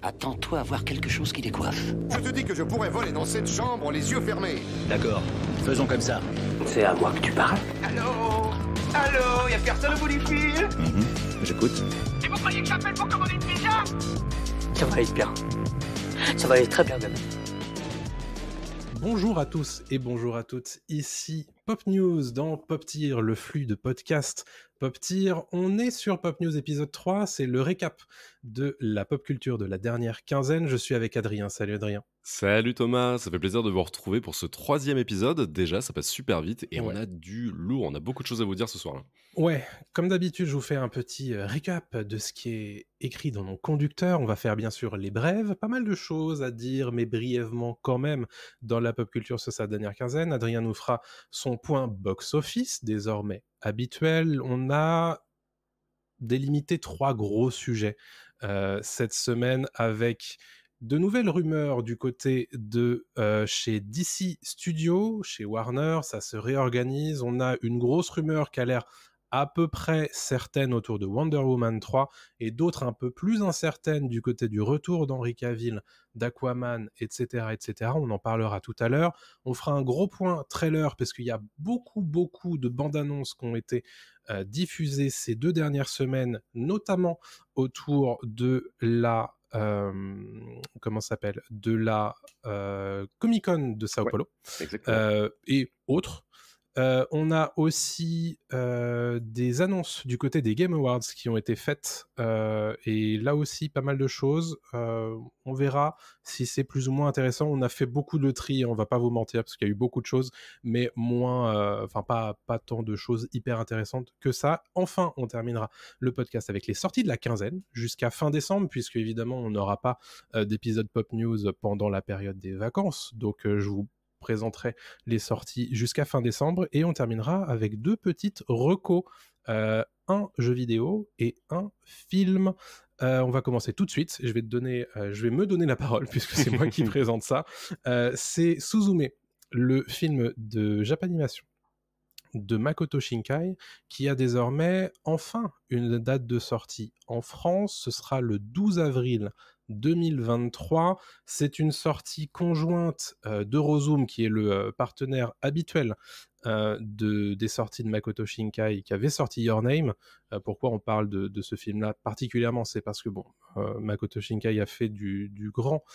Attends-toi à voir quelque chose qui décoiffe. Je te dis que je pourrais voler dans cette chambre les yeux fermés. D'accord, faisons comme ça. C'est à moi que tu parles? Allô? Allô? Y'a personne au bout du fil? J'écoute. Et vous croyez que j'appelle pour commander une pizza? Ça va aller bien. Ça va aller très bien même. Bonjour à tous et bonjour à toutes, ici Pop News dans Pop Tier, le flux de podcast Pop Tier. On est sur Pop News épisode 3, c'est le récap de la pop culture de la dernière quinzaine. Je suis avec Adrien, salut Adrien. Salut Thomas, ça fait plaisir de vous retrouver pour ce 3e épisode. Déjà, ça passe super vite et on a du lourd, on a beaucoup de choses à vous dire ce soir-là. Ouais, comme d'habitude, je vous fais un petit récap de ce qui est écrit dans mon conducteur. On va faire bien sûr les brèves, pas mal de choses à dire, mais brièvement quand même dans la pop culture sur sa dernière quinzaine. Adrien nous fera son point box-office, désormais habituel. On a délimité 3 gros sujets cette semaine avec de nouvelles rumeurs du côté de chez DC Studios, chez Warner, ça se réorganise. On a une grosse rumeur qui a l'air à peu près certaines autour de Wonder Woman 3 et d'autres un peu plus incertaines du côté du retour d'Henry Cavill, d'Aquaman, etc., etc. On en parlera tout à l'heure. On fera un gros point trailer parce qu'il y a beaucoup de bandes-annonces qui ont été diffusées ces 2 dernières semaines, notamment autour de la de la Comic-Con de Sao Paulo et autres. On a aussi des annonces du côté des Game Awards qui ont été faites et là aussi pas mal de choses. On verra si c'est plus ou moins intéressant. On a fait beaucoup de tri, on va pas vous mentir parce qu'il y a eu beaucoup de choses, mais moins, pas tant de choses hyper intéressantes que ça. Enfin, on terminera le podcast avec les sorties de la quinzaine jusqu'à fin décembre, puisque évidemment on n'aura pas d'épisode Pop News pendant la période des vacances. Donc je vous présenterai les sorties jusqu'à fin décembre et on terminera avec 2 petites recos, un jeu vidéo et un film. On va commencer tout de suite. Je vais me donner la parole puisque c'est moi qui présente ça. C'est Suzume, le film de Japanimation de Makoto Shinkai, qui a désormais enfin une date de sortie en France. Ce sera le 12 avril 2023. C'est une sortie conjointe d'Eurozoom, qui est le partenaire habituel des sorties de Makoto Shinkai, qui avait sorti Your Name. Pourquoi on parle de ce film-là particulièrement? C'est parce que Makoto Shinkai a fait du grand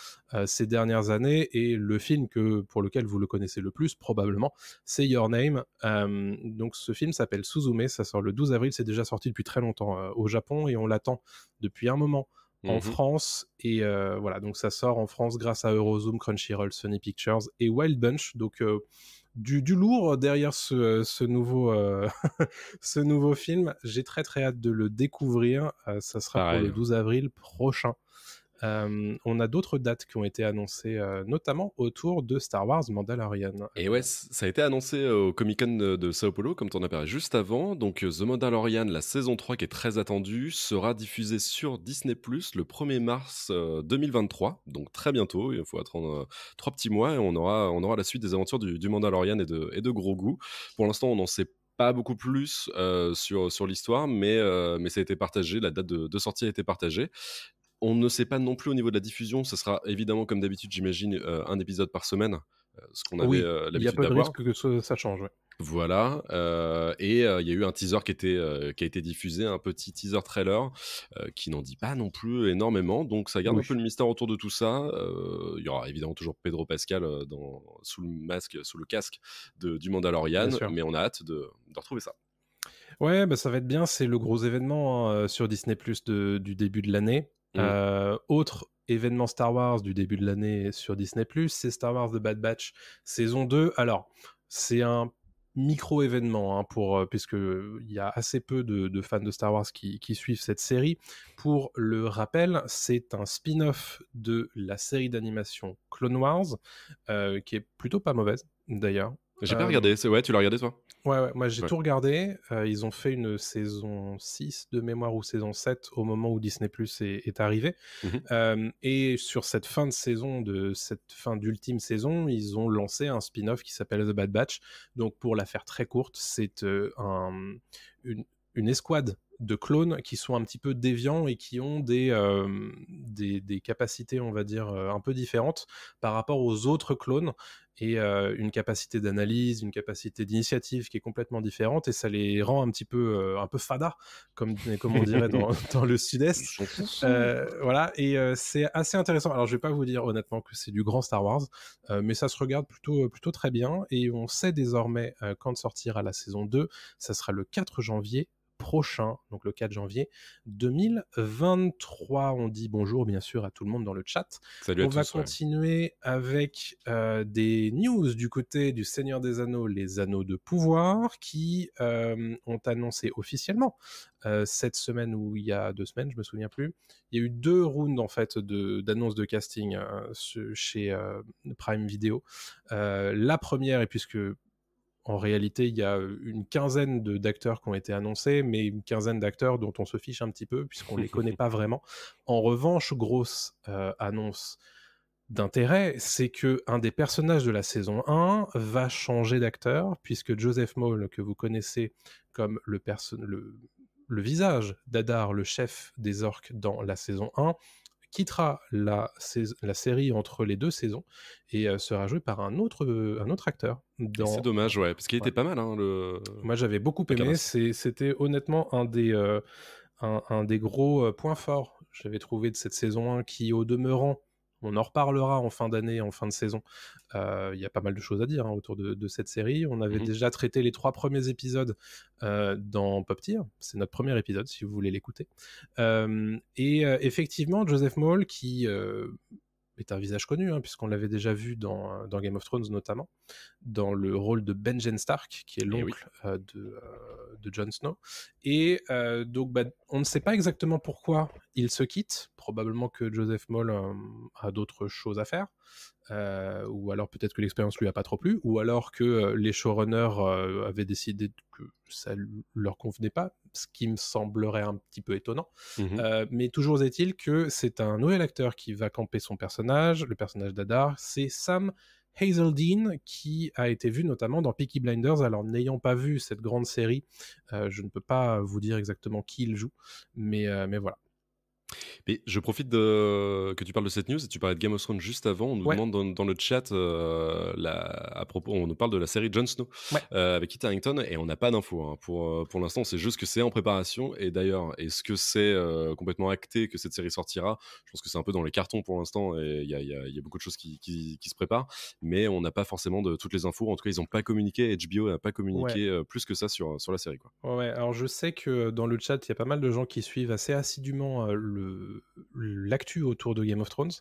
ces dernières années, et le film pour lequel vous le connaissez le plus probablement, c'est Your Name. Donc ce film s'appelle Suzume, ça sort le 12 avril, c'est déjà sorti depuis très longtemps au Japon et on l'attend depuis un moment en France, et voilà, donc ça sort en France grâce à Eurozoom, Crunchyroll, Sony Pictures et Wild Bunch. Donc du lourd derrière ce nouveau ce nouveau film. J'ai très hâte de le découvrir. Ça sera pour le 12 avril prochain. On a d'autres dates qui ont été annoncées, notamment autour de Star Wars Mandalorian. Et ouais, ça a été annoncé au Comic-Con de Sao Paulo, comme tu en as parlé juste avant. Donc The Mandalorian, la saison 3 qui est très attendue, sera diffusée sur Disney+, le 1er mars 2023, donc très bientôt. Il faut attendre 3 petits mois et on aura la suite des aventures du Mandalorian et de Grogu. Pour l'instant, on n'en sait pas beaucoup plus sur l'histoire, mais ça a été partagé, la date de sortie a été partagée. On ne sait pas non plus au niveau de la diffusion, ce sera évidemment comme d'habitude, j'imagine, un épisode par semaine, ce qu'on avait l'habitude d'avoir. Il y a peu de risque que ça change, ouais. Voilà, et il y a eu un teaser qui a été diffusé, un petit teaser trailer qui n'en dit pas non plus énormément, donc ça garde un peu le mystère autour de tout ça. Il y aura évidemment toujours Pedro Pascal sous le casque du Mandalorian, mais on a hâte de retrouver ça. Ouais, ça va être bien, c'est le gros événement sur Disney+ du début de l'année. Autre événement Star Wars du début de l'année sur Disney+, c'est Star Wars The Bad Batch saison 2. Alors, c'est un micro-événement puisque il y a assez peu de fans de Star Wars qui suivent cette série. Pour le rappel, c'est un spin-off de la série d'animation Clone Wars, qui est plutôt pas mauvaise d'ailleurs. J'ai pas regardé, ouais, tu l'as regardé toi? Ouais, moi j'ai tout regardé. Ils ont fait une saison 6 de mémoire ou saison 7 au moment où Disney Plus est arrivé. Et sur cette fin de saison, cette fin d'ultime saison, ils ont lancé un spin-off qui s'appelle The Bad Batch. Donc pour la faire très courte, c'est une escouade de clones qui sont un petit peu déviants et qui ont des capacités, on va dire, un peu différentes par rapport aux autres clones, et une capacité d'analyse, une capacité d'initiative qui est complètement différente, et ça les rend un peu fada, comme on dirait dans le sud-est. Voilà, et c'est assez intéressant. Alors je vais pas vous dire honnêtement que c'est du grand Star Wars, mais ça se regarde plutôt très bien, et on sait désormais quand sortira la saison 2. Ça sera le 4 janvier prochain, donc le 4 janvier 2023. On dit bonjour bien sûr à tout le monde dans le chat. Salut à On tous. va continuer avec des news du côté du Seigneur des Anneaux, les Anneaux de Pouvoir, qui ont annoncé officiellement cette semaine, ou il y a 2 semaines, je me souviens plus. Il y a eu 2 rounds en fait d'annonces de casting chez Prime Video. La première, et puisque en réalité, il y a une quinzaine d'acteurs qui ont été annoncés, mais une quinzaine d'acteurs dont on se fiche un petit peu, puisqu'on ne les connaît pas vraiment. En revanche, grosse annonce d'intérêt, c'est qu'un des personnages de la saison 1 va changer d'acteur, puisque Joseph Maul, que vous connaissez comme le visage d'Adar, le chef des orques dans la saison 1, quittera la série entre les 2 saisons et sera joué par un autre acteur. C'est dommage, ouais, parce qu'il était pas mal. Hein, Moi, j'avais beaucoup aimé. C'était honnêtement un des gros points forts, j'avais trouvé, de cette saison 1, qui, au demeurant, on en reparlera en fin d'année, en fin de saison. Il y a pas mal de choses à dire autour de cette série. On avait déjà traité les 3 premiers épisodes dans Pop Tier. C'est notre premier épisode, si vous voulez l'écouter. Et effectivement, Joseph Maul, qui est un visage connu, puisqu'on l'avait déjà vu dans Game of Thrones notamment, dans le rôle de Benjen Stark, qui est l'oncle de Jon Snow. Et donc, on ne sait pas exactement pourquoi il se quitte. Probablement que Joseph Maul a d'autres choses à faire. Ou alors peut-être que l'expérience lui a pas trop plu, ou alors que les showrunners avaient décidé que ça leur convenait pas, ce qui me semblerait un petit peu étonnant. Mais toujours est-il que c'est un nouvel acteur qui va camper son personnage, le personnage d'Adar. C'est Sam Hazeldine, qui a été vu notamment dans Peaky Blinders. Alors, n'ayant pas vu cette grande série, je ne peux pas vous dire exactement qui il joue, mais voilà. Mais je profite que tu parles de cette news, et tu parlais de Game of Thrones juste avant. On nous demande dans le chat, à propos, on nous parle de la série Jon Snow avec Kit Harington, et on n'a pas d'infos. Pour l'instant, c'est juste que c'est en préparation. Et d'ailleurs, est-ce que c'est complètement acté que cette série sortira? Je pense que c'est un peu dans les cartons pour l'instant, et il y a beaucoup de choses qui se préparent, mais on n'a pas forcément de toutes les infos. En tout cas, ils n'ont pas communiqué, HBO n'a pas communiqué plus que ça sur la série, quoi. Ouais, alors je sais que dans le chat, il y a pas mal de gens qui suivent assez assidûment l'actu autour de Game of Thrones.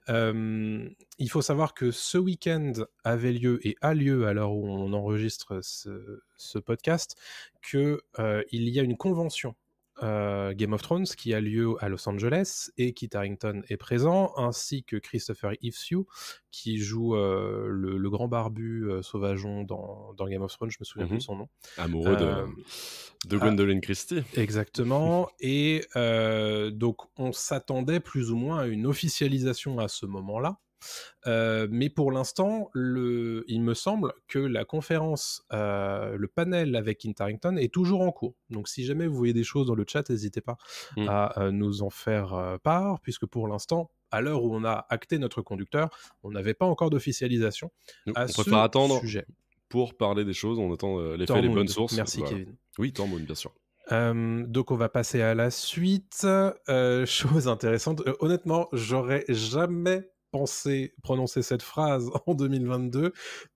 Il faut savoir que ce week-end avait lieu, et a lieu à l'heure où on enregistre ce podcast, qu'il y a une convention Game of Thrones qui a lieu à Los Angeles, et Kit Harington est présent, ainsi que Christopher Ivescu, qui joue le grand barbu sauvageon dans Game of Thrones. Je me souviens plus de son nom. Amoureux de Gwendoline Christie. Exactement. Et donc on s'attendait plus ou moins à une officialisation à ce moment-là. Mais pour l'instant, il me semble que la conférence, le panel avec Kit Harington est toujours en cours. Donc si jamais vous voyez des choses dans le chat, n'hésitez pas à nous en faire part, puisque pour l'instant, à l'heure où on a acté notre conducteur, on n'avait pas encore d'officialisation à ce sujet. Pour parler des choses, on attend les faits, les bonnes sources. Merci Kevin. Oui, Tormund, bien sûr. Donc on va passer à la suite. Chose intéressante. Honnêtement, j'aurais jamais pensé prononcer cette phrase en 2022.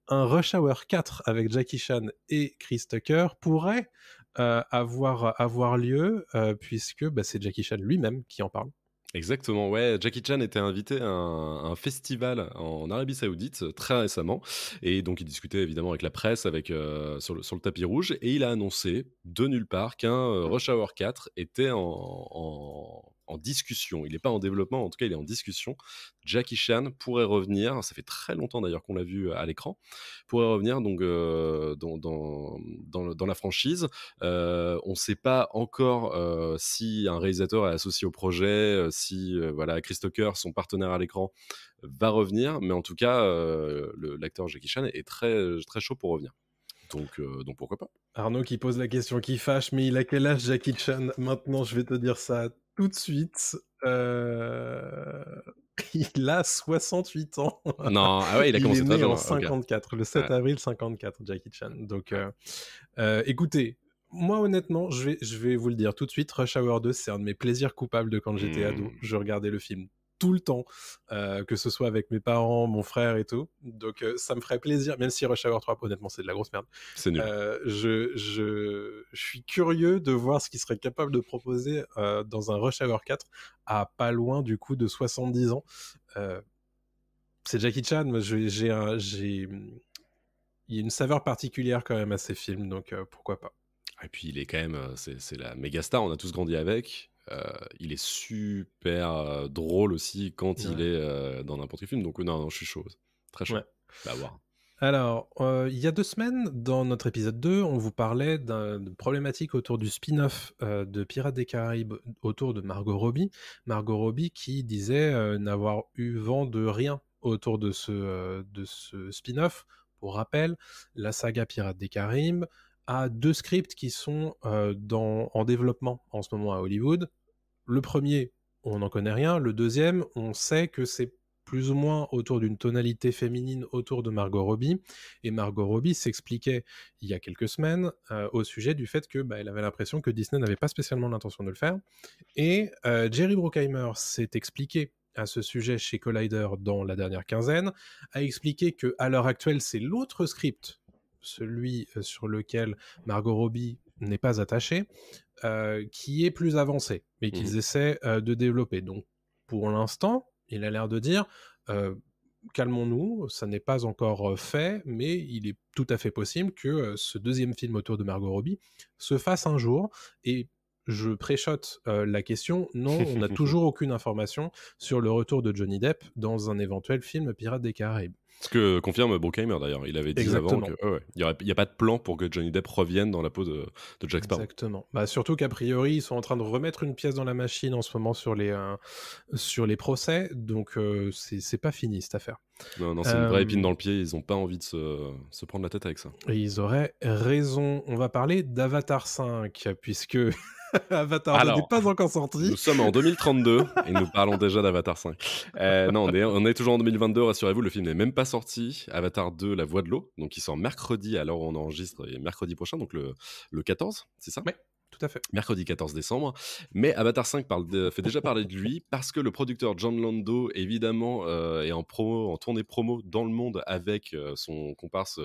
Un Rush Hour 4 avec Jackie Chan et Chris Tucker pourrait avoir lieu, puisque c'est Jackie Chan lui-même qui en parle. Exactement, ouais. Jackie Chan était invité à un festival en Arabie Saoudite très récemment, et donc il discutait évidemment avec la presse, sur le tapis rouge, et il a annoncé de nulle part qu'un Rush Hour 4 était en discussion. Il n'est pas en développement, en tout cas il est en discussion. Jackie Chan pourrait revenir, ça fait très longtemps d'ailleurs qu'on l'a vu à l'écran, pourrait revenir donc dans la franchise. On ne sait pas encore si un réalisateur est associé au projet, si Chris Tucker, son partenaire à l'écran, va revenir, mais en tout cas l'acteur Jackie Chan est très, très chaud pour revenir. Donc pourquoi pas. Arnaud qui pose la question qui fâche, mais il a quel âge Jackie Chan? Maintenant, je vais te dire ça tout de suite. Il a 68 ans. Non, ah ouais, il a commencé est très né jeune. en Ok. 54, le 7 avril 54, Jackie Chan. Donc, écoutez, moi honnêtement, je vais vous le dire tout de suite, Rush Hour 2, c'est un de mes plaisirs coupables de quand j'étais ado. Je regardais le film tout le temps, que ce soit avec mes parents, mon frère et tout. Donc ça me ferait plaisir, même si Rush Hour 3, honnêtement, c'est de la grosse merde. C'est nul. Je suis curieux de voir ce qu'il serait capable de proposer dans un Rush Hour 4 à pas loin du coup de 70 ans. C'est Jackie Chan, moi, il y a une saveur particulière quand même à ces films, donc pourquoi pas. Et puis il est quand même, c'est la méga star, on a tous grandi avec. Il est super drôle aussi quand il est dans n'importe quel film. Donc non, je suis chaud. Très chaud. Bah, voir. Alors, il y a 2 semaines, dans notre épisode 2, on vous parlait d'une problématique autour du spin-off de Pirates des Caraïbes autour de Margot Robbie. Margot Robbie qui disait n'avoir eu vent de rien autour de ce spin-off. Pour rappel, la saga Pirates des Caraïbes a 2 scripts qui sont en développement en ce moment à Hollywood. Le premier, on n'en connaît rien. Le deuxième, on sait que c'est plus ou moins autour d'une tonalité féminine autour de Margot Robbie. Et Margot Robbie s'expliquait il y a quelques semaines au sujet du fait que elle avait l'impression que Disney n'avait pas spécialement l'intention de le faire. Et Jerry Bruckheimer s'est expliqué à ce sujet chez Collider dans la dernière quinzaine, a expliqué qu'à l'heure actuelle, c'est l'autre script, celui sur lequel Margot Robbie n'est pas attachée, qui est plus avancé, mais qu'ils essaient de développer. Donc, pour l'instant, il a l'air de dire calmons-nous, ça n'est pas encore fait, mais il est tout à fait possible que ce deuxième film autour de Margot Robbie se fasse un jour. Et je préchote la question, non, on n'a toujours aucune information sur le retour de Johnny Depp dans un éventuel film Pirates des Caraïbes. Ce que confirme Bruckheimer d'ailleurs, il avait dit Exactement. avant qu'il n'y a pas de plan pour que Johnny Depp revienne dans la peau de Jack Sparrow. Exactement. Surtout qu'a priori, ils sont en train de remettre une pièce dans la machine en ce moment sur les procès, donc c'est pas fini cette affaire. Non, c'est une vraie épine dans le pied, ils n'ont pas envie de se prendre la tête avec ça. Et ils auraient raison. On va parler d'Avatar 5, puisque Avatar 2 n'est pas encore sorti. Nous sommes en 2032 et nous parlons déjà d'Avatar 5. Non, on est toujours en 2022, rassurez-vous, le film n'est même pas sorti. Avatar 2, La Voix de l'eau, donc il sort mercredi, alors on enregistre mercredi prochain, donc le 14, c'est ça ? Oui. Tout à fait. Mercredi 14 décembre. Mais Avatar 5 fait déjà parler de lui parce que le producteur John Lando, évidemment, est en tournée promo dans le monde avec son comparse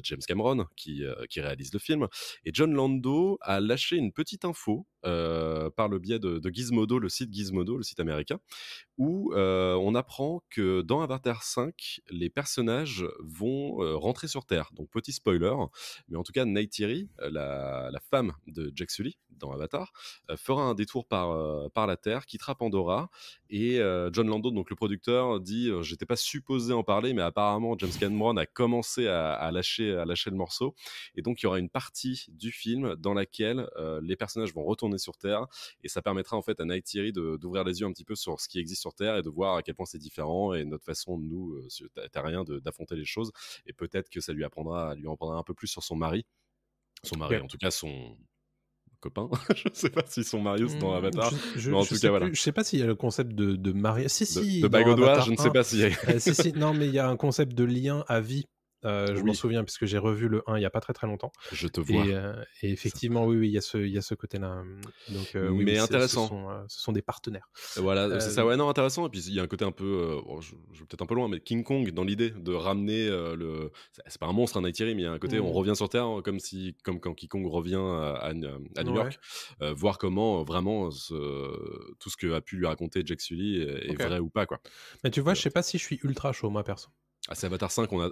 James Cameron qui réalise le film. Et John Lando a lâché une petite info par le biais de Gizmodo, le site Gizmodo, le site américain, où on apprend que dans Avatar 5, les personnages vont rentrer sur Terre. Donc petit spoiler, mais en tout cas Neytiri, la femme de Jack Sully dans Avatar, fera un détour par la Terre, quittera Pandora, et John Lando, donc le producteur, dit j'étais pas supposé en parler, mais apparemment James Cameron a commencé à lâcher le morceau, et donc il y aura une partie du film dans laquelle les personnages vont retourner sur Terre, et ça permettra en fait à Neytiri d'ouvrir les yeux un petit peu sur ce qui existe sur Terre et de voir à quel point c'est différent, et notre façon, nous, terriens, d'affronter les choses, et peut-être que ça lui apprendra un peu plus sur son mari, Ouais. en tout cas son copain. Je sais pas s'ils sont mariés dans Avatar, mais en tout cas voilà. Je sais pas s'il y a le concept de mariage. Si, de bague au doigt, je ne sais pas s'il y a. si, non, mais il y a un concept de lien à vie. Je m'en souviens puisque j'ai revu le 1 il y a pas très longtemps. Je te vois. Et effectivement, oui, il y a ce côté-là. Donc, mais intéressant. Ce sont des partenaires. Voilà, c'est ça. Ouais, non, intéressant. Et puis il y a un côté un peu, je vais peut-être un peu loin, mais King Kong dans l'idée de ramener c'est pas un monstre, un Neytiri, mais il y a un côté, on revient sur Terre comme quand King Kong revient à New York, voir comment vraiment tout ce que a pu lui raconter Jack Sully est vrai ou pas, quoi. Mais tu vois, je sais pas si je suis ultra chaud, moi perso. Ah, c'est Avatar 5, on a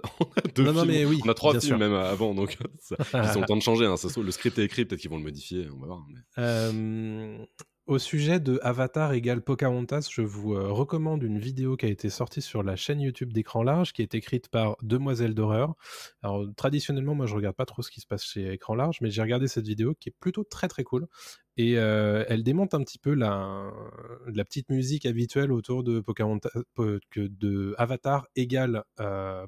2 films, mais oui, on a 3 films sûr. même avant, donc ils ont le temps de changer, hein, ça se trouve, le script est écrit, peut-être qu'ils vont le modifier, on va voir. Mais... Au sujet de Avatar égale Pocahontas, je vous recommande une vidéo qui a été sortie sur la chaîne YouTube d'Écran Large, qui est écrite par Demoiselle d'Horreur. Alors traditionnellement, moi je regarde pas trop ce qui se passe chez Écran Large, mais j'ai regardé cette vidéo qui est plutôt très très cool. Et elle démonte un petit peu la petite musique habituelle autour de Pocahontas, que de Avatar égale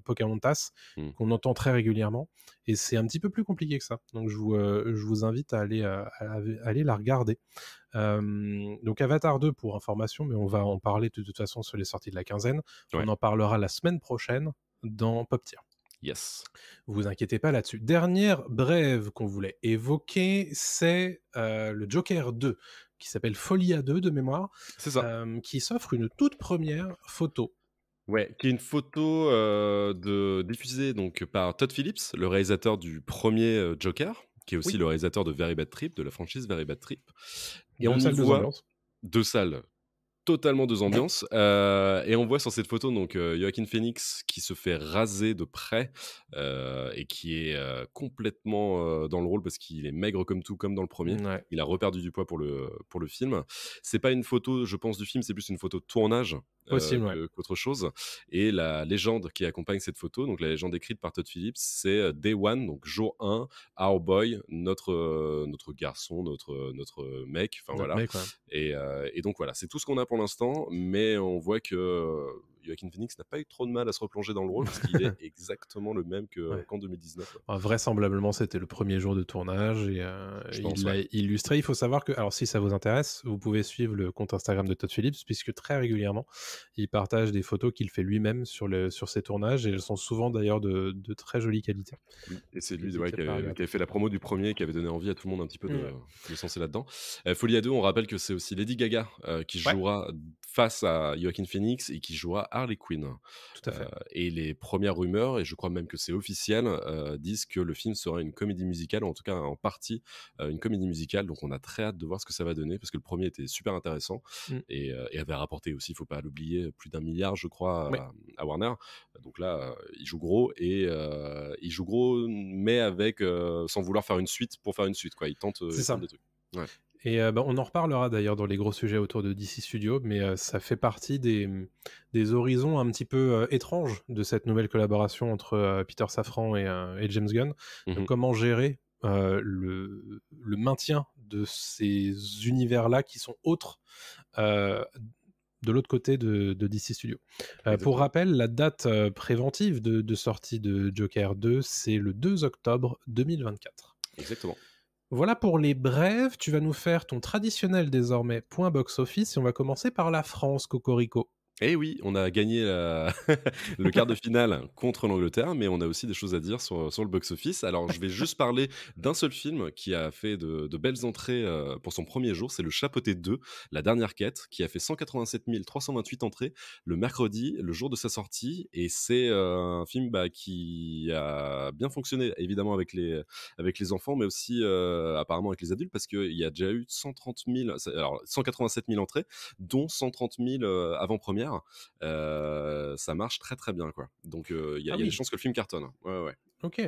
Pocahontas, qu'on entend très régulièrement. Et c'est un petit peu plus compliqué que ça. Donc je vous invite à aller la regarder. Donc Avatar 2 pour information, mais on va en parler de toute façon sur les sorties de la quinzaine. Ouais. On en parlera la semaine prochaine dans Pop Tier. Yes. Vous inquiétez pas là-dessus. Dernière brève qu'on voulait évoquer, c'est le Joker 2, qui s'appelle Folia 2 de mémoire, C'est ça. qui s'offre une toute première photo. Ouais, qui est une photo diffusée donc, par Todd Phillips, le réalisateur du premier Joker, qui est aussi le réalisateur de Very Bad Trip, de la franchise Very Bad Trip. Et on y voit deux salles. Totalement deux ambiances. Et on voit sur cette photo donc Joaquin Phoenix qui se fait raser de près et qui est complètement dans le rôle parce qu'il est maigre comme tout, comme dans le premier. Ouais. Il a reperdu du poids pour le film. C'est pas une photo, je pense, du film, c'est plus une photo de tournage qu'autre chose. Et la légende qui accompagne cette photo, donc la légende écrite par Todd Phillips, c'est Day One, donc jour 1, Our Boy, notre garçon, notre mec, enfin voilà. Mec, ouais. Et donc voilà, c'est tout ce qu'on a pour l'instant, mais on voit que Joaquin Phoenix n'a pas eu trop de mal à se replonger dans le rôle parce qu'il est exactement le même qu'en 2019. Vraisemblablement, c'était le premier jour de tournage et il l'a illustré. Il faut savoir que, alors si ça vous intéresse, vous pouvez suivre le compte Instagram de Todd Phillips puisque très régulièrement, il partage des photos qu'il fait lui-même sur ses tournages et elles sont souvent d'ailleurs de très jolie qualité. Oui, et c'est lui qui avait fait la promo du premier et qui avait donné envie à tout le monde un petit peu de se lancer là-dedans. Folia 2, on rappelle que c'est aussi Lady Gaga qui jouera face à Joaquin Phoenix et qui jouera Harley Quinn. Tout à fait. Et les premières rumeurs, et je crois même que c'est officiel, disent que le film sera une comédie musicale, ou en tout cas en partie une comédie musicale. Donc on a très hâte de voir ce que ça va donner parce que le premier était super intéressant et avait rapporté aussi, il ne faut pas l'oublier, plus d'1 milliard, je crois, à Warner. Donc là, il joue gros mais avec sans vouloir faire une suite pour faire une suite, quoi. Il tente des trucs. Ouais. Et on en reparlera d'ailleurs dans les gros sujets autour de DC Studios, mais ça fait partie des horizons un petit peu étranges de cette nouvelle collaboration entre Peter Safran et James Gunn. Donc, comment gérer le maintien de ces univers-là qui sont autres de l'autre côté de DC Studios. Pour rappel, la date préventive de sortie de Joker 2, c'est le 2 octobre 2024. Exactement. Voilà pour les brèves, tu vas nous faire ton traditionnel désormais point box-office et on va commencer par la France, Cocorico. Eh oui, on a gagné le quart de finale contre l'Angleterre, mais on a aussi des choses à dire sur le box-office. Alors, je vais juste parler d'un seul film qui a fait de belles entrées pour son premier jour, c'est Le Chapeauté 2, La Dernière Quête, qui a fait 187 328 entrées le mercredi, le jour de sa sortie, et c'est un film qui a bien fonctionné, évidemment avec les enfants, mais aussi apparemment avec les adultes, parce qu'il y a déjà eu 187 000 entrées, dont 130 000 avant-première. Ça marche très très bien, quoi. Donc il y a des chances que le film cartonne. Ouais. Ok,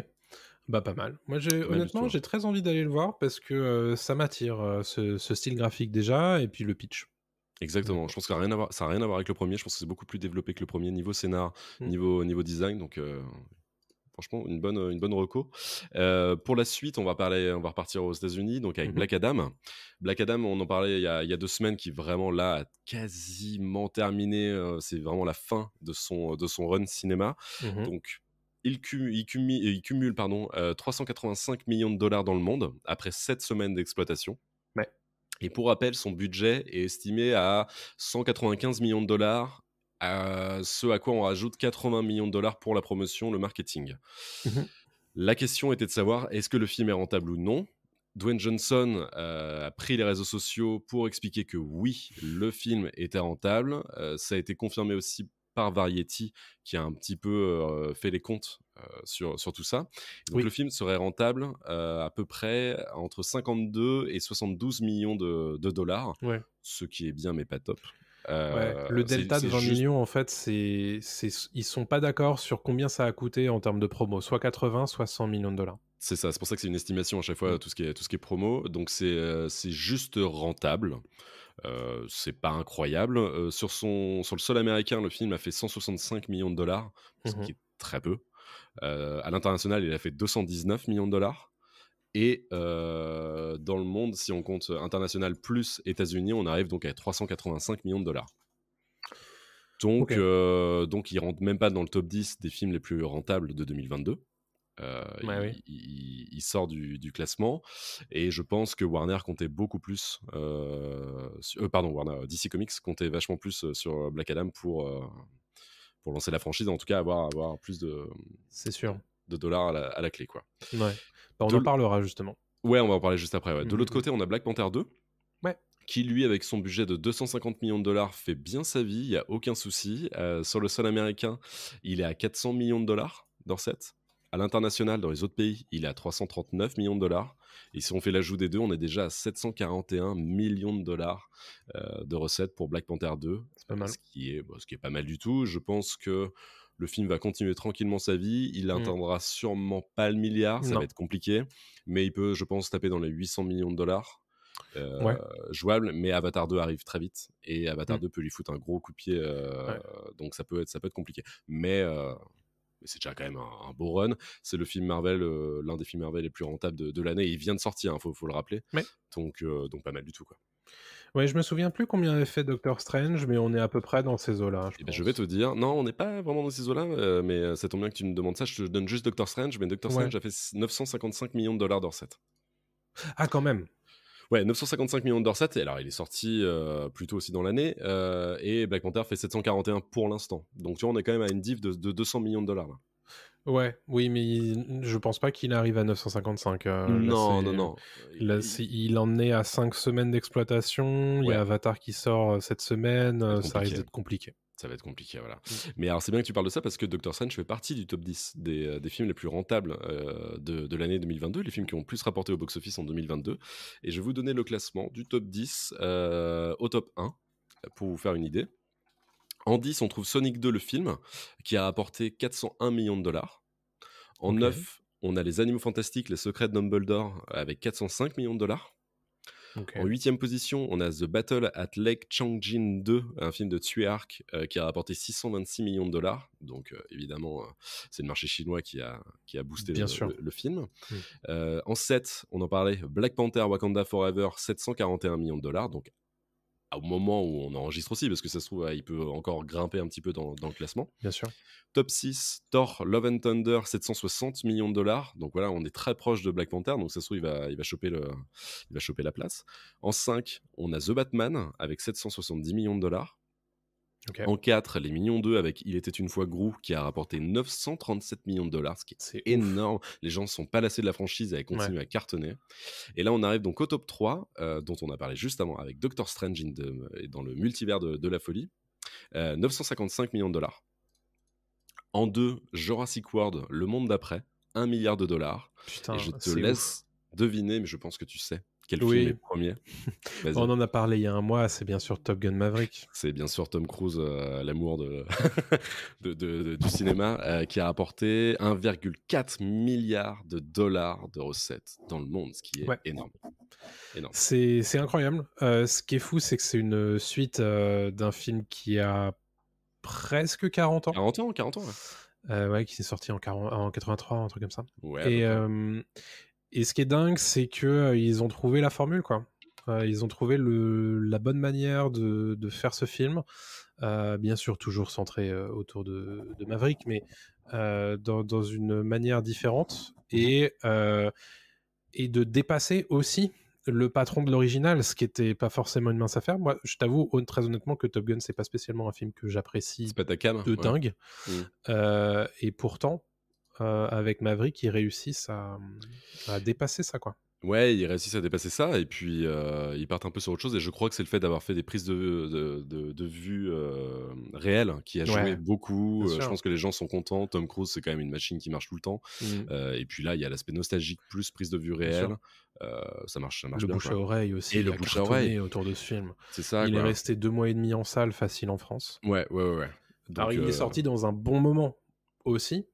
pas mal. Moi honnêtement j'ai très envie d'aller le voir parce que ça m'attire ce style graphique déjà et puis le pitch. Exactement, je pense que ça n'a rien à voir avec le premier. Je pense que c'est beaucoup plus développé que le premier niveau scénar, niveau design, donc franchement, une bonne reco. Pour la suite, on va repartir aux États-Unis, donc avec Black Adam. Black Adam, on en parlait il y a 2 semaines, qui vraiment là a quasiment terminé. C'est vraiment la fin de son run cinéma. Donc il cumule 385 millions de dollars dans le monde après 7 semaines d'exploitation. Ouais. Et pour rappel, son budget est estimé à 195 millions de dollars. Ce à quoi on rajoute 80 millions de dollars pour la promotion, le marketing. La question était de savoir, est-ce que le film est rentable ou non ? Dwayne Johnson a pris les réseaux sociaux pour expliquer que oui, le film était rentable. Ça a été confirmé aussi par Variety, qui a un petit peu fait les comptes sur tout ça. Donc le film serait rentable à peu près entre 52 et 72 millions de dollars, ce qui est bien mais pas top. Le delta de 20 millions, en fait, ils sont pas d'accord sur combien ça a coûté en termes de promo, soit 80, soit 100 millions de dollars. C'est ça, c'est pour ça que c'est une estimation à chaque fois, tout ce qui est promo. Donc c'est juste rentable. C'est pas incroyable. Sur le sol américain, le film a fait 165 millions de dollars, ce qui est très peu. À l'international, il a fait 219 millions de dollars. Et dans le monde, si on compte international plus États-Unis, on arrive donc à 385 millions de dollars. Donc, donc il rentre même pas dans le top 10 des films les plus rentables de 2022. Il sort du classement, et je pense que Warner comptait beaucoup plus DC Comics comptait vachement plus sur Black Adam pour lancer la franchise, en tout cas avoir plus C'est sûr. de dollars à la clé, quoi. Ouais. Bah, on en parlera justement. Ouais, on va en parler juste après. Ouais. De l'autre côté, on a Black Panther 2. Ouais. Qui, lui, avec son budget de 250 millions de dollars, fait bien sa vie, il n'y a aucun souci. Sur le sol américain, il est à 400 millions de dollars de recettes. À l'international, dans les autres pays, il est à 339 millions de dollars. Et si on fait l'ajout des deux, on est déjà à 741 millions de dollars de recettes pour Black Panther 2. C'est pas mal. Ce qui est pas mal du tout. Je pense que le film va continuer tranquillement sa vie. Il n'atteindra sûrement pas le milliard. Ça va être compliqué. Mais il peut, je pense, taper dans les 800 millions de dollars. Jouable, mais Avatar 2 arrive très vite. Et Avatar 2 peut lui foutre un gros coup de pied. Donc ça peut être compliqué. Mais c'est déjà quand même un beau run. C'est le film Marvel, l'un des films Marvel les plus rentables de l'année. Il vient de sortir, faut le rappeler. Donc pas mal du tout, quoi. Ouais, je me souviens plus combien avait fait Doctor Strange, mais on est à peu près dans ces eaux-là. Je vais te dire, non, on n'est pas vraiment dans ces eaux-là, mais ça tombe bien que tu me demandes ça. Je te donne juste Doctor Strange, mais Doctor Strange a fait 955 millions de dollars de recettes. Ah, quand même. Ouais, 955 millions de recettes. Alors, il est sorti plus tôt aussi dans l'année, et Black Panther fait 741 pour l'instant. Donc, tu vois, on est quand même à une diff de 200 millions de dollars, là. Ouais, oui, mais je pense pas qu'il arrive à 955. Non. Là, il en est à 5 semaines d'exploitation. Il y a Avatar qui sort cette semaine. Ça risque d'être compliqué. Ça va être compliqué, voilà. Mais alors, c'est bien que tu parles de ça, parce que Doctor Strange fait partie du top 10 des films les plus rentables de l'année 2022, les films qui ont plus rapporté au box-office en 2022. Et je vais vous donner le classement du top 10 au top 1, pour vous faire une idée. En 10, on trouve Sonic 2, le film, qui a rapporté 401 millions de dollars. En 9, on a Les Animaux Fantastiques, Les Secrets de Dumbledore, avec 405 millions de dollars. En 8e position, on a The Battle at Lake Changjin 2, un film de Tsui Hark, qui a rapporté 626 millions de dollars. Donc, évidemment, c'est le marché chinois qui a boosté le film. En 7, on en parlait, Black Panther Wakanda Forever, 741 millions de dollars. Donc, au moment où on enregistre aussi, parce que ça se trouve, il peut encore grimper un petit peu dans le classement. Bien sûr. Top 6, Thor Love and Thunder, 760 millions de dollars. Donc voilà, on est très proche de Black Panther, donc ça se trouve, il va choper la place. En 5, on a The Batman, avec 770 millions de dollars. En 4, Les Minions 2 avec Il était une fois Gru, qui a rapporté 937 millions de dollars, ce qui est énorme. Les gens ne sont pas lassés de la franchise et elle continue à cartonner. Et là, on arrive donc au top 3, dont on a parlé juste avant, avec Doctor Strange dans le multivers de la folie, 955 millions de dollars. En 2, Jurassic World, Le Monde d'après, 1 milliard de dollars. Putain, et je te laisse deviner, mais je pense que tu sais. Quel film est premier? On en a parlé il y a un mois, c'est bien sûr Top Gun Maverick. C'est bien sûr Tom Cruise, l'amour du cinéma, qui a rapporté 1,4 milliard de dollars de recettes dans le monde, ce qui est énorme. C'est incroyable. Ce qui est fou, c'est que c'est une suite d'un film qui a presque 40 ans. 40 ans, ouais. Qui s'est sorti en 83, un truc comme ça. Ouais, et ce qui est dingue, c'est qu'ils ont trouvé la formule, quoi. Ils ont trouvé la bonne manière de faire ce film. Bien sûr, toujours centré autour de Maverick, mais dans une manière différente. Et de dépasser aussi le patron de l'original, ce qui n'était pas forcément une mince affaire. Moi, je t'avoue très honnêtement que Top Gun, c'est pas spécialement un film que j'apprécie de dingue. Et pourtant, avec Maverick, ils réussissent à dépasser ça, quoi. Ouais, ils réussissent à dépasser ça, et puis ils partent un peu sur autre chose, et je crois que c'est le fait d'avoir fait des prises de vue réelles qui a joué beaucoup. Je pense que les gens sont contents. Tom Cruise, c'est quand même une machine qui marche tout le temps. Et puis là, il y a l'aspect nostalgique plus prise de vue réelle. Ça marche le bien. Le bouche à oreille aussi. Et le bouche à oreille autour de ce film. C'est ça. Il est resté 2 mois et demi en salle, facile en France. Ouais. Donc, alors, il est sorti dans un bon moment aussi.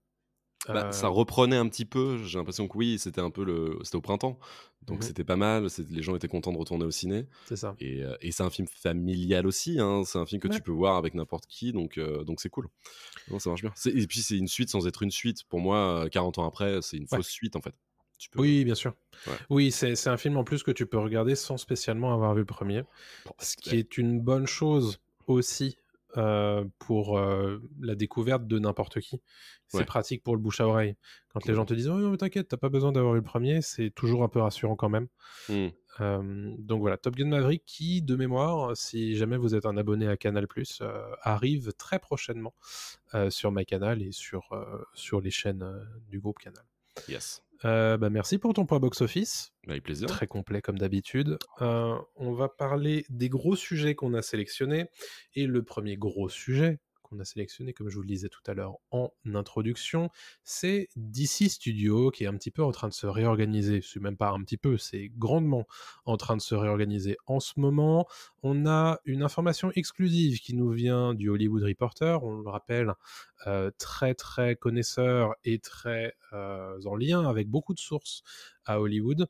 Ça reprenait un petit peu, j'ai l'impression que oui, c'était un peu c'était au printemps, donc c'était pas mal, les gens étaient contents de retourner au ciné. C'est ça. Et c'est un film familial aussi, hein, c'est un film que tu peux voir avec n'importe qui, donc c'est cool. Non, ça marche bien. Et puis c'est une suite sans être une suite. Pour moi, 40 ans après, c'est une fausse suite en fait. Tu peux... Oui, bien sûr. Ouais. Oui, c'est un film en plus que tu peux regarder sans spécialement avoir vu le premier, ce qui est une bonne chose aussi pour la découverte de n'importe qui. C'est pratique pour le bouche à oreille. Quand les gens te disent « Oh non, mais t'inquiète, t'as pas besoin d'avoir eu le premier », c'est toujours un peu rassurant quand même. Donc voilà, Top Gun Maverick qui, de mémoire, si jamais vous êtes un abonné à Canal+, arrive très prochainement sur MyCanal et sur les chaînes du groupe Canal. Yes. Merci pour ton point box-office. Avec plaisir. Très complet comme d'habitude. On va parler des gros sujets qu'on a sélectionnés. Et le premier gros sujet qu'on a sélectionné, comme je vous le disais tout à l'heure en introduction, c'est DC Studios qui est un petit peu en train de se réorganiser. C'est même pas un petit peu, c'est grandement en train de se réorganiser en ce moment. On a une information exclusive qui nous vient du Hollywood Reporter, on le rappelle, très très connaisseur et très en lien avec beaucoup de sources à Hollywood,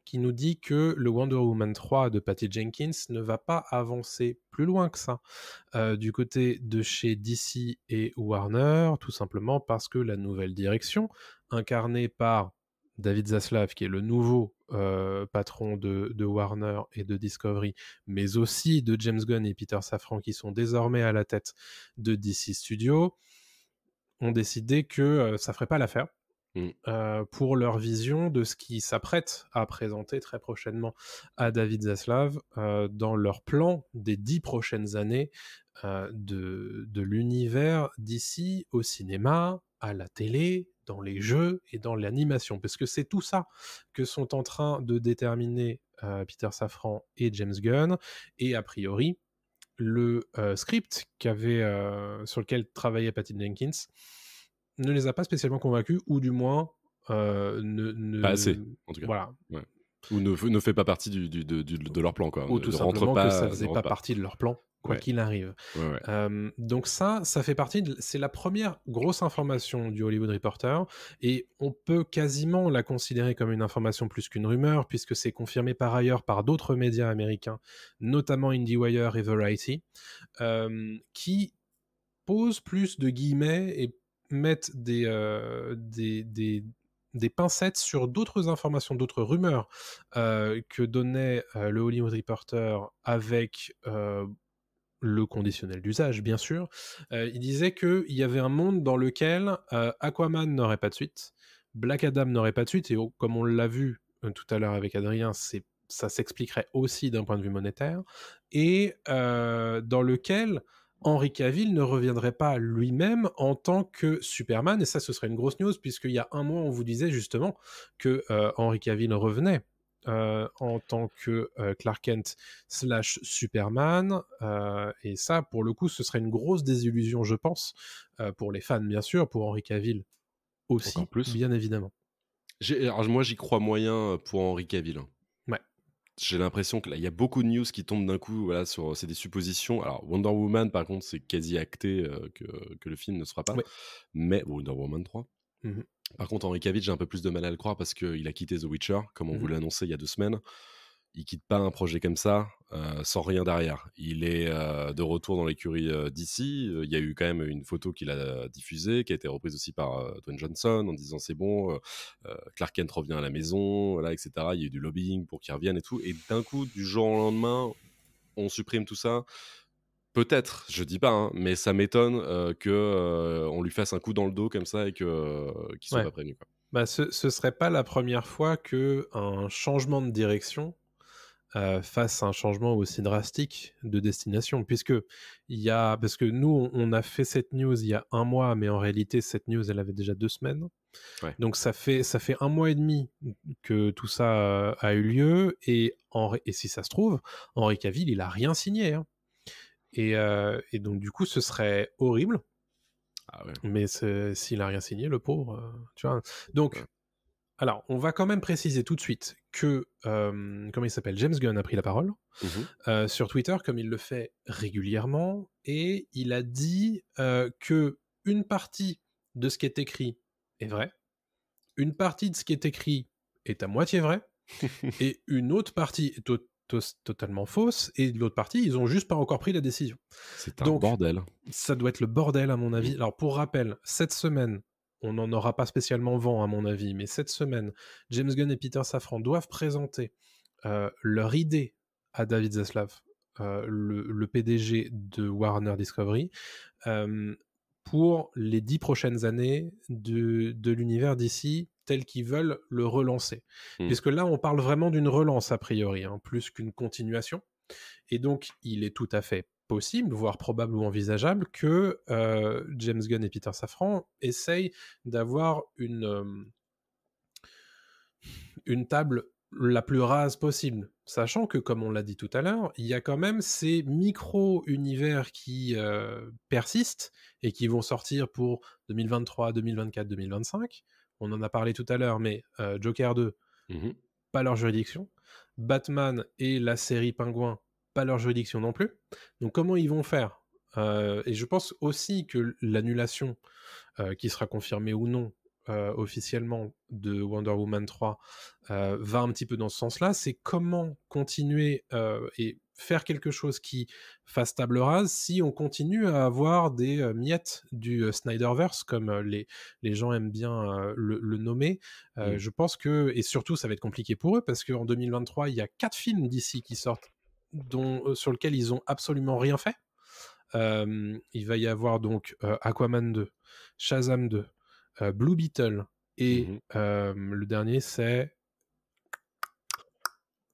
qui nous dit que le Wonder Woman 3 de Patty Jenkins ne va pas avancer plus loin que ça du côté de chez DC et Warner, tout simplement parce que la nouvelle direction, incarnée par David Zaslav, qui est le nouveau patron de Warner et de Discovery, mais aussi de James Gunn et Peter Safran, qui sont désormais à la tête de DC Studios, ont décidé que ça ferait pas l'affaire. Pour leur vision de ce qu'ils s'apprêtent à présenter très prochainement à David Zaslav dans leur plan des 10 prochaines années de l'univers d'ici au cinéma, à la télé, dans les jeux et dans l'animation, parce que c'est tout ça que sont en train de déterminer Peter Safran et James Gunn, et a priori le script sur lequel travaillait Patty Jenkins ne les a pas spécialement convaincus, ou du moins pas assez, en tout cas. Voilà. Ouais. Ou ne fait pas partie de leur plan, quoi. Ou tout simplement que ça faisait pas partie de leur plan, quoi qu'il arrive. Donc ça fait partie c'est la première grosse information du Hollywood Reporter, et on peut quasiment la considérer comme une information plus qu'une rumeur, puisque c'est confirmé par ailleurs par d'autres médias américains, notamment IndieWire et Variety, qui posent plus de guillemets et mettent des pincettes sur d'autres informations, d'autres rumeurs que donnait le Hollywood Reporter avec le conditionnel d'usage, bien sûr. Il disait qu'il y avait un monde dans lequel Aquaman n'aurait pas de suite, Black Adam n'aurait pas de suite, et comme on l'a vu tout à l'heure avec Adrien, ça s'expliquerait aussi d'un point de vue monétaire, et dans lequel Henry Cavill ne reviendrait pas lui-même en tant que Superman, et ça, ce serait une grosse news, puisqu'il y a un mois, on vous disait justement que Henry Cavill revenait en tant que Clark Kent / Superman, et ça, pour le coup, ce serait une grosse désillusion, je pense, pour les fans, bien sûr, pour Henry Cavill aussi, bien évidemment. Alors, moi, j'y crois moyen pour Henry Cavill. J'ai l'impression que là, il y a beaucoup de news qui tombent d'un coup. Voilà, c'est des suppositions. Alors, Wonder Woman, par contre, c'est quasi acté que le film ne sera pas. Mais Wonder Woman 3. Par contre, Henry Cavill, j'ai un peu plus de mal à le croire parce qu'il a quitté The Witcher, comme on vous l'a annoncé il y a 2 semaines. Il quitte pas un projet comme ça sans rien derrière. Il est de retour dans l'écurie d'ici. Il y a eu quand même une photo qu'il a diffusée, qui a été reprise aussi par Dwayne Johnson, en disant c'est bon, Clark Kent revient à la maison, voilà, etc. Il y a eu du lobbying pour qu'il revienne et tout. Et d'un coup, du jour au lendemain, on supprime tout ça. Peut-être, je dis pas, hein, mais ça m'étonne qu'on lui fasse un coup dans le dos comme ça et qu'il soit pas prévenu, quoi. Bah, ce serait pas la première fois qu'un changement de direction face à un changement aussi drastique de destination, parce que nous on a fait cette news il y a 1 mois, mais en réalité cette news elle avait déjà 2 semaines, donc ça fait 1 mois et demi que tout ça a eu lieu, et si ça se trouve, Henry Cavill il a rien signé, hein. Et donc du coup ce serait horrible, mais s'il a rien signé, le pauvre, tu vois, donc alors, on va quand même préciser tout de suite que, comment il s'appelle, James Gunn a pris la parole sur Twitter, comme il le fait régulièrement, et il a dit que une partie de ce qui est écrit est vrai, une partie de ce qui est écrit est à moitié vrai, et une autre partie est totalement fausse, et de l'autre partie, ils ont juste pas encore pris la décision. C'est un bordel. Ça doit être le bordel, à mon avis. Alors, pour rappel, cette semaine, on n'en aura pas spécialement vent à mon avis, mais cette semaine, James Gunn et Peter Safran doivent présenter leur idée à David Zaslav, le PDG de Warner Discovery, pour les 10 prochaines années de l'univers DC tel qu'ils veulent le relancer. Puisque là, on parle vraiment d'une relance a priori, plus qu'une continuation. Et donc, il est tout à fait possible, voire probable ou envisageable, que James Gunn et Peter Safran essayent d'avoir une table la plus rase possible, sachant que, comme on l'a dit tout à l'heure, il y a quand même ces micro-univers qui persistent et qui vont sortir pour 2023, 2024, 2025. On en a parlé tout à l'heure, mais Joker 2, pas leur juridiction. Batman et la série Pingouin, pas leur juridiction non plus. Donc comment ils vont faire ? Et je pense aussi que l'annulation, qui sera confirmée ou non, officiellement de Wonder Woman 3 va un petit peu dans ce sens-là, c'est comment continuer et faire quelque chose qui fasse table rase si on continue à avoir des miettes du Snyderverse, comme les gens aiment bien le nommer. Je pense que, et surtout ça va être compliqué pour eux, parce qu'en 2023, il y a 4 films d'ici qui sortent sur lesquels ils ont absolument rien fait. Il va y avoir donc Aquaman 2, Shazam 2, Blue Beetle et le dernier c'est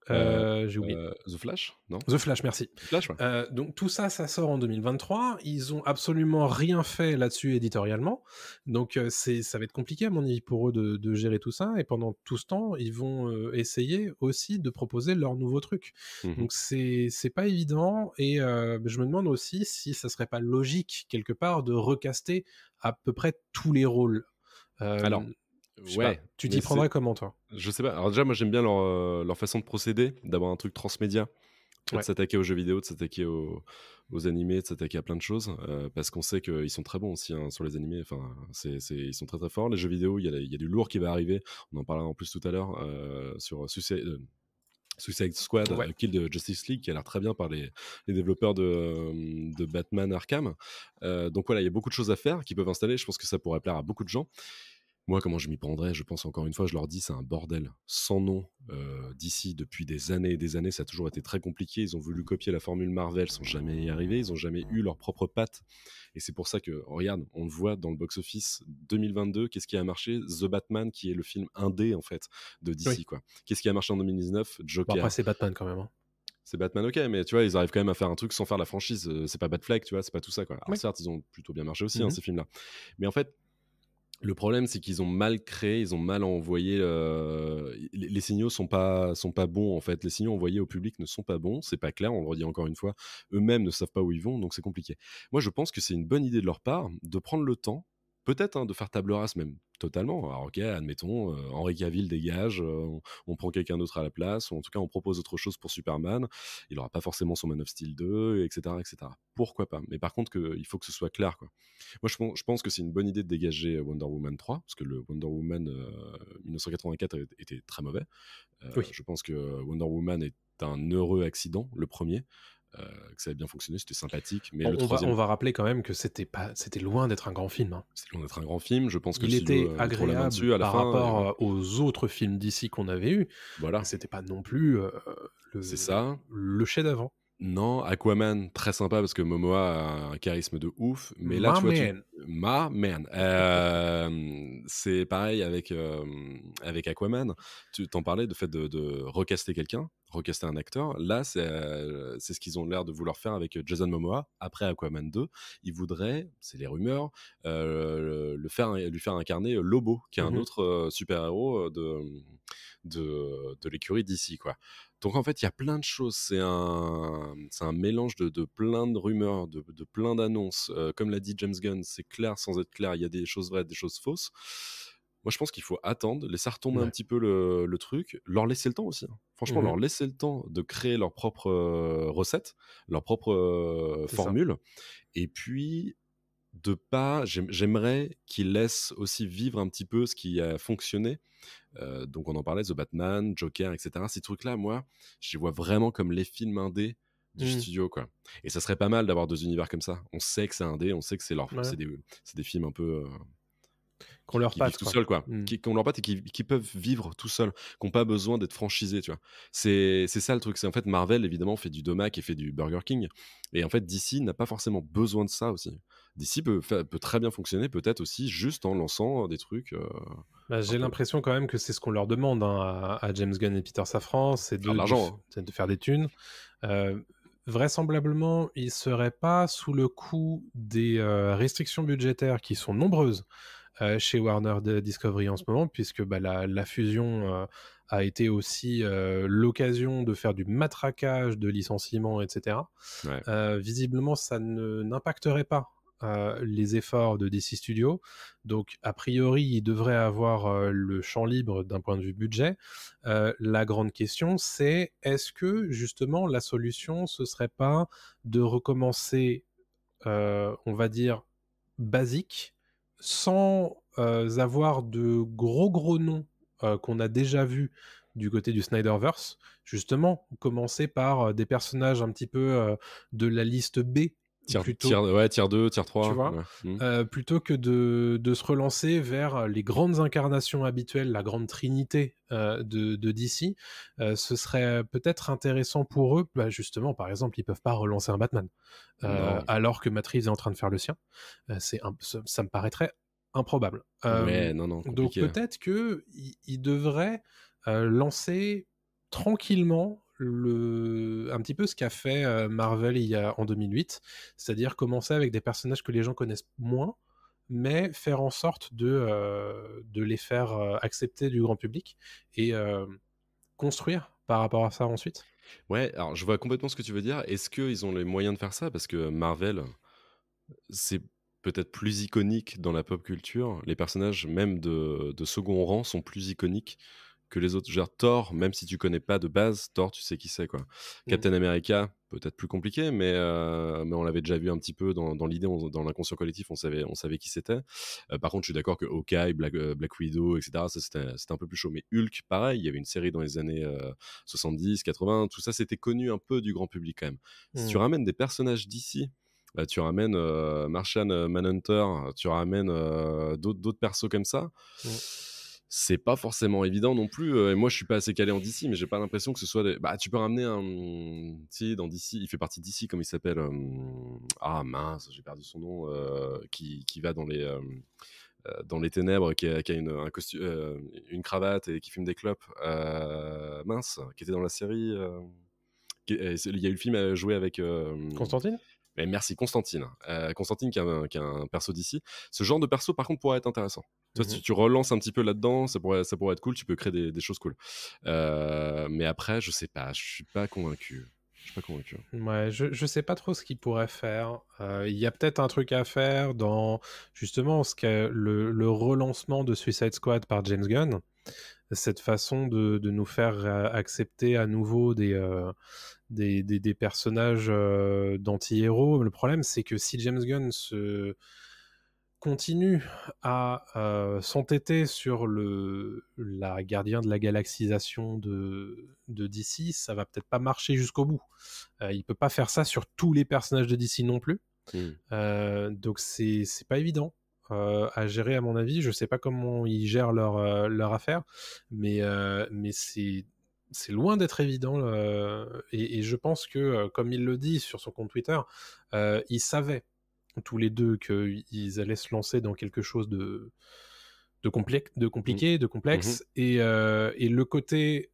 j'ai oublié. The Flash, non ? The Flash, merci. Flash, ouais. Donc tout ça sort en 2023. Ils ont absolument rien fait là-dessus éditorialement. Donc ça va être compliqué à mon avis pour eux de gérer tout ça. Et pendant tout ce temps, ils vont essayer aussi de proposer leur nouveau truc. Donc c'est pas évident. Et je me demande aussi si ça serait pas logique quelque part de recaster à peu près tous les rôles. Alors... Ouais, tu t'y prendrais comment, toi ? Je sais pas. Alors déjà, moi j'aime bien leur façon de procéder, d'avoir un truc transmédia, de s'attaquer aux jeux vidéo, de s'attaquer aux animés, de s'attaquer à plein de choses, parce qu'on sait qu'ils sont très bons aussi sur les animés. Enfin, ils sont très très forts. Les jeux vidéo, il y a du lourd qui va arriver. On en parlera en plus tout à l'heure sur Suicide Squad, Kill the Justice League, qui a l'air très bien par les développeurs de Batman Arkham. Donc voilà, il y a beaucoup de choses à faire qui peuvent installer. Je pense que ça pourrait plaire à beaucoup de gens. Moi, comment je m'y prendrais ? Je pense encore une fois, je leur dis, c'est un bordel sans nom d'ici depuis des années et des années. Ça a toujours été très compliqué. Ils ont voulu copier la formule Marvel, ils sont jamais y arrivés. Ils n'ont jamais eu leur propre patte. Et c'est pour ça que, regarde, on le voit dans le box-office 2022. Qu'est-ce qui a marché ? The Batman, qui est le film indé, en fait, de DC, quoi. Qu'est-ce qui a marché en 2019 ? Joker. Bon, après, c'est Batman quand même. C'est Batman, ok, mais tu vois, ils arrivent quand même à faire un truc sans faire la franchise. C'est pas Batfleck, tu vois, c'est pas tout ça, quoi. Alors certes, ils ont plutôt bien marché aussi, ces films-là. Mais en fait, le problème, c'est qu'ils ont mal créé, ils ont mal envoyé. Les signaux sont pas bons, en fait. Les signaux envoyés au public ne sont pas bons, c'est pas clair, on le redit encore une fois. Eux-mêmes ne savent pas où ils vont, donc c'est compliqué. Moi, je pense que c'est une bonne idée de leur part de prendre le temps, peut-être de faire table rase même totalement. Alors ok, admettons, Henry Cavill dégage, on prend quelqu'un d'autre à la place, ou en tout cas on propose autre chose pour Superman, il n'aura pas forcément son Man of Steel 2, etc. Pourquoi pas ? Mais par contre, il faut que ce soit clair, quoi. Moi je pense que c'est une bonne idée de dégager Wonder Woman 3, parce que le Wonder Woman 1984 était très mauvais. Je pense que Wonder Woman est un heureux accident, le premier. Que ça avait bien fonctionné, c'était sympathique, mais le troisième... On va rappeler quand même que c'était loin d'être un grand film. C'était loin d'être un grand film, je pense que il était agréable par rapport aux autres films d'ici qu'on avait eu. Voilà. C'était pas non plus c'est ça. Le chef-d'œuvre. Non, Aquaman, très sympa parce que Momoa a un charisme de ouf, mais là, Ma man. C'est pareil avec Aquaman. Tu t'en parlais, de fait de recaster quelqu'un, recaster un acteur. Là, c'est ce qu'ils ont l'air de vouloir faire avec Jason Momoa. Après Aquaman 2, ils voudraient, c'est les rumeurs, lui faire incarner Lobo, qui est un autre super-héros de l'écurie d'ici, quoi. Donc en fait, il y a plein de choses. C'est un mélange de plein de rumeurs, de plein d'annonces. Comme l'a dit James Gunn, c'est clair sans être clair. Il y a des choses vraies, des choses fausses. Moi, je pense qu'il faut attendre, laisser retomber un petit peu le truc, leur laisser le temps aussi. Franchement, leur laisser le temps de créer leur propre recette, leur propre formule. Et puis... j'aimerais qu'ils laissent aussi vivre un petit peu ce qui a fonctionné. Donc on en parlait, The Batman, Joker, etc. Ces trucs-là, moi, je les vois vraiment comme les films indés du studio, quoi. Et ça serait pas mal d'avoir deux univers comme ça. On sait que c'est indé, on sait que c'est des films un peu Qu'on leur qui vivent patte, tout quoi. seuls, quoi. Qu'on leur patte et qui peuvent vivre tout seuls, qui n'ont pas besoin d'être franchisés, tu vois. C'est ça le truc. C'est en fait Marvel, évidemment, fait du Domac et fait du Burger King. Et en fait, DC n'a pas forcément besoin de ça aussi. DC peut très bien fonctionner, peut-être aussi juste en lançant des trucs. J'ai l'impression quand même que c'est ce qu'on leur demande à James Gunn et Peter Safran, c'est Faire de l'argent, de faire des thunes. Vraisemblablement, ils ne seraient pas sous le coup des restrictions budgétaires qui sont nombreuses chez Warner Discovery en ce moment, puisque la fusion a été aussi l'occasion de faire du matraquage de licenciements, etc. Ouais. Visiblement, ça n'impacterait pas les efforts de DC Studios. Donc, a priori, ils devraient avoir le champ libre d'un point de vue budget. La grande question, c'est est-ce que, justement, la solution, ce serait pas de recommencer, on va dire, basique, sans avoir de gros noms qu'on a déjà vus du côté du Snyderverse, justement, commencer par des personnages un petit peu de la liste B, Tier 2, tier 3. tu vois, plutôt que de se relancer vers les grandes incarnations habituelles, la grande trinité de DC. Ce serait peut-être intéressant pour eux, justement, par exemple, ils peuvent pas relancer un Batman, alors que Matt Reeves est en train de faire le sien. Ça me paraîtrait improbable. Non, donc peut-être qu'ils devraient lancer tranquillement un petit peu ce qu'a fait Marvel en 2008, c'est-à-dire commencer avec des personnages que les gens connaissent moins, mais faire en sorte de les faire accepter du grand public et construire par rapport à ça ensuite. Ouais, alors je vois complètement ce que tu veux dire. Est-ce qu'ils ont les moyens de faire ça? Parce que Marvel, c'est peut-être plus iconique dans la pop culture. Les personnages, même de second rang, sont plus iconiques que les autres. Genre Thor, même si tu connais pas de base, Thor, tu sais qui c'est, quoi. Captain America, peut-être plus compliqué, mais on l'avait déjà vu un petit peu dans l'idée, dans l'inconscient collectif, on savait qui c'était. Par contre, je suis d'accord que Hawkeye, Black Widow, etc., ça, c'était un peu plus chaud. Mais Hulk, pareil, il y avait une série dans les années 70, 80, tout ça, c'était connu un peu du grand public quand même. Si tu ramènes des personnages d'ici, tu ramènes Martian Manhunter, tu ramènes d'autres persos comme ça, c'est pas forcément évident non plus. Et moi, je suis pas assez calé en DC, mais j'ai pas l'impression que ce soit tu peux ramener un... Tu sais, dans DC, il fait partie de DC, comme il s'appelle... Ah mince, j'ai perdu son nom. Qui va dans les ténèbres, qui a un costume, une cravate et qui fume des clopes. Mince, qui était dans la série... Il y a eu le film à jouer avec... Constantine ? Merci, Constantine. Constantine qui est un perso d'ici. Ce genre de perso, par contre, pourrait être intéressant. Toi, si tu relances un petit peu là-dedans, ça pourrait être cool. Tu peux créer des choses cool. Mais après, je sais pas. Je suis pas convaincu. Ouais, je sais pas trop ce qu'ils pourraient faire. Il y a peut-être un truc à faire dans justement le relancement de Suicide Squad par James Gunn. Cette façon de nous faire accepter à nouveau des personnages d'anti-héros. Le problème, c'est que si James Gunn continue à s'entêter sur la gardien de la galaxisation de DC, ça va peut-être pas marcher jusqu'au bout. Il peut pas faire ça sur tous les personnages de DC non plus. Donc c'est pas évident à gérer, à mon avis. Je sais pas comment ils gèrent leur affaire, mais c'est loin d'être évident. Et je pense que, comme il le dit sur son compte Twitter, ils savaient tous les deux qu'ils allaient se lancer dans quelque chose de compliqué, de complexe, et le côté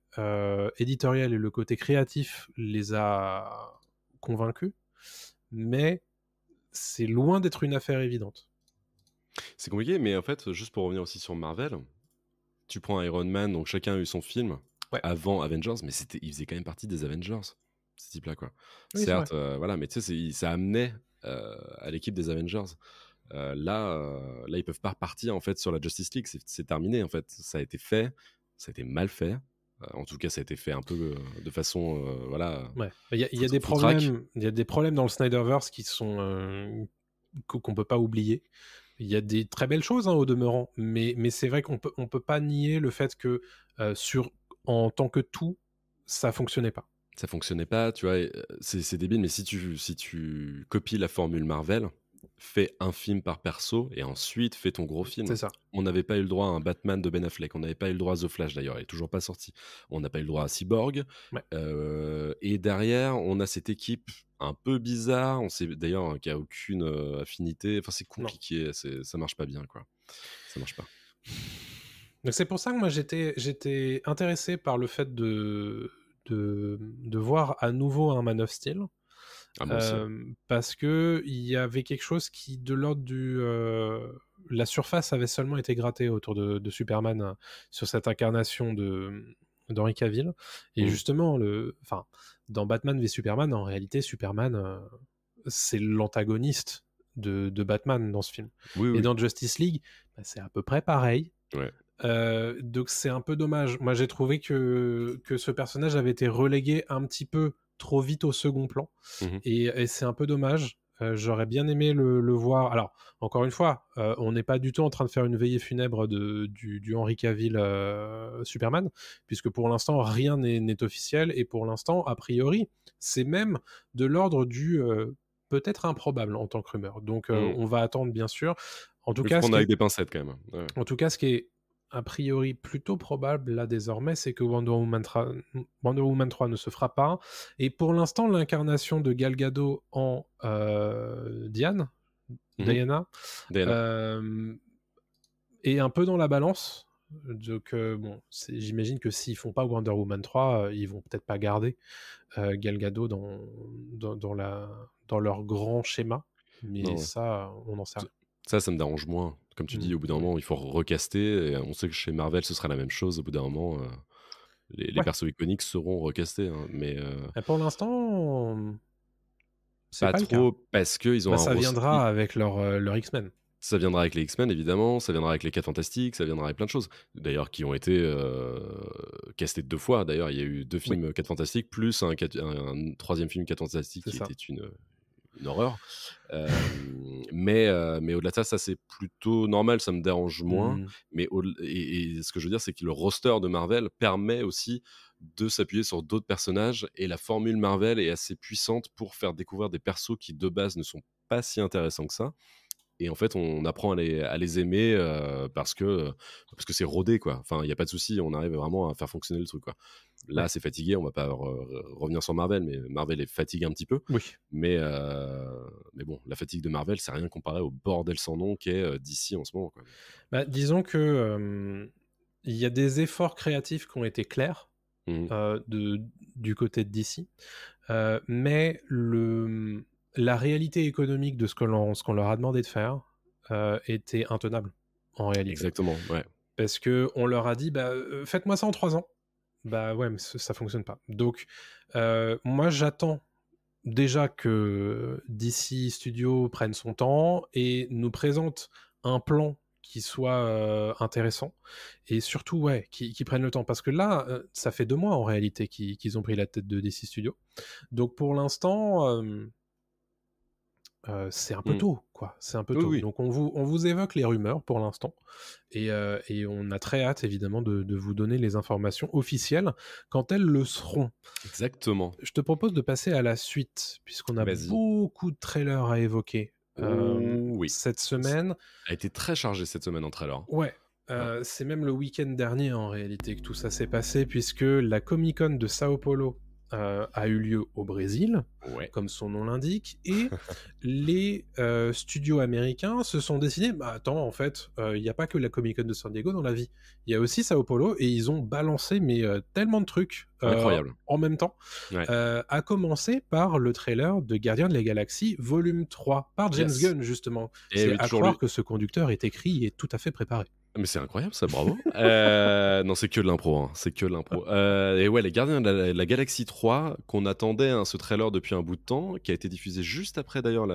éditorial et le côté créatif les a convaincus, mais c'est loin d'être une affaire évidente. C'est compliqué, mais en fait, juste pour revenir aussi sur Marvel, tu prends Iron Man, donc chacun a eu son film avant Avengers, mais il faisait quand même partie des Avengers, ce type-là, quoi. Oui, certes, voilà, mais tu sais, ça amenait à l'équipe des Avengers. Là, ils peuvent pas repartir en fait sur la Justice League. C'est terminé en fait. Ça a été fait, ça a été mal fait. En tout cas, ça a été fait un peu de façon, voilà. Ouais. Il y a des problèmes. Il y a des problèmes dans le Snyderverse qui sont qu'on peut pas oublier. Il y a des très belles choses au demeurant, mais c'est vrai qu'on peut pas nier le fait que en tant que tout, ça fonctionnait pas. Ça fonctionnait pas, tu vois. C'est débile, mais si tu copies la formule Marvel, fais un film par perso et ensuite fais ton gros film. C'est ça. On n'avait pas eu le droit à un Batman de Ben Affleck, on n'avait pas eu le droit à The Flash d'ailleurs, il est toujours pas sorti. On n'a pas eu le droit à Cyborg. Ouais. Et derrière, on a cette équipe un peu bizarre, on sait d'ailleurs qui a aucune affinité. Enfin, c'est compliqué, ça marche pas bien, quoi. Ça marche pas. Donc c'est pour ça que moi j'étais intéressé par le fait de voir à nouveau un Man of Steel. Moi aussi. Parce que il y avait quelque chose qui de l'ordre du la surface avait seulement été grattée autour de Superman sur cette incarnation d'Henry Cavill et justement dans Batman v Superman, en réalité Superman c'est l'antagoniste de Batman dans ce film. Oui. Et dans Justice League c'est à peu près pareil. Ouais. Donc c'est un peu dommage. Moi j'ai trouvé que ce personnage avait été relégué un petit peu trop vite au second plan et c'est un peu dommage. J'aurais bien aimé le voir. Alors encore une fois, on n'est pas du tout en train de faire une veillée funèbre du Henry Cavill Superman, puisque pour l'instant rien n'est officiel et pour l'instant a priori c'est même de l'ordre du peut-être improbable en tant que rumeur. Donc on va attendre bien sûr. En tout cas, prendre avec des pincettes quand même. Ouais. En tout cas, ce qui est a priori plutôt probable là désormais, c'est que Wonder Woman 3 ne se fera pas. Et pour l'instant, l'incarnation de Gal Gadot en Diana est un peu dans la balance. Donc j'imagine que s'ils font pas Wonder Woman 3, ils vont peut-être pas garder Gal Gadot dans leur grand schéma. Mais ça, on en sait rien. Ça me dérange moins. Comme tu dis, au bout d'un moment, il faut recaster. Et on sait que chez Marvel, ce sera la même chose. Au bout d'un moment, les persos iconiques seront recastés. Hein, mais pour l'instant, c'est pas trop, le cas. parce qu'ils ont ça viendra avec leur X-Men. Ça viendra avec les X-Men, évidemment. Ça viendra avec les 4 Fantastiques. Ça viendra avec plein de choses. D'ailleurs, qui ont été castés 2 fois. D'ailleurs, il y a eu 2 films 4 Fantastiques, plus un 3e film 4 Fantastiques qui était une horreur. Mais au-delà de ça c'est plutôt normal, ça me dérange moins. Mais et ce que je veux dire, c'est que le roster de Marvel permet aussi de s'appuyer sur d'autres personnages, et la formule Marvel est assez puissante pour faire découvrir des persos qui de base ne sont pas si intéressants que ça. Et en fait, on apprend à les aimer parce que c'est rodé, quoi. Enfin, il n'y a pas de souci, on arrive vraiment à faire fonctionner le truc, quoi. Là, c'est fatigué, on va pas revenir sur Marvel, mais Marvel est fatigué un petit peu. Oui. Mais bon, la fatigue de Marvel, c'est rien comparé au bordel sans nom qu'est DC en ce moment, quoi. Disons que il y a des efforts créatifs qui ont été clairs du côté de DC, mais la réalité économique de ce qu'on leur a demandé de faire était intenable en réalité. Exactement, ouais. Parce qu'on leur a dit faites-moi ça en 3 ans. Bah ouais, mais ça fonctionne pas. Donc moi j'attends déjà que DC Studio prenne son temps et nous présente un plan qui soit intéressant, et surtout qui prennent le temps, parce que là ça fait 2 mois en réalité qu'ils ont pris la tête de DC Studio. Donc pour l'instant c'est un peu tôt, quoi. C'est un peu tôt. Oui. Donc on vous évoque les rumeurs pour l'instant, et on a très hâte évidemment de vous donner les informations officielles quand elles le seront. Exactement. Je te propose de passer à la suite, puisqu'on a beaucoup de trailers à évoquer cette semaine. Ça a été très chargé cette semaine en trailer. Ouais. C'est même le week-end dernier en réalité que tout ça s'est passé, puisque la Comic-Con de Sao Paulo a eu lieu au Brésil, comme son nom l'indique, et les studios américains se sont décidés, attends, en fait, il n'y a pas que la Comic-Con de San Diego dans la vie, il y a aussi Sao Paulo, et ils ont balancé tellement de trucs incroyable en même temps, à commencer par le trailer de Gardiens de la Galaxie volume 3, par James Gunn, justement. C'est à croire que ce conducteur est écrit et tout à fait préparé. Mais c'est incroyable ça, bravo. Non, c'est que de l'impro, hein. C'est que de l'impro. Et ouais, les Gardiens de la Galaxie 3, qu'on attendait ce trailer depuis un bout de temps, qui a été diffusé juste après d'ailleurs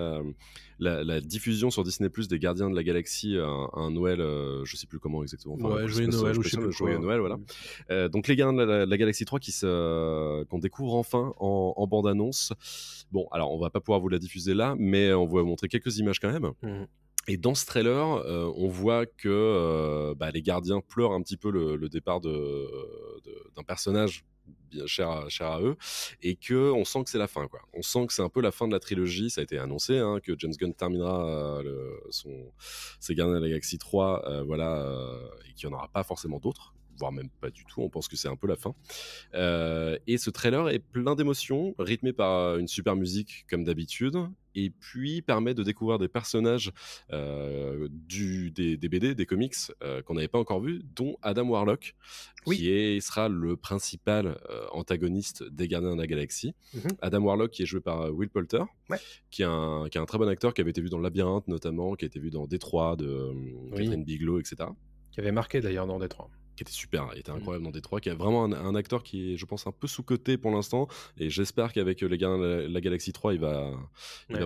la diffusion sur Disney+ des Gardiens de la Galaxie un Noël, je sais plus comment exactement. Enfin, joyeux Noël ou je sais plus quoi. Noël, voilà. Donc les Gardiens de la Galaxie 3 qu'on découvre enfin en bande-annonce. Bon, alors on va pas pouvoir vous la diffuser là, mais on va vous montrer quelques images quand même. Et dans ce trailer, on voit que les gardiens pleurent un petit peu le départ d'un personnage bien cher à eux, et qu'on sent que c'est la fin, quoi. On sent que c'est un peu la fin de la trilogie. Ça a été annoncé que James Gunn terminera ses Gardiens de la Galaxie 3, et qu'il n'y en aura pas forcément d'autres, voire même pas du tout. On pense que c'est un peu la fin. Et ce trailer est plein d'émotions, rythmé par une super musique comme d'habitude, et puis permet de découvrir des personnages des BD, des comics qu'on n'avait pas encore vus, dont Adam Warlock, qui sera le principal antagoniste des Gardiens de la Galaxie. Adam Warlock, qui est joué par Will Poulter, qui est un très bon acteur, qui avait été vu dans Le Labyrinthe notamment, qui a été vu dans Détroit de Catherine Bigelow, etc. Qui avait marqué d'ailleurs dans Détroit. Qui était super, il était incroyable dans Détroit, qui est vraiment un acteur qui est, je pense, un peu sous-coté pour l'instant, et j'espère qu'avec les Gardiens de la Galaxie 3, il va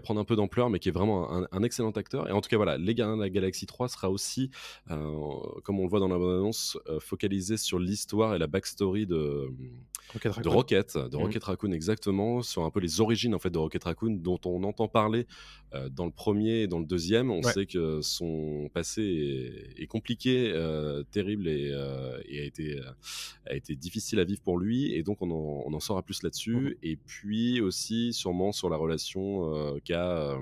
prendre un peu d'ampleur, mais qui est vraiment un excellent acteur. Et en tout cas, voilà, les Gardiens de la Galaxie 3 sera aussi, comme on le voit dans la bande-annonce, focalisé sur l'histoire et la backstory de Rocket Raccoon, exactement, sur un peu les origines en fait de Rocket Raccoon, dont on entend parler dans le premier et dans le deuxième. On sait que son passé est compliqué, terrible, et a été difficile à vivre pour lui, et donc on en saura plus là-dessus. Et puis aussi sûrement sur la relation qu'a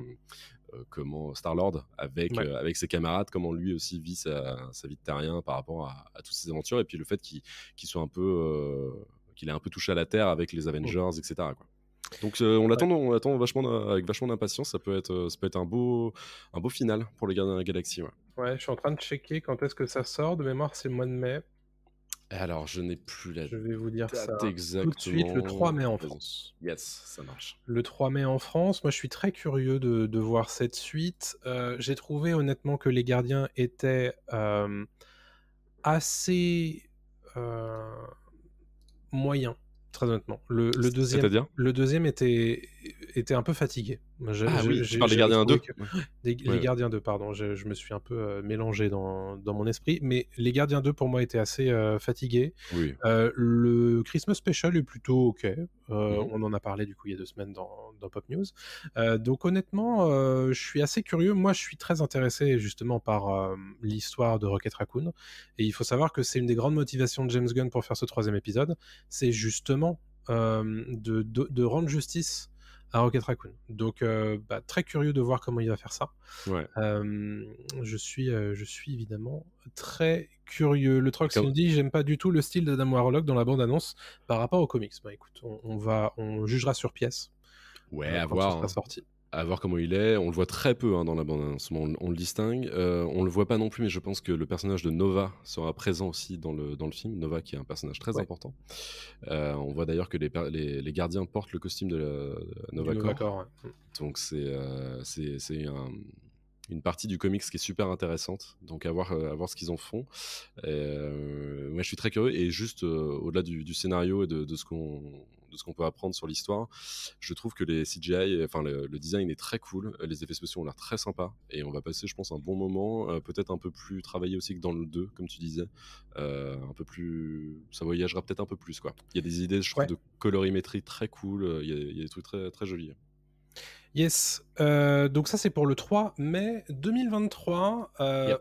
Star-Lord avec ses camarades, comment lui aussi vit sa vie de terrien par rapport à toutes ses aventures, et puis le fait qu'il soit un peu qu'il est un peu touché à la terre avec les Avengers, etc., quoi. Donc on l'attend avec vachement d'impatience. Ça peut être un beau final pour les Gardiens de la Galaxie. Ouais, je suis en train de checker quand est-ce que ça sort. De mémoire, c'est le mois de mai. Alors, je n'ai plus la date. Je vais vous dire ça exactement. tout de suite, le 3 mai en France. Yes, ça marche. Le 3 mai en France. Moi, je suis très curieux de voir cette suite. J'ai trouvé honnêtement que les Gardiens étaient assez moyens. Très honnêtement. Le deuxième était un peu fatigué. Tu parles des Gardiens 2 Les Gardiens 2, pardon. Je me suis un peu mélangé dans mon esprit. Mais les Gardiens 2, pour moi, étaient assez fatigués. Oui. Le Christmas Special est plutôt OK. On en a parlé, du coup, il y a 2 semaines dans Pop News. Donc, honnêtement, je suis assez curieux. Moi, je suis très intéressé, justement, par l'histoire de Rocket Raccoon. Et il faut savoir que c'est une des grandes motivations de James Gunn pour faire ce 3e épisode. C'est justement de rendre justice à Rocket Raccoon. Donc très curieux de voir comment il va faire ça. Je suis évidemment très curieux. Le Trox nous dit j'aime pas du tout le style d'Adam Warlock dans la bande-annonce par rapport aux comics. Écoute, on jugera sur pièce. À quand voir. Ça sera sorti. À voir comment il est. On le voit très peu dans la bande-annonce. On le distingue. On le voit pas non plus, mais je pense que le personnage de Nova sera présent aussi dans le film. Nova, qui est un personnage très important. On voit d'ailleurs que les gardiens portent le costume de Nova Corps. Donc c'est une partie du comics qui est super intéressante. Donc à voir ce qu'ils en font. Moi, je suis très curieux, et juste au-delà du scénario et de ce qu'on peut apprendre sur l'histoire, je trouve que les CGI, enfin le design est très cool, les effets spéciaux ont l'air très sympas, et on va passer, je pense, un bon moment, peut-être un peu plus travaillé aussi que dans le 2, comme tu disais, un peu plus, ça voyagera peut-être un peu plus, quoi. Il y a des idées, je trouve, de colorimétrie très cool, il y a des trucs très, très jolis. Yes, donc ça c'est pour le 3 mai 2023.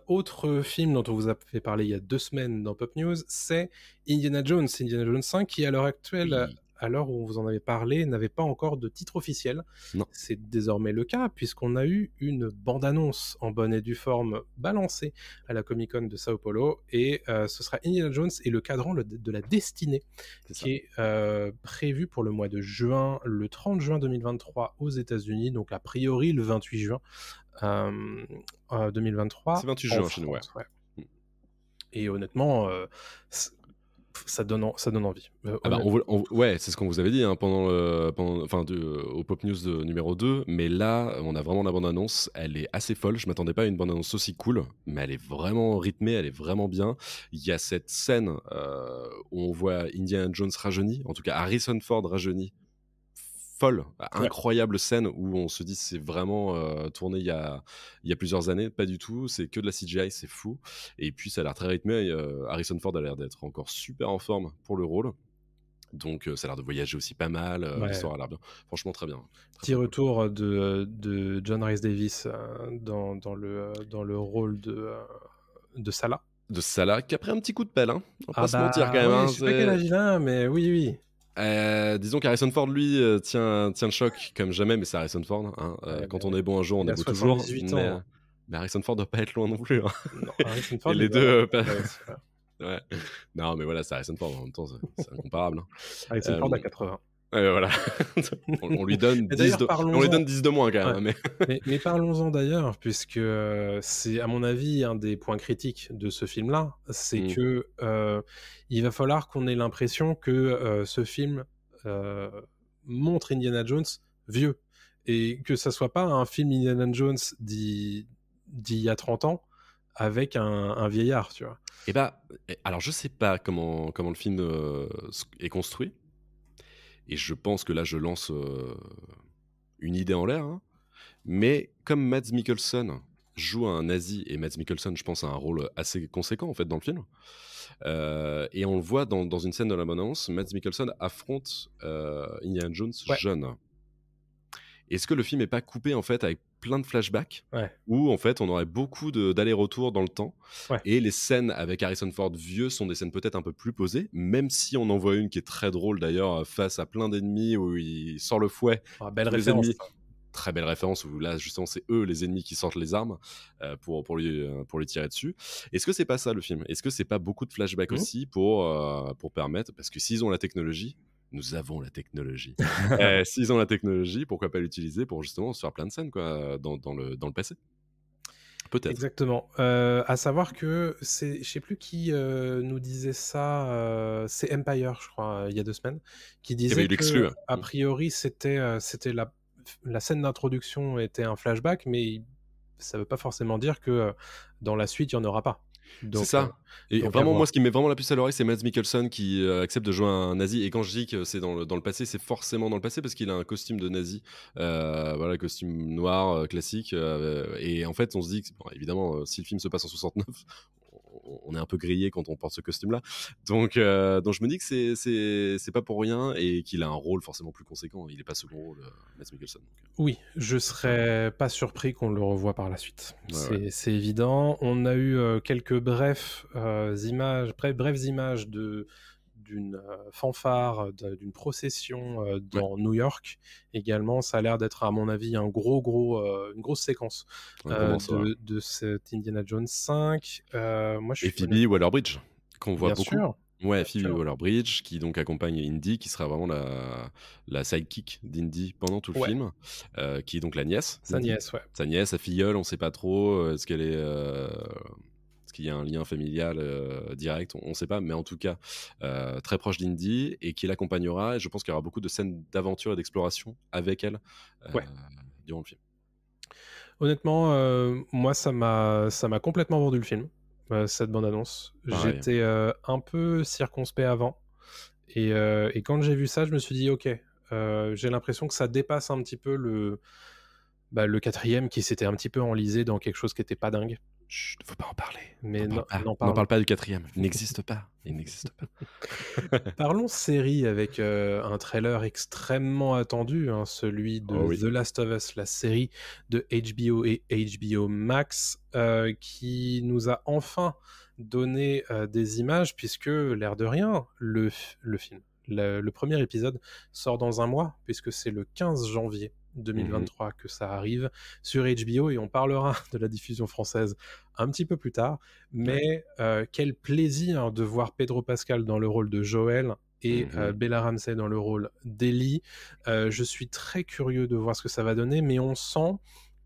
Autre film dont on vous a fait parler il y a 2 semaines dans Pop News, c'est Indiana Jones 5, qui à l'heure actuelle, à l'heure où vous en avez parlé, n'avait pas encore de titre officiel. Non. C'est désormais le cas, puisqu'on a eu une bande-annonce en bonne et due forme balancée à la Comic-Con de Sao Paulo, et ce sera Indiana Jones et le cadran de la destinée, qui est prévu pour le mois de juin, le 30 juin 2023 aux États-Unis, donc a priori le 28 juin 2023. C'est 28 juin chez nous, Et honnêtement, ça donne envie. C'est ce qu'on vous avait dit au Pop News numéro 2, mais là on a vraiment la bande-annonce, elle est assez folle. Je m'attendais pas à une bande-annonce aussi cool, mais elle est vraiment rythmée, elle est vraiment bien. Il y a cette scène où on voit Indiana Jones rajeuni, en tout cas Harrison Ford rajeuni, folle, incroyable scène où on se dit c'est vraiment tourné il y a plusieurs années. Pas du tout, c'est que de la CGI, c'est fou. Et puis ça a l'air très rythmé. Harrison Ford a l'air d'être encore super en forme pour le rôle. Donc ça a l'air de voyager aussi pas mal. L'histoire a l'air bien. Franchement, très bien. Petit retour de John Rhys Davies dans le rôle de Salah. De Salah, qui a pris un petit coup de pelle. On va pas se mentir quand même. Je sais pas quel âge il a, mais oui. Disons qu'Harrison Ford, lui, tient le choc comme jamais, mais c'est Harrison Ford. Hein. Quand on est bon un jour, on est beau toujours. Mais Harrison Ford doit pas être loin non plus. Hein. Non, Harrison Ford, et les deux. Ouais. Non, mais voilà, c'est Harrison Ford en même temps, c'est incomparable. Hein. Harrison Ford à 80. Voilà. on lui donne 10 de moins quand même. Ouais. Mais parlons-en d'ailleurs, puisque c'est à mon avis un des points critiques de ce film-là, c'est que il va falloir qu'on ait l'impression que ce film montre Indiana Jones vieux, et que ça soit pas un film Indiana Jones d'il y a 30 ans avec un vieillard, tu vois. Alors je sais pas comment le film est construit. Et je pense que là, je lance une idée en l'air. Hein. Mais comme Mads Mikkelsen joue un nazi, et Mads Mikkelsen, je pense, a un rôle assez conséquent en fait dans le film. Et on le voit dans une scène de la bande-annonce, Mads Mikkelsen affronte Indiana Jones jeune. Est-ce que le film n'est pas coupé en fait avec plein de flashbacks où en fait on aurait beaucoup d'allers-retours dans le temps et les scènes avec Harrison Ford vieux sont des scènes peut-être un peu plus posées, même si on en voit une qui est très drôle d'ailleurs face à plein d'ennemis où il sort le fouet. Belle référence. Très belle référence où là justement c'est eux les ennemis qui sortent les armes pour lui tirer dessus. Est-ce que c'est pas ça le film? Est-ce que c'est pas beaucoup de flashbacks aussi pour permettre, parce que s'ils ont la technologie, nous avons la technologie. S'ils ont la technologie, pourquoi pas l'utiliser pour justement se faire plein de scènes quoi, dans le passé? Peut-être. Exactement. À savoir que je sais plus qui nous disait ça, c'est Empire, je crois, il y a 2 semaines, qui disait que a priori c'était la scène d'introduction était un flashback, mais ça veut pas forcément dire que dans la suite il y en aura pas. C'est ça. Et vraiment, moi, ce qui me met vraiment la puce à l'oreille, c'est Mads Mikkelsen qui accepte de jouer un nazi. Et quand je dis que c'est dans le passé, c'est forcément dans le passé parce qu'il a un costume de nazi, voilà, costume noir classique. Et en fait, on se dit que, bon, évidemment, si le film se passe en 69, on est un peu grillé quand on porte ce costume-là. Donc je me dis que c'est pas pour rien et qu'il a un rôle forcément plus conséquent. Il n'est pas second rôle, Mads Mikkelsen. Oui, je serais pas surpris qu'on le revoie par la suite. C'est évident. On a eu quelques brèves images d'une fanfare, d'une procession dans New York également. Ça a l'air d'être, à mon avis, une grosse séquence de cet Indiana Jones 5. Et Phoebe Waller-Bridge, qu'on voit beaucoup. Sûr. Ouais, Phoebe Waller-Bridge qui donc accompagne Indy, qui sera vraiment la sidekick d'Indy pendant tout le film, qui est donc la nièce. Sa nièce, ouais. Sa nièce, sa filleule, on sait pas trop. Est-ce qu'il y a un lien familial direct, on ne sait pas, mais en tout cas très proche d'Indy et qui l'accompagnera. Et je pense qu'il y aura beaucoup de scènes d'aventure et d'exploration avec elle durant le film. Honnêtement, moi ça m'a complètement vendu le film, cette bande-annonce. Pareil. J'étais un peu circonspect avant et quand j'ai vu ça, je me suis dit ok, j'ai l'impression que ça dépasse un petit peu le 4e qui s'était un petit peu enlisé dans quelque chose qui n'était pas dingue. Chut, faut pas en parler. Mais n'en parle pas du 4e. Il n'existe pas. Parlons série avec un trailer extrêmement attendu, hein, celui de The Last of Us, la série de HBO et HBO Max, qui nous a enfin donné des images, puisque l'air de rien, le film, le premier épisode sort dans un mois, puisque c'est le 15 janvier 2023 que ça arrive sur HBO, et on parlera de la diffusion française un petit peu plus tard, mais quel plaisir de voir Pedro Pascal dans le rôle de Joel et Bella Ramsey dans le rôle d'Ellie. Je suis très curieux de voir ce que ça va donner, mais on sent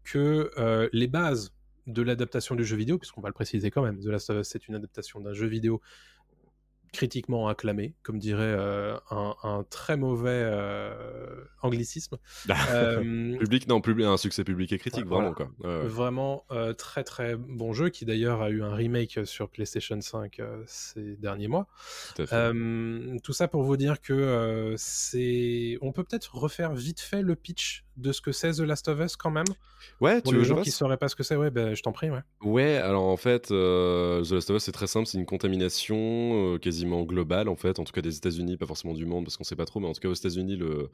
que les bases de l'adaptation du jeu vidéo, puisqu'on va le préciser quand même, The Last of Us, c'est une adaptation d'un jeu vidéo critiquement acclamé, comme dirait un très mauvais anglicisme. Un succès public et critique, vraiment. Quoi. Vraiment très très bon jeu, qui d'ailleurs a eu un remake sur PlayStation 5 ces derniers mois. Tout ça pour vous dire que on peut peut-être refaire vite fait le pitch de ce que c'est The Last of Us quand même. Ouais, pour les gens qui ne sauraient pas ce que c'est, je t'en prie. Ouais, alors en fait, The Last of Us, c'est très simple, c'est une contamination quasiment globale, en fait, en tout cas des États-Unis, pas forcément du monde, parce qu'on sait pas trop, mais en tout cas aux États-Unis, le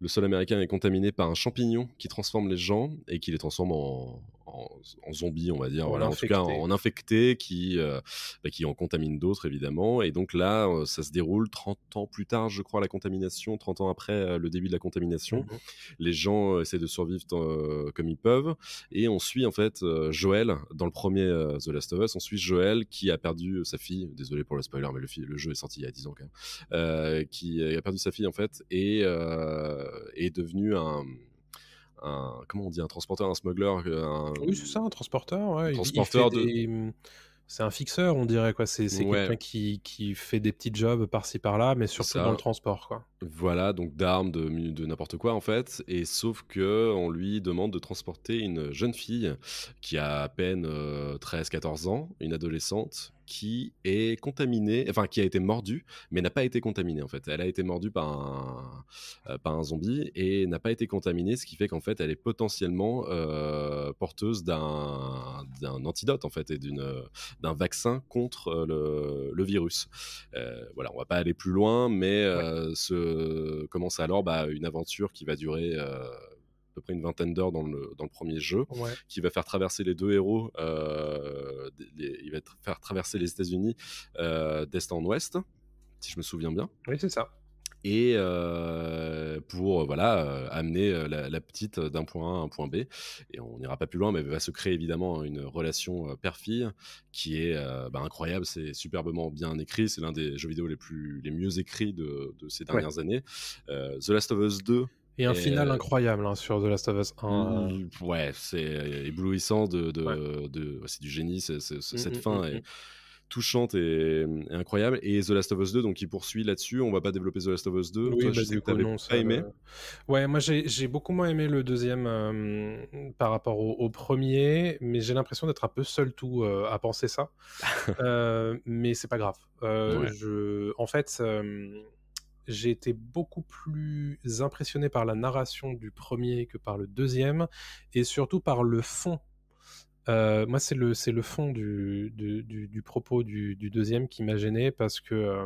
sol américain est contaminé par un champignon qui transforme les gens et qui les transforme en zombie, on va dire, En voilà, en tout cas infecté. en infecté qui en contamine d'autres évidemment. Et donc là, ça se déroule 30 ans plus tard, je crois, la contamination, 30 ans après le début de la contamination. Les gens essaient de survivre comme ils peuvent, et on suit en fait Joël dans le premier The Last of Us. On suit Joël qui a perdu sa fille, désolé pour le spoiler, mais le jeu est sorti il y a 10 ans quand même, qui a perdu sa fille en fait, et est devenu comment on dit, un transporteur, un smuggler, Oui, c'est ça, un transporteur. Ouais. transporteur C'est un fixeur, on dirait, quoi. C'est Ouais. quelqu'un qui fait des petits jobs par-ci par-là, mais surtout ça. dans le transport, quoi. Voilà, donc d'armes, de n'importe quoi en fait, et sauf que on lui demande de transporter une jeune fille qui a à peine 13-14 ans, une adolescente, qui est contaminée, enfin qui a été mordue, mais n'a pas été contaminée en fait. Elle a été mordue par un zombie et n'a pas été contaminée, ce qui fait qu'en fait elle est potentiellement porteuse d'un antidote en fait, et d'un vaccin contre le virus. Voilà, on va pas aller plus loin, mais commence alors une aventure qui va durer à peu près une vingtaine d'heures dans le premier jeu, Ouais. qui va faire traverser les deux héros, il va faire traverser les États-Unis d'est en ouest, si je me souviens bien. Oui, c'est ça. Et pour amener la petite d'un point A à un point B. Et on n'ira pas plus loin, mais va se créer évidemment une relation père-fille qui est incroyable. C'est superbement bien écrit. C'est l'un des jeux vidéo les mieux écrits de ces dernières années. The Last of Us 2. Et un final incroyable sur The Last of Us 1. Ouais, c'est éblouissant. C'est du génie. Cette fin est touchante et incroyable. Et The Last of Us 2, donc il poursuit là-dessus. On va pas développer The Last of Us 2. Oui, toi, je sais que t'avais pas aimé. Ouais, moi j'ai beaucoup moins aimé le deuxième par rapport au premier, mais j'ai l'impression d'être un peu seul tout à penser ça. Mais c'est pas grave. En fait, j'ai été beaucoup plus impressionné par la narration du premier que par le deuxième, et surtout par le fond. Moi, c'est le fond du propos du deuxième qui m'a gêné, parce que...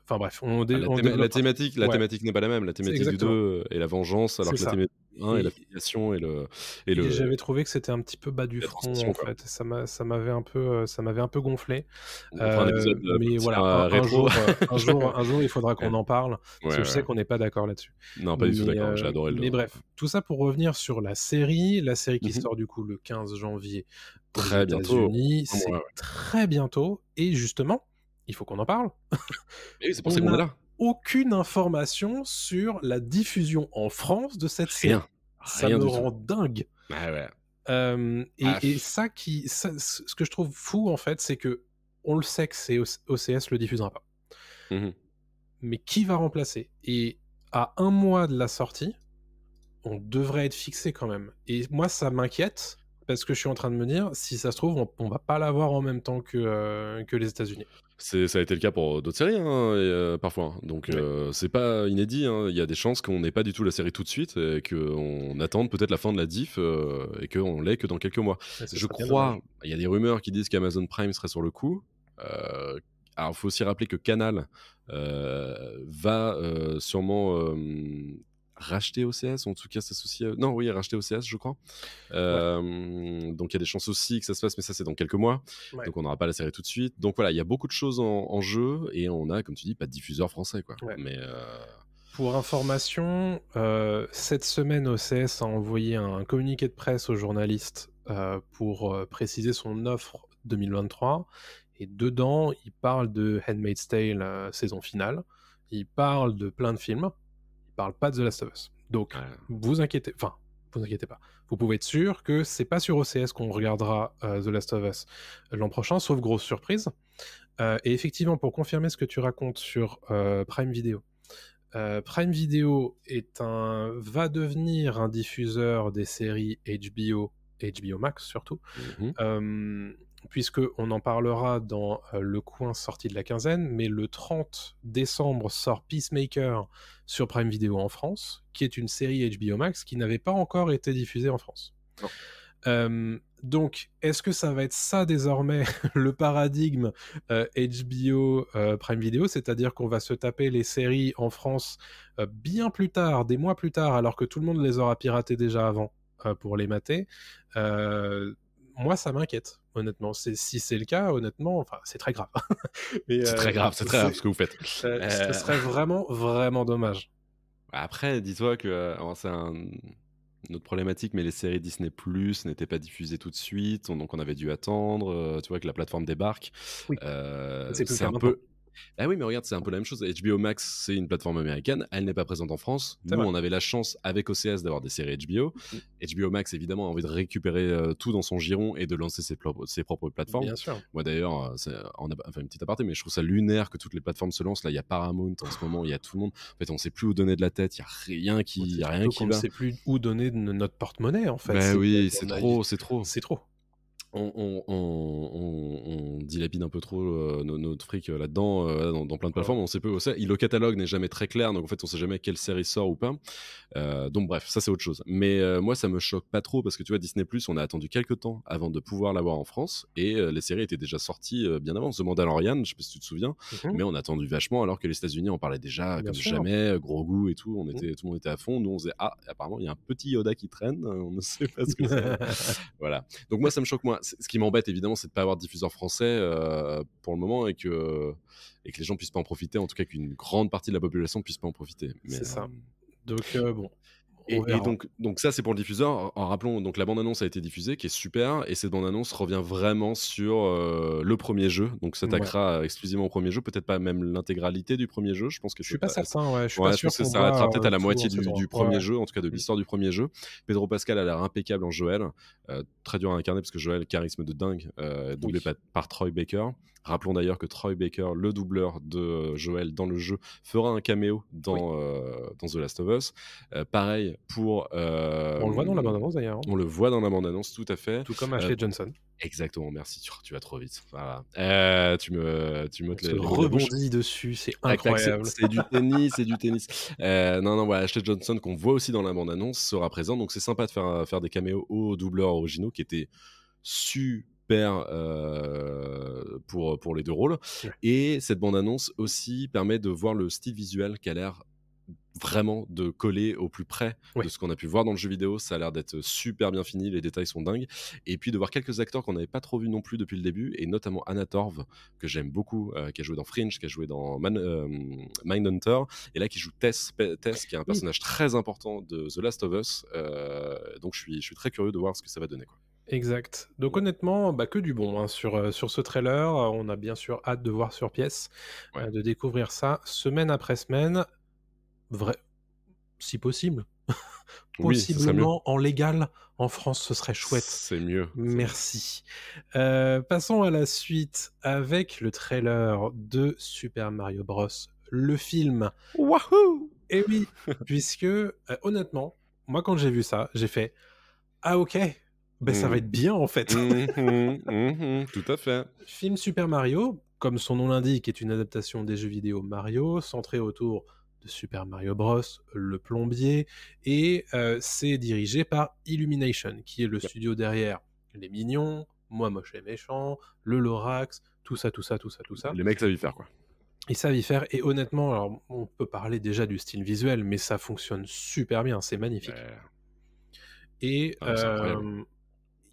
Enfin bref, la thématique n'est pas la même. La thématique du 2 est la vengeance, alors que la thématique du 1 est la filiation et j'avais trouvé que c'était un petit peu bas du front en fait. Ça m'avait un peu gonflé. Mais voilà, un jour, il faudra qu'on en parle. Parce que je sais qu'on n'est pas d'accord là-dessus. Non, pas du tout d'accord. J'ai adoré le 2. Mais bref, tout ça pour revenir sur la série qui sort du coup le 15 janvier aux États-Unis. C'est très bientôt, et justement, il faut qu'on en parle. Et oui, c'est pour ça qu'on est là. Aucune information sur la diffusion en France de cette série. Ça me rend dingue. Et ça, ce que je trouve fou en fait, c'est que on le sait que OCS le diffusera pas. Mais qui va remplacer? Et à un mois de la sortie, on devrait être fixé quand même. Et moi, ça m'inquiète, parce que je suis en train de me dire, si ça se trouve, on va pas l'avoir en même temps que les États-Unis. Ça a été le cas pour d'autres séries, parfois. Donc, c'est pas inédit. Il y a des chances qu'on n'ait pas du tout la série tout de suite, et qu'on attende peut-être la fin de la diff, et qu'on l'ait que dans quelques mois. Je crois, il y a des rumeurs qui disent qu'Amazon Prime serait sur le coup. Alors, il faut aussi rappeler que Canal va sûrement racheter OCS, ou en tout cas s'associer... racheter OCS, je crois. Donc il y a des chances aussi que ça se fasse, mais ça c'est dans quelques mois. Donc on n'aura pas la série tout de suite. Donc voilà, il y a beaucoup de choses en jeu, et on a, comme tu dis, pas de diffuseur français, quoi. Mais pour information, cette semaine, OCS a envoyé un communiqué de presse aux journalistes pour préciser son offre 2023, et dedans il parle de Handmaid's Tale saison finale, il parle de plein de films, il parle pas de The Last of Us. Donc vous inquiétez pas, vous pouvez être sûr que c'est pas sur OCS qu'on regardera The Last of Us l'an prochain, sauf grosse surprise. Et effectivement, pour confirmer ce que tu racontes sur Prime Video, Prime Video va devenir un diffuseur des séries HBO Max surtout, puisqu'on en parlera dans le coin sorti de la quinzaine, mais le 30 décembre sort Peacemaker sur Prime Video en France, qui est une série HBO Max qui n'avait pas encore été diffusée en France. Donc, est-ce que ça va être ça désormais, le paradigme HBO Prime Video, c'est-à-dire qu'on va se taper les séries en France bien plus tard, des mois plus tard, alors que tout le monde les aura piratées déjà avant, pour les mater. Moi, ça m'inquiète, honnêtement. Si c'est le cas, honnêtement, enfin, c'est très grave. Mais, c'est très grave ce que vous faites. Ce serait vraiment, vraiment dommage. Après, dis-toi que c'est une autre problématique, mais les séries Disney Plus n'étaient pas diffusées tout de suite, donc on avait dû attendre, tu vois, que la plateforme débarque. Oui. C'est un peu... Ah oui, mais regarde, c'est un peu la même chose. HBO Max, c'est une plateforme américaine, elle n'est pas présente en France. Nous, on avait la chance avec OCS d'avoir des séries HBO. HBO Max, évidemment, a envie de récupérer tout dans son giron et de lancer ses propres plateformes. Bien sûr. Moi, d'ailleurs, une petite aparté, mais je trouve ça lunaire que toutes les plateformes se lancent. Là, il y a Paramount en ce moment, il y a tout le monde. En fait, on ne sait plus où donner de la tête, il n'y a rien qui va. On ne sait plus où donner notre porte-monnaie, en fait. Ben oui, c'est trop. C'est trop. On dilapide un peu trop notre fric là-dedans, dans plein de plateformes. On sait peu où c'est. Le catalogue n'est jamais très clair, donc en fait, on sait jamais quelle série sort ou pas. Donc bref, ça c'est autre chose. Mais moi, ça me choque pas trop parce que tu vois, Disney+, on a attendu quelques temps avant de pouvoir l'avoir en France et les séries étaient déjà sorties bien avant. The Mandalorian, je sais pas si tu te souviens, mais on a attendu vachement alors que les États-Unis en parlaient déjà comme jamais, gros goût et tout. Tout le monde était à fond. Nous, on disait apparemment il y a un petit Yoda qui traîne, on ne sait pas ce que c'est. Voilà. Donc moi, ça me choque moins. Ce qui m'embête évidemment, c'est de ne pas avoir de diffuseur français pour le moment et que les gens puissent pas en profiter, en tout cas qu'une grande partie de la population puisse pas en profiter. Mais, c'est ça. Donc bon. Et donc ça c'est pour le diffuseur. En rappelant, donc la bande-annonce a été diffusée, qui est super, et cette bande-annonce revient vraiment sur le premier jeu, donc s'attaquera exclusivement au premier jeu, peut-être pas même l'intégralité du premier jeu. Je pense que je suis pas certain, je suis pas sûr que ça s'arrêtera peut-être à la moitié du premier jeu, en tout cas de l'histoire du premier jeu. Pedro Pascal a l'air impeccable en Joël, très dur à incarner parce que Joël, charisme de dingue, doublé par Troy Baker. Rappelons d'ailleurs que Troy Baker, le doubleur de Joël dans le jeu, fera un caméo dans The Last of Us. Pareil pour... on le voit dans la bande-annonce d'ailleurs. On le voit dans la bande-annonce, tout à fait. Tout comme Ashley Johnson. Exactement, merci, tu vas trop vite. Voilà. Tu me les rebondis dessus, c'est incroyable. C'est du tennis. Non, voilà, Ashley Johnson, qu'on voit aussi dans la bande-annonce, sera présent. Donc c'est sympa de faire des caméos aux doubleurs originaux qui étaient super pour les deux rôles. Et cette bande-annonce aussi permet de voir le style visuel qui a l'air vraiment de coller au plus près de ce qu'on a pu voir dans le jeu vidéo. Ça a l'air d'être super bien fini, les détails sont dingues. Et puis de voir quelques acteurs qu'on n'avait pas trop vus non plus depuis le début, et notamment Anna Torv, que j'aime beaucoup, qui a joué dans Fringe, qui a joué dans Mindhunter, et là qui joue Tess, qui est un personnage très important de The Last of Us. Donc je suis très curieux de voir ce que ça va donner, quoi. Exact. Donc honnêtement, que du bon sur ce trailer. On a bien sûr hâte de voir sur pièce, de découvrir ça semaine après semaine. Si possible. Possiblement en légal en France, ce serait chouette. C'est mieux. Merci. Passons à la suite avec le trailer de Super Mario Bros. Le film. Wahoo! Et oui, puisque honnêtement, moi quand j'ai vu ça, j'ai fait ah ok. Ça va être bien en fait. Tout à fait. Film Super Mario, comme son nom l'indique, est une adaptation des jeux vidéo Mario, centré autour de Super Mario Bros, le plombier, et c'est dirigé par Illumination, qui est le studio derrière Les Mignons, Moi Moche et Méchant, le Lorax, tout ça. Les mecs savent y faire, quoi. Ils savent y faire, et honnêtement, alors, on peut parler déjà du style visuel, mais ça fonctionne super bien, c'est magnifique. Et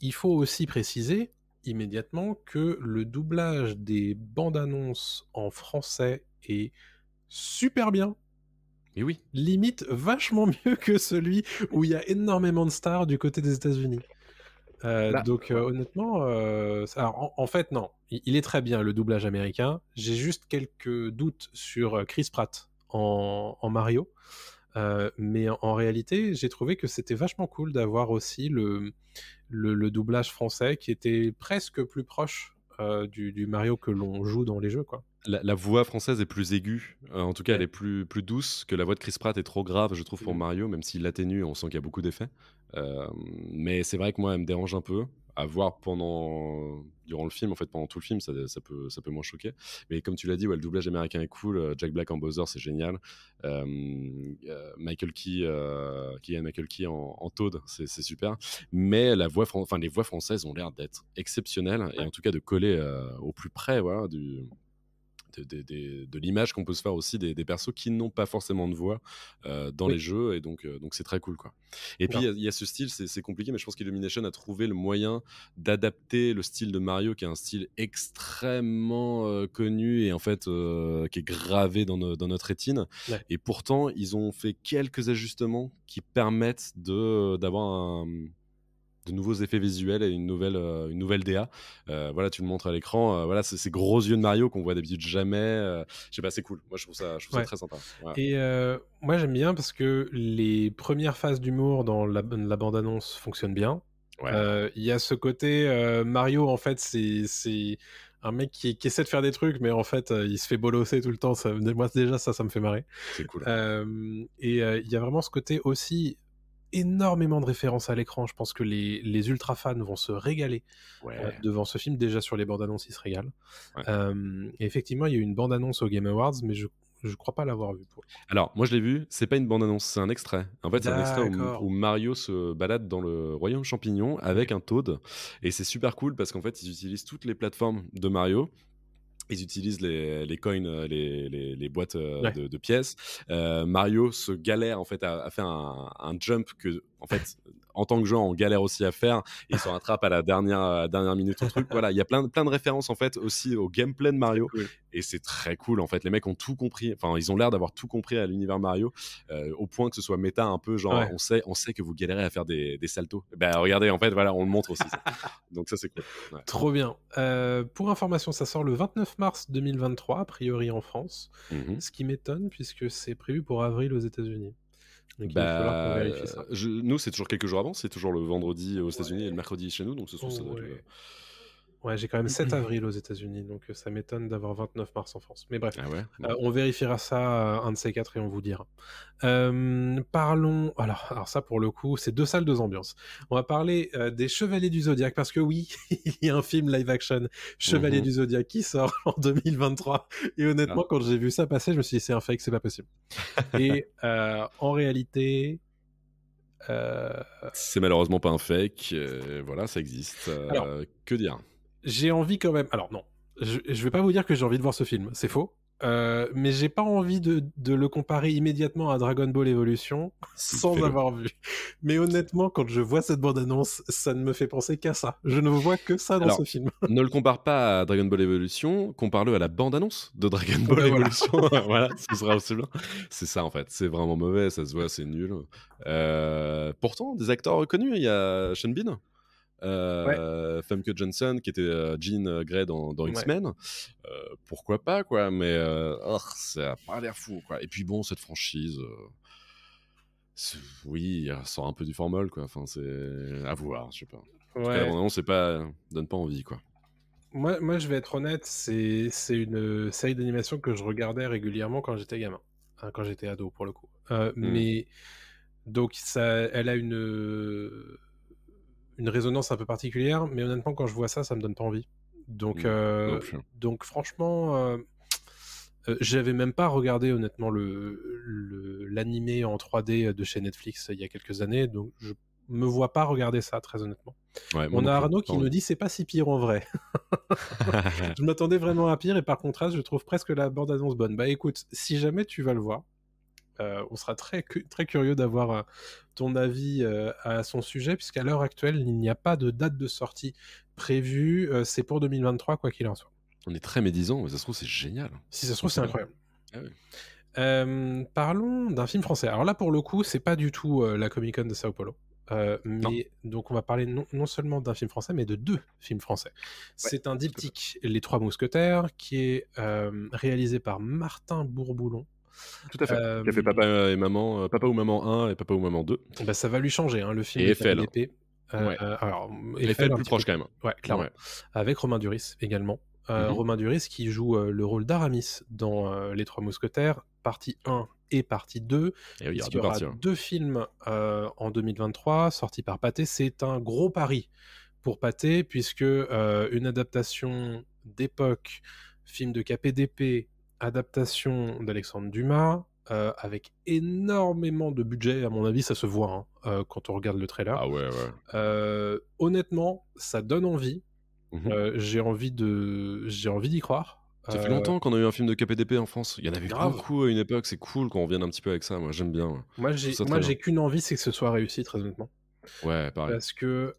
il faut aussi préciser immédiatement que le doublage des bandes annonces en français est super bien. Et oui. Limite vachement mieux que celui où il y a énormément de stars du côté des États-Unis. Honnêtement, alors, en fait, non. Il est très bien le doublage américain. J'ai juste quelques doutes sur Chris Pratt en Mario. Mais en réalité, j'ai trouvé que c'était vachement cool d'avoir aussi le doublage français qui était presque plus proche du Mario que l'on joue dans les jeux, quoi. La voix française est plus aiguë, en tout cas elle est plus douce, que la voix de Chris Pratt est trop grave, je trouve, pour Mario, même s'il l'atténue, on sent qu'il y a beaucoup d'effets. Mais c'est vrai que moi, elle me dérange un peu. À voir durant le film, en fait, pendant tout le film, ça peut moins choquer. Mais comme tu l'as dit, le doublage américain est cool. Jack Black en Bowser, c'est génial. Michael Key en Toad, c'est super. Mais les voix françaises ont l'air d'être exceptionnelles, et en tout cas de coller au plus près, voilà, de l'image qu'on peut se faire aussi des persos qui n'ont pas forcément de voix dans les jeux, et donc c'est très cool, quoi. Et puis il y a ce style, c'est compliqué, mais je pense qu'Illumination a trouvé le moyen d'adapter le style de Mario, qui est un style extrêmement connu et en fait qui est gravé dans notre rétine. Ouais. Et pourtant, ils ont fait quelques ajustements qui permettent d'avoir de nouveaux effets visuels et une nouvelle DA. Voilà, tu le montres à l'écran. Voilà, ces gros yeux de Mario qu'on voit d'habitude jamais. Je sais pas, c'est cool. Moi, je trouve ça très sympa. Voilà. Et moi, j'aime bien parce que les premières phases d'humour dans la bande-annonce fonctionnent bien. Ouais. Il y a ce côté Mario, en fait, c'est un mec qui essaie de faire des trucs, mais en fait, il se fait bolosser tout le temps. Moi, déjà, ça me fait marrer. C'est cool. Et il y a vraiment ce côté aussi énormément de références à l'écran. Je pense que les ultra fans vont se régaler devant ce film. Déjà sur les bandes annonces, ils se régalent. Ouais. Et effectivement, il y a eu une bande annonce au Game Awards, mais je crois pas l'avoir vu. Alors, moi je l'ai vu, c'est pas une bande-annonce, c'est un extrait. En fait, c'est un extrait D'accord. où Mario se balade dans le royaume champignon avec un Toad. Et c'est super cool parce qu'en fait, ils utilisent toutes les plateformes de Mario. Ils utilisent les coins, les boîtes de pièces. Mario se galère en fait à faire un jump que, en fait, en tant que joueur, on galère aussi à faire. Et il se rattrape à la dernière minute au truc. Voilà, il y a plein de références en fait aussi au gameplay de Mario. Cool. Et c'est très cool en fait. Les mecs ont tout compris. Enfin, ils ont l'air d'avoir tout compris à l'univers Mario, au point que ce soit méta un peu genre on sait que vous galérez à faire des saltos. Ben regardez, en fait, voilà, on le montre aussi. Ça. Donc ça c'est cool. Ouais. Trop bien. Pour information, ça sort le 29 mars 2023, a priori en France. Ce qui m'étonne puisque c'est prévu pour avril aux États-Unis. Donc il va falloir qu'on vérifie ça. Nous, c'est toujours quelques jours avant. C'est toujours le vendredi aux États-Unis et le mercredi chez nous. Donc ce soir, ça doit être Ouais, j'ai quand même 7 avril aux États-Unis, donc ça m'étonne d'avoir 29 mars en France. Mais bref, on vérifiera ça un de ces quatre et on vous dira. Parlons. Alors ça, pour le coup, c'est 2 salles, 2 ambiances. On va parler des Chevaliers du Zodiaque, parce que oui, il y a un film live-action Chevaliers du Zodiaque qui sort en 2023. Et honnêtement, quand j'ai vu ça passer, je me suis dit, c'est un fake, c'est pas possible. Et en réalité. C'est malheureusement pas un fake. Voilà, ça existe. Alors, que dire ? J'ai envie quand même. Alors non, je vais pas vous dire que j'ai envie de voir ce film, c'est faux. Mais j'ai pas envie de le comparer immédiatement à Dragon Ball Evolution sans avoir vu. Mais honnêtement, quand je vois cette bande-annonce, ça ne me fait penser qu'à ça. Je ne vois que ça dans ce film. Ne le compare pas à Dragon Ball Evolution, compare-le à la bande-annonce de Dragon Ball Evolution. Voilà, ce sera aussi bien. C'est ça en fait, c'est vraiment mauvais, ça se voit, c'est nul. Pourtant, des acteurs reconnus, il y a Sean Bean. Famke Janssen qui était Jean Grey dans X-Men, pourquoi pas quoi, mais ça a pas l'air fou quoi. Et puis bon, cette franchise oui, elle sort un peu du formol quoi, enfin c'est à voir, je sais pas. En tout cas, la donne pas envie quoi. Moi je vais être honnête, c'est une série d'animation que je regardais régulièrement quand j'étais gamin, quand j'étais ado pour le coup, mais donc elle a une résonance un peu particulière, mais honnêtement, quand je vois ça, ça me donne pas envie. Donc franchement, j'avais même pas regardé honnêtement l'animé en 3D de chez Netflix il y a quelques années, donc je me vois pas regarder ça, très honnêtement. On a Arnaud qui nous dit c'est pas si pire en vrai. Je m'attendais vraiment à pire, et par contraste, je trouve presque la bande-annonce bonne. Bah écoute, si jamais tu vas le voir, on sera très curieux d'avoir ton avis à son sujet, puisqu'à l'heure actuelle, il n'y a pas de date de sortie prévue. C'est pour 2023, quoi qu'il en soit. On est très médisants, mais ça se trouve, c'est génial. Si ça se trouve, c'est incroyable. Parlons d'un film français. Alors là, pour le coup, c'est pas du tout la Comic-Con de Sao Paulo. Mais donc on va parler non seulement d'un film français, mais de 2 films français. C'est un diptyque, Les Trois Mousquetaires, qui est réalisé par Martin Bourboulon. Tout à fait. Qui a fait Papa ou Maman 1 et Papa ou Maman 2. Bah, ça va lui changer, le film. Et Eiffel. Alors, Eiffel plus proche quand même. Ouais, clairement. Avec Romain Duris également. Romain Duris qui joue le rôle d'Aramis dans Les Trois Mousquetaires, partie 1 et partie 2. Et il y aura 2 films en 2023, sortis par Pathé. C'est un gros pari pour Pathé, puisque une adaptation d'époque, film de KPDP, adaptation d'Alexandre Dumas, avec énormément de budget, à mon avis, ça se voit quand on regarde le trailer. Ah ouais. Honnêtement, ça donne envie. J'ai envie d'y croire. Ça fait longtemps qu'on a eu un film de KPDP en France. Il y en avait grave. beaucoup à une époque. C'est cool qu'on revienne un petit peu avec ça. Moi, j'aime bien. Moi, Je trouve ça très moi, bien. j'ai qu'une envie, c'est que ce soit réussi, très honnêtement. Ouais, pareil. Parce que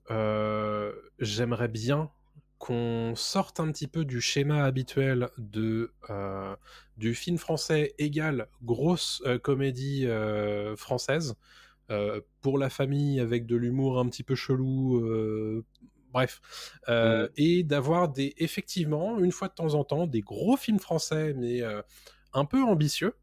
j'aimerais bien qu'on sorte un petit peu du schéma habituel du film français égal grosse comédie française pour la famille avec de l'humour un petit peu chelou, bref, Mm. et d'avoir effectivement, une fois de temps en temps, des gros films français, mais un peu ambitieux.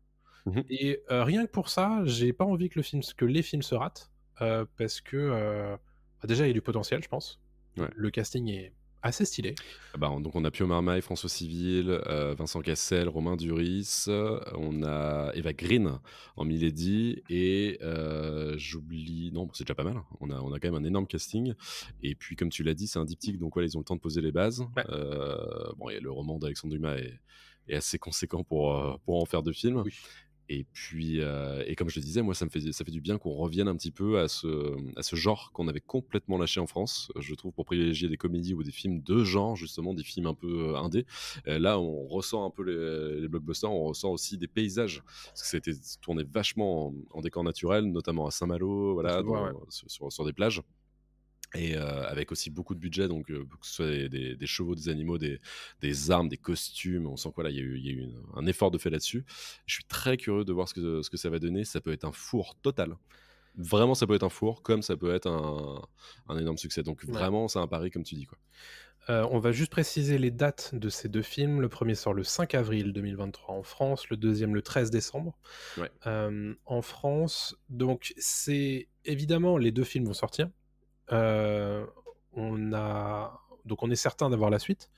Mhm. Et rien que pour ça, j'ai pas envie que les films se ratent, parce que déjà, il y a du potentiel, je pense. Ouais. Le casting est assez stylé. Donc on a Pio Marmaille, François Civil, Vincent Cassel, Romain Duris, on a Eva Green en Milady et j'oublie... Non, c'est déjà pas mal. On a quand même un énorme casting. Et puis comme tu l'as dit, c'est un diptyque, donc voilà, ils ont le temps de poser les bases. Ouais. Et le roman d'Alexandre Dumas est assez conséquent pour en faire 2 films. Oui. Et puis, et comme je le disais, moi, ça fait du bien qu'on revienne un petit peu à ce genre qu'on avait complètement lâché en France, je trouve, pour privilégier des comédies ou des films de genre, justement, des films un peu indés. Là, on ressent un peu les blockbusters, on ressent aussi des paysages, parce que ça a été tourné vachement en décor naturel, notamment à Saint-Malo, voilà, sur des plages. Et avec aussi beaucoup de budget, donc que ce soit des chevaux, des animaux, des armes, des costumes, on sent quoi là, il y a eu un effort de fait là-dessus. Je suis très curieux de voir ce que ça va donner. Ça peut être un four total. Vraiment, ça peut être un four, comme ça peut être un énorme succès. Donc vraiment, c'est un pari, comme tu dis, quoi. On va juste préciser les dates de ces 2 films. Le premier sort le 5 avril 2023 en France, le deuxième le 13 décembre. Ouais. En France, donc c'est évidemment les 2 films vont sortir. On est certain d'avoir la suite.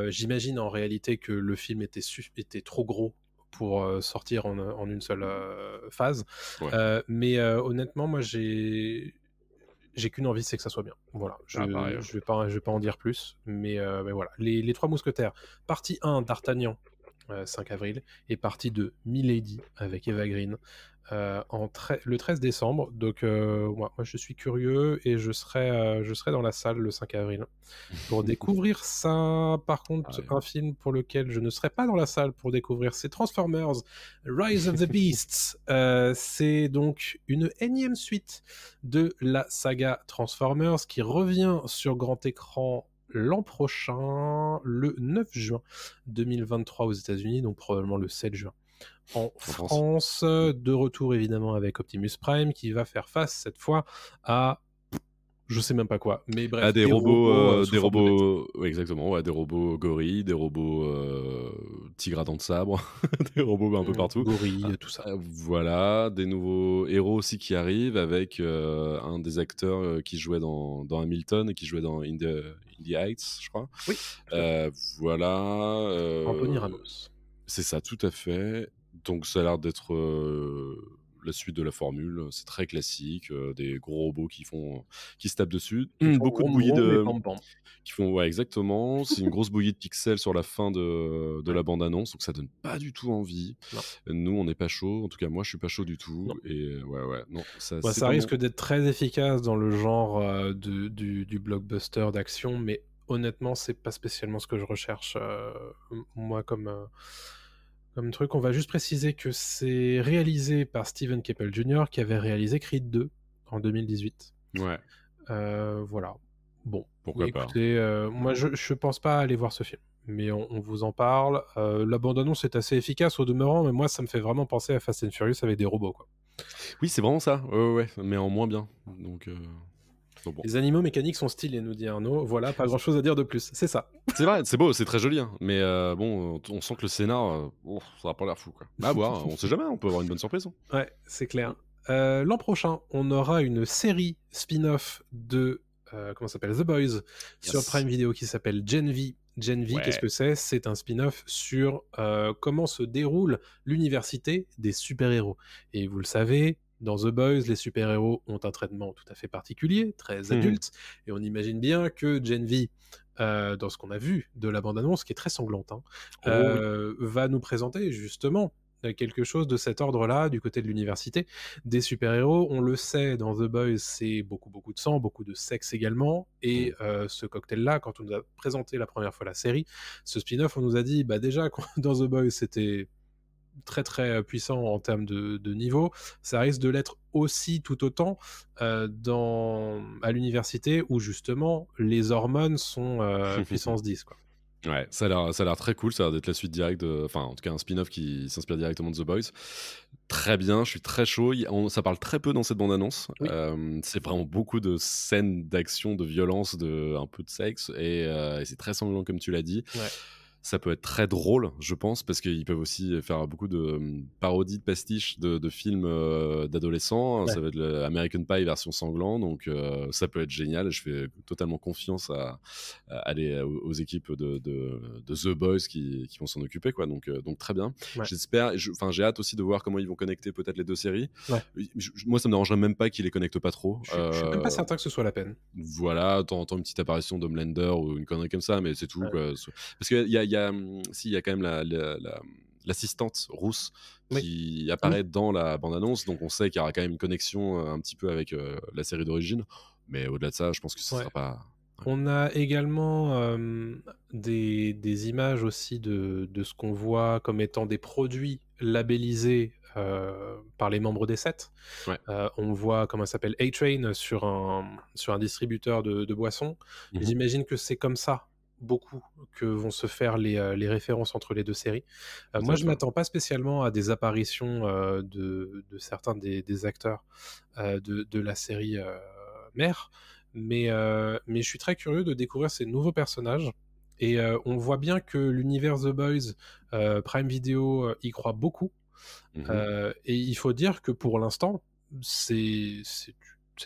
J'imagine en réalité que le film était trop gros pour sortir en une seule phase. Ouais. Mais honnêtement, moi j'ai qu'une envie, c'est que ça soit bien. Voilà, je vais pas en dire plus, mais voilà. Les 3 mousquetaires, partie 1 d'Artagnan, 5 avril, et partie 2 Milady avec Eva Green, le 13 décembre. Donc moi je suis curieux et je serai dans la salle le 5 avril pour découvrir ça. Par contre, un film pour lequel je ne serai pas dans la salle pour découvrir, c'est Transformers Rise of the Beasts. C'est donc une énième suite de la saga Transformers qui revient sur grand écran l'an prochain, le 9 juin 2023 aux États-Unis, donc probablement le 7 juin en France. De retour évidemment avec Optimus Prime qui va faire face cette fois à je sais même pas quoi, mais bref, des robots, ouais, exactement, ouais, des robots gorilles, des robots tigres à dents de sabre, des robots un peu partout. Gorilles, tout ça. Voilà, des nouveaux héros aussi qui arrivent avec un des acteurs qui jouait dans Hamilton et qui jouait dans In the Heights, je crois. Oui. Voilà. Anthony Ramos. C'est ça, tout à fait. Donc ça a l'air d'être la suite de la formule. C'est très classique, des gros robots qui se tapent dessus. Beaucoup de bouillies qui font, ouais, exactement. C'est une grosse bouillie de pixels sur la fin de la bande-annonce, donc ça donne pas du tout envie. Non. Nous, on n'est pas chaud. En tout cas, moi, je suis pas chaud du tout. Non. Et non. Ça risque d'être très efficace dans le genre du blockbuster d'action, mais honnêtement, c'est pas spécialement ce que je recherche moi comme truc. On va juste préciser que c'est réalisé par Steven Caple Jr. qui avait réalisé Creed 2 en 2018. Ouais. Voilà. Bon, pourquoi écoutez, moi je pense pas aller voir ce film, mais on vous en parle. La bande-annonce est assez efficace au demeurant, mais moi ça me fait vraiment penser à Fast and Furious avec des robots, quoi. Oui, c'est vraiment ça. Ouais, mais en moins bien. Donc. Bon. Les animaux mécaniques sont stylés, nous dit Arnaud. Voilà, pas grand chose à dire de plus. C'est ça. C'est vrai, c'est beau, c'est très joli. Hein. Mais bon, on sent que le scénar, ça n'a pas l'air fou, quoi. À voir, on sait jamais, on peut avoir une bonne surprise. Hein. Ouais, c'est clair. L'an prochain, on aura une série spin-off de comment ça s'appelle, The Boys, sur Prime Video qui s'appelle Gen V. Gen V, qu'est-ce que c'est ? C'est un spin-off sur comment se déroule l'université des super-héros. Et vous le savez, dans The Boys, les super-héros ont un traitement tout à fait particulier, très adulte, et on imagine bien que Gen V, dans ce qu'on a vu de la bande-annonce, qui est très sanglante, va nous présenter justement quelque chose de cet ordre-là du côté de l'université. Des super-héros, on le sait, dans The Boys, c'est beaucoup de sang, beaucoup de sexe également, et ce cocktail-là, quand on nous a présenté la première fois la série, ce spin-off, on nous a dit, déjà, dans The Boys, c'était très très puissant en termes de niveau, ça risque de l'être aussi tout autant à l'université où justement les hormones sont puissance 10 quoi. Ouais, ça a l'air très cool, ça a l'air d'être la suite directe, enfin en tout cas un spin-off qui s'inspire directement de The Boys. Très bien, je suis très chaud. Ça parle très peu dans cette bande-annonce. Oui. C'est vraiment beaucoup de scènes d'action, de violence, un peu de sexe, et c'est très sanglant comme tu l'as dit. Ouais. Ça peut être très drôle, je pense, parce qu'ils peuvent aussi faire beaucoup de parodies, de pastiches de films d'adolescents. Ouais. Ça va être le American Pie version sanglant, donc ça peut être génial. Je fais totalement confiance à aller aux équipes de The Boys qui vont s'en occuper, quoi. Donc très bien. Ouais. J'espère. J'ai hâte aussi de voir comment ils vont connecter peut-être les deux séries. Ouais. Moi, ça me dérangerait même pas qu'ils les connectent pas trop. Je suis même pas certain que ce soit la peine. Voilà, t'entends une petite apparition d'Homelander ou une connerie comme ça, mais c'est tout. Ouais. Quoi. Parce qu'il y a quand même l'assistante rousse qui apparaît dans la bande-annonce, donc on sait qu'il y aura quand même une connexion un petit peu avec la série d'origine, mais au-delà de ça, je pense que ça sera pas... On a également des images aussi de ce qu'on voit comme étant des produits labellisés par les membres des sets. Ouais. On voit, comment ça s'appelle, A-Train sur un distributeur de boissons. J'imagine que c'est comme ça beaucoup que vont se faire les références entre les deux séries. Moi, je m'attends pas spécialement à des apparitions de certains des acteurs de la série mère, mais je suis très curieux de découvrir ces nouveaux personnages. Et on voit bien que l'univers The Boys, Prime Video y croit beaucoup. Et il faut dire que pour l'instant, c'est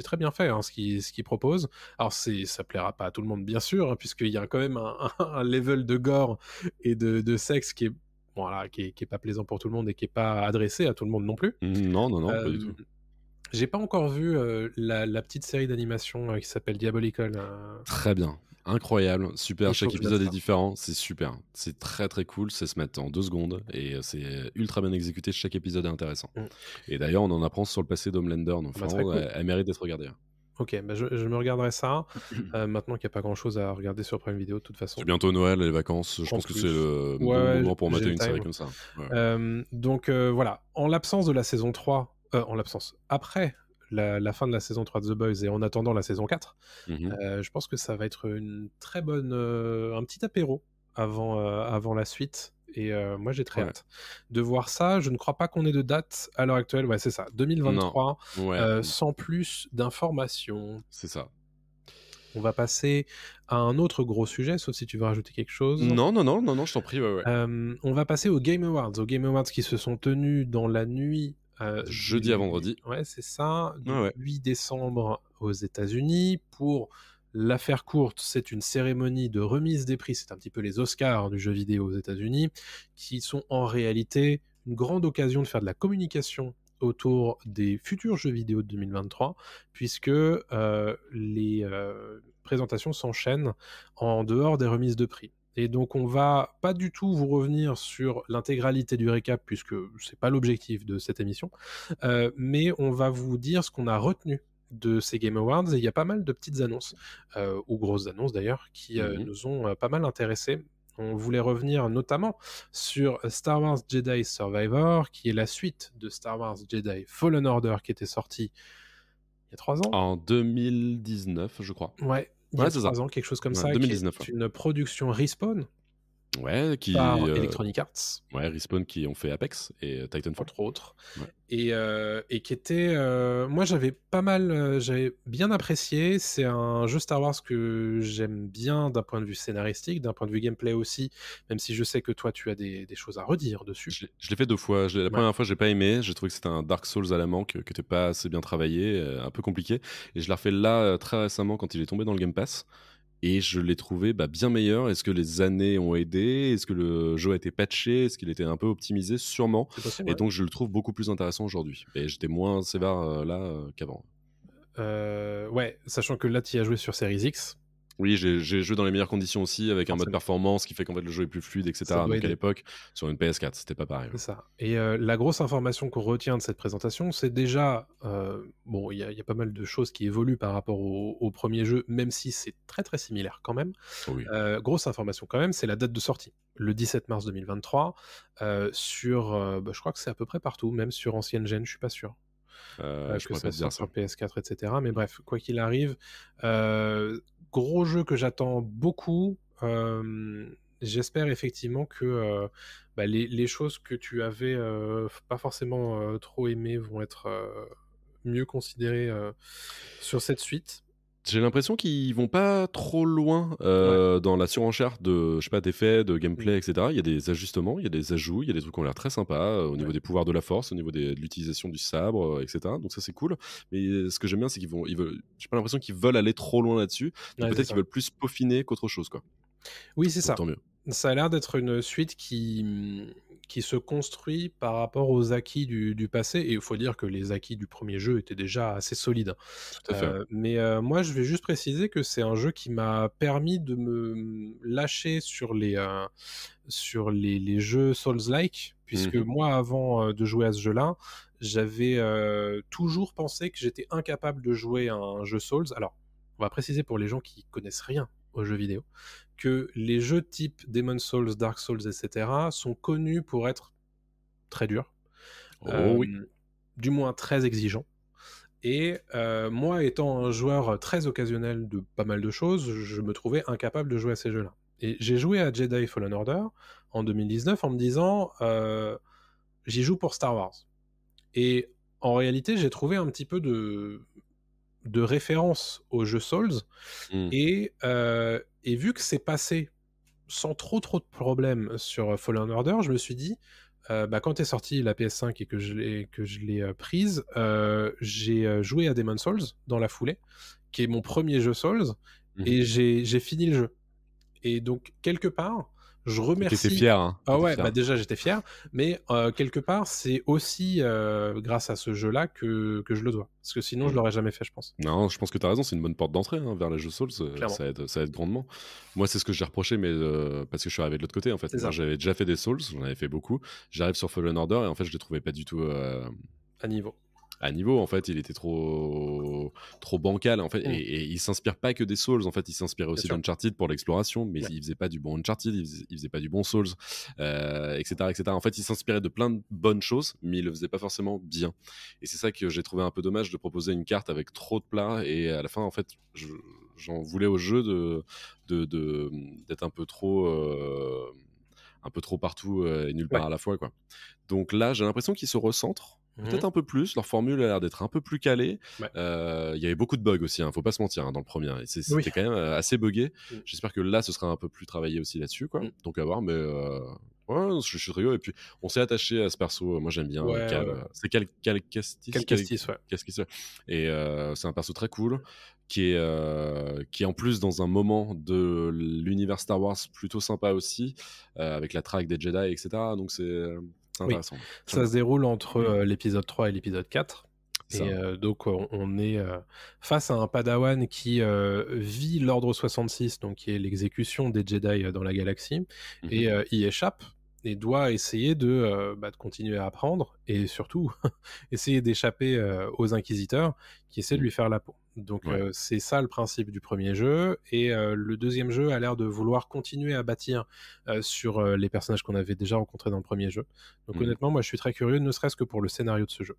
très bien fait ce qu'ils proposent. Alors ça plaira pas à tout le monde bien sûr, puisqu'il y a quand même un level de gore et de sexe qui est pas plaisant pour tout le monde et qui est pas adressé à tout le monde non plus. Non, pas du tout. J'ai pas encore vu la petite série d'animation qui s'appelle Diabolical. Très bien. Incroyable, super, chaque épisode est ça. différent, c'est super, c'est très très cool, ça se met en 2 secondes et c'est ultra bien exécuté, chaque épisode est intéressant. Et d'ailleurs on en apprend sur le passé d'Homelander, donc vraiment cool. elle mérite d'être regardée. Ok, je me regarderai ça, maintenant qu'il n'y a pas grand chose à regarder sur Prime Video de toute façon. C'est bientôt Noël, les vacances, je pense que c'est le bon moment pour mater une série comme ça. Ouais. Donc voilà, en l'absence de la saison 3, après la fin de la saison 3 de The Boys et en attendant la saison 4, je pense que ça va être une très bonne un petit apéro avant la suite, et moi j'ai très hâte de voir ça. Je ne crois pas qu'on ait de date à l'heure actuelle. Ouais, c'est ça, 2023. Sans plus d'informations. C'est ça. On va passer à un autre gros sujet, sauf si tu veux rajouter quelque chose. Non, je t'en prie. Ouais. On va passer aux Game Awards qui se sont tenus dans la nuit jeudi à vendredi. Ouais, c'est ça. Du 8 décembre aux États-Unis. Pour la faire courte, c'est une cérémonie de remise des prix. C'est un petit peu les Oscars du jeu vidéo aux États-Unis, qui sont en réalité une grande occasion de faire de la communication autour des futurs jeux vidéo de 2023, puisque les présentations s'enchaînent en dehors des remises de prix. Et donc on va pas du tout vous revenir sur l'intégralité du récap, puisque c'est pas l'objectif de cette émission, mais on va vous dire ce qu'on a retenu de ces Game Awards, et il y a pas mal de petites annonces, ou grosses annonces d'ailleurs, qui nous ont pas mal intéressés. On voulait revenir notamment sur Star Wars Jedi Survivor, qui est la suite de Star Wars Jedi Fallen Order, qui était sorti il y a 3 ans. En 2019, je crois. Ouais, il y a 3 ans, quelque chose comme ça, 2019, qui est une production Respawn. Ouais, par Electronic Arts. Ouais, Respawn qui ont fait Apex et Titanfall. Entre autres. Ouais. Et qui était... moi, j'avais bien apprécié. C'est un jeu Star Wars que j'aime bien d'un point de vue scénaristique, d'un point de vue gameplay aussi, même si je sais que toi, tu as des choses à redire dessus. Je l'ai fait 2 fois. La première fois, j'ai pas aimé. J'ai trouvé que c'était un Dark Souls à la manque, que t'es pas assez bien travaillé, un peu compliqué. Et je l'ai refait là, très récemment, quand il est tombé dans le Game Pass. Et je l'ai trouvé bien meilleur. Est-ce que les années ont aidé? Est-ce que le jeu a été patché? Est-ce qu'il était un peu optimisé? Sûrement. Possible, et donc, je le trouve beaucoup plus intéressant aujourd'hui. Et j'étais moins sévère là qu'avant. Ouais, sachant que là, tu y as joué sur Series X. Oui, j'ai joué dans les meilleures conditions aussi, avec un mode Forcément. performance qui fait qu'en fait le jeu est plus fluide, etc. Ça doit Donc à aider. l'époque, sur une PS4, c'était pas pareil. C'est ça. Et la grosse information qu'on retient de cette présentation, c'est déjà, bon, il y a pas mal de choses qui évoluent par rapport au premier jeu, même si c'est très très similaire quand même. Oui. Grosse information quand même, c'est la date de sortie. Le 17 mars 2023, sur, je crois que c'est à peu près partout, même sur ancienne gen, je suis pas sûr. Je Que pourrais ça pas te dire sorte ça. sur PS4, etc. Mais bref, quoi qu'il arrive, gros jeu que j'attends beaucoup. J'espère effectivement que les choses que tu avais pas forcément trop aimées vont être mieux considérées sur cette suite. J'ai l'impression qu'ils vont pas trop loin dans la surenchère de, je sais pas, d'effets, de gameplay, etc. Il y a des ajustements, il y a des ajouts, il y a des trucs qui ont l'air très sympas au niveau des pouvoirs de la force, au niveau de l'utilisation du sabre, etc. Donc ça c'est cool. Mais ce que j'aime bien, c'est ils veulent, j'ai pas l'impression qu'ils veulent aller trop loin là-dessus. Donc Ouais, peut-être qu'ils veulent plus peaufiner qu'autre chose, quoi. Oui, c'est Donc, ça. tant mieux. Ça a l'air d'être une suite qui se construit par rapport aux acquis du passé. Et il faut dire que les acquis du premier jeu étaient déjà assez solides. Tout à fait. Mais moi, je vais juste préciser que c'est un jeu qui m'a permis de me lâcher sur les jeux Souls-like, puisque moi, avant de jouer à ce jeu-là, j'avais toujours pensé que j'étais incapable de jouer à un jeu Souls. Alors, on va préciser pour les gens qui connaissent rien aux jeux vidéo, que les jeux type Demon's Souls, Dark Souls, etc. sont connus pour être très durs, Oui. du moins très exigeants. Et moi, étant un joueur très occasionnel de pas mal de choses, je me trouvais incapable de jouer à ces jeux-là. Et j'ai joué à Jedi Fallen Order en 2019 en me disant j'y joue pour Star Wars. Et en réalité, j'ai trouvé un petit peu de référence au jeu Souls. Et vu que c'est passé sans trop de problèmes sur Fallen Order, je me suis dit, quand est sortie la PS5 et que je l'ai prise, j'ai joué à Demon's Souls dans la foulée, qui est mon premier jeu Souls, et j'ai fini le jeu. Et donc, quelque part, je remercie... T'étais fier, hein. Ah ouais, déjà j'étais fier, mais quelque part, c'est aussi grâce à ce jeu-là que je le dois. Parce que sinon, je l'aurais jamais fait, je pense. Non, je pense que tu as raison, c'est une bonne porte d'entrée vers les jeux Souls, ça aide grandement. Moi, c'est ce que j'ai reproché, mais parce que je suis arrivé de l'autre côté, en fait. J'avais déjà fait des Souls, j'en avais fait beaucoup. J'arrive sur Fallen Order, et en fait, je les trouvais pas du tout... à niveau, en fait, il était trop bancal, en fait, et il s'inspire pas que des Souls, en fait, il s'inspirait aussi d'Uncharted pour l'exploration, mais il faisait pas du bon Uncharted, il faisait pas du bon Souls, etc., etc. En fait, il s'inspirait de plein de bonnes choses, mais il le faisait pas forcément bien. Et c'est ça que j'ai trouvé un peu dommage, de proposer une carte avec trop de plats, et à la fin, en fait, j'en voulais au jeu d'être un peu trop partout et nulle part à la fois, quoi. Donc là, j'ai l'impression qu'ils se recentrent peut-être un peu plus, leur formule a l'air d'être un peu plus calée. Il y avait beaucoup de bugs aussi, faut pas se mentir, dans le premier. C'était quand même assez buggé. J'espère que là, ce sera un peu plus travaillé aussi là-dessus, quoi. Donc à voir, mais je suis rigolo. Et puis, on s'est attaché à ce perso. Moi, j'aime bien Cal. C'est Cal Kestis. Cal Kestis, ouais. Et c'est un perso très cool, qui est en plus dans un moment de l'univers Star Wars plutôt sympa aussi, avec la traque des Jedi, etc. Donc c'est intéressant. Ça se déroule entre l'épisode 3 et l'épisode 4. Et donc on est face à un Padawan qui vit l'ordre 66, donc qui est l'exécution des Jedi dans la galaxie, et y échappe et doit essayer de continuer à apprendre, et surtout essayer d'échapper aux inquisiteurs qui essaient de lui faire la peau. Donc c'est ça le principe du premier jeu, et le deuxième jeu a l'air de vouloir continuer à bâtir sur les personnages qu'on avait déjà rencontrés dans le premier jeu. Donc honnêtement, moi je suis très curieux, ne serait-ce que pour le scénario de ce jeu.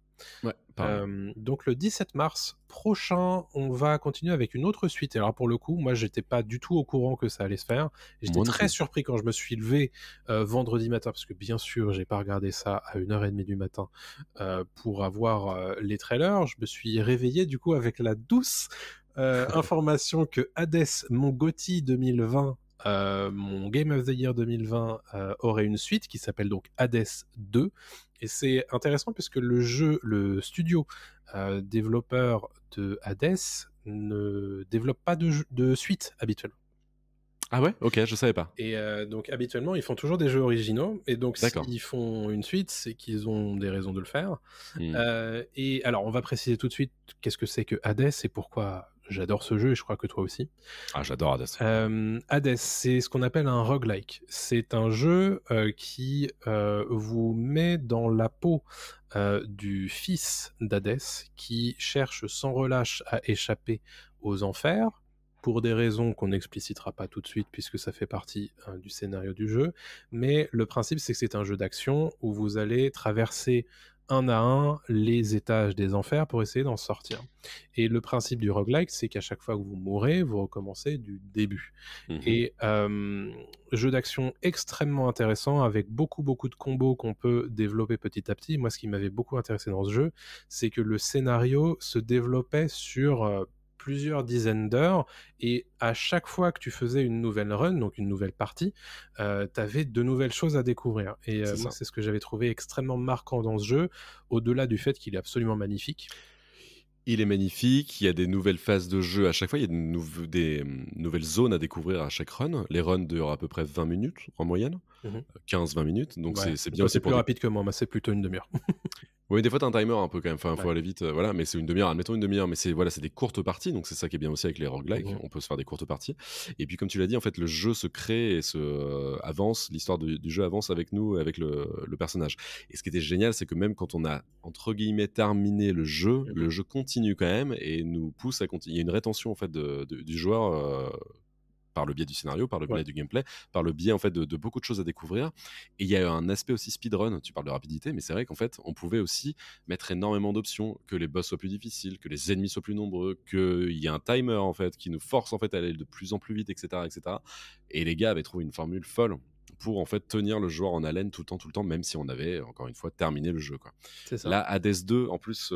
Donc le 17 mars prochain, on va continuer avec une autre suite. Et alors pour le coup, moi j'étais pas du tout au courant que ça allait se faire. J'étais très surpris quand je me suis levé vendredi matin, parce que bien sûr j'ai pas regardé ça à 1h30 du matin pour avoir les trailers. Je me suis réveillé du coup avec la douce information que Hades, mon GOTY 2020, mon Game of the Year 2020, aurait une suite qui s'appelle donc Hades 2. Et c'est intéressant puisque le studio développeur de Hades ne développe pas de suite habituellement. Ah ouais, ok, je savais pas. Et donc habituellement ils font toujours des jeux originaux, et donc s'ils font une suite, c'est qu'ils ont des raisons de le faire. Et alors on va préciser tout de suite qu'est-ce que c'est que Hades et pourquoi j'adore ce jeu et je crois que toi aussi. Ah, j'adore Hades. Hades, c'est ce qu'on appelle un roguelike. C'est un jeu qui vous met dans la peau du fils d'Hadès qui cherche sans relâche à échapper aux enfers pour des raisons qu'on n'explicitera pas tout de suite puisque ça fait partie du scénario du jeu. Mais le principe, c'est que c'est un jeu d'action où vous allez traverser un à un les étages des enfers pour essayer d'en sortir. Et le principe du roguelike, c'est qu'à chaque fois que vous mourrez, vous recommencez du début. Et jeu d'action extrêmement intéressant avec beaucoup de combos qu'on peut développer petit à petit. Moi, ce qui m'avait beaucoup intéressé dans ce jeu, c'est que le scénario se développait sur plusieurs dizaines d'heures, et à chaque fois que tu faisais une nouvelle run, donc une nouvelle partie, t'avais de nouvelles choses à découvrir. Et moi, c'est ce que j'avais trouvé extrêmement marquant dans ce jeu, au-delà du fait qu'il est absolument magnifique. Il est magnifique, il y a des nouvelles phases de jeu à chaque fois, il y a des nouvelles zones à découvrir à chaque run. Les runs durent à peu près 20 minutes en moyenne, 15-20 minutes, donc Ouais. c'est bien aussi C'est pour... plus rapide que moi, c'est plutôt une demi-heure. Oui, des fois, t'as un timer un peu quand même. Enfin, faut Ouais. aller vite, voilà. Mais c'est une demi-heure, admettons une demi-heure. Mais c'est voilà, c'est des courtes parties. Donc, c'est ça qui est bien aussi avec les roguelikes. On peut se faire des courtes parties. Et puis, comme tu l'as dit, en fait, le jeu se crée et se avance. L'histoire du jeu avance avec nous, avec le personnage. Et ce qui était génial, c'est que même quand on a, entre guillemets, terminé le jeu continue quand même et nous pousse à continuer. Il y a une rétention, en fait, du joueur. Par le biais du scénario, par le biais du gameplay, par le biais en fait de beaucoup de choses à découvrir. Et il y a un aspect aussi speedrun, tu parles de rapidité, mais c'est vrai qu'en fait, on pouvait aussi mettre énormément d'options, que les boss soient plus difficiles, que les ennemis soient plus nombreux, qu'il y ait un timer en fait qui nous force en fait à aller de plus en plus vite, etc., etc. Et les gars avaient trouvé une formule folle pour en fait tenir le joueur en haleine tout le temps, même si on avait encore une fois terminé le jeu, quoi. C'est ça. Là, Hades 2, en plus...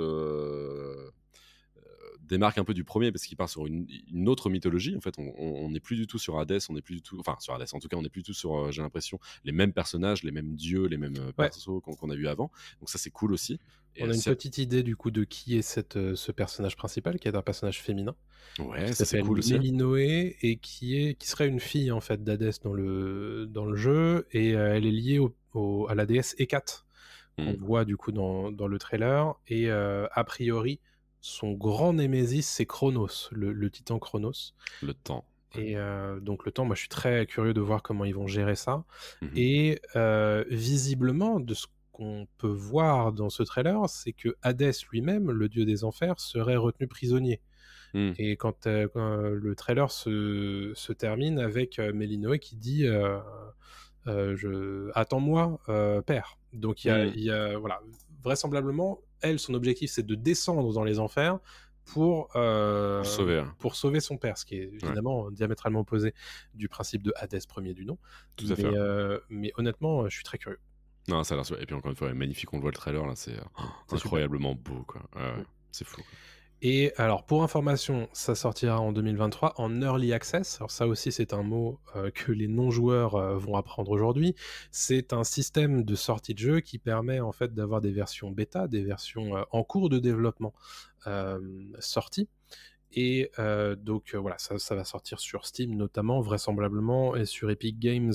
démarque un peu du premier parce qu'il part sur une autre mythologie. En fait, on n'est plus du tout sur Hades, on n'est plus du tout, enfin sur Hades en tout cas, on n'est plus du tout sur, j'ai l'impression, les mêmes personnages, les mêmes dieux, les mêmes persos qu'on a vu avant. Donc ça, c'est cool aussi. Et on a une petite idée du coup de qui est ce personnage principal, qui est un personnage féminin. Ouais, ça c'est cool aussi. Mélinoé, et qui serait une fille en fait d'Hadès dans le jeu, et elle est liée à la déesse Hécate qu'on voit du coup dans le trailer, et a priori son grand némésis, c'est Chronos, le titan Chronos. Le temps. Et donc le temps, moi je suis très curieux de voir comment ils vont gérer ça. Et visiblement, de ce qu'on peut voir dans ce trailer, c'est que Hadès lui-même, le dieu des enfers, serait retenu prisonnier. Et quand le trailer se termine avec Mélinoé qui dit attends-moi, père. Donc il y a voilà, vraisemblablement, elle, son objectif, c'est de descendre dans les enfers pour sauver son père, ce qui est évidemment diamétralement opposé du principe de Hadès premier du nom. Tout à fait. Mais honnêtement, je suis très curieux. Non, ça a l'air super. Et puis encore une fois, magnifique, on le voit le trailer là, c'est incroyablement beau, quoi. C'est fou. Et alors, pour information, ça sortira en 2023 en Early Access. Alors ça aussi, c'est un mot que les non-joueurs vont apprendre aujourd'hui. C'est un système de sortie de jeu qui permet en fait d'avoir des versions bêta, des versions en cours de développement sorties. Et donc voilà, ça va sortir sur Steam notamment, vraisemblablement, et sur Epic Games,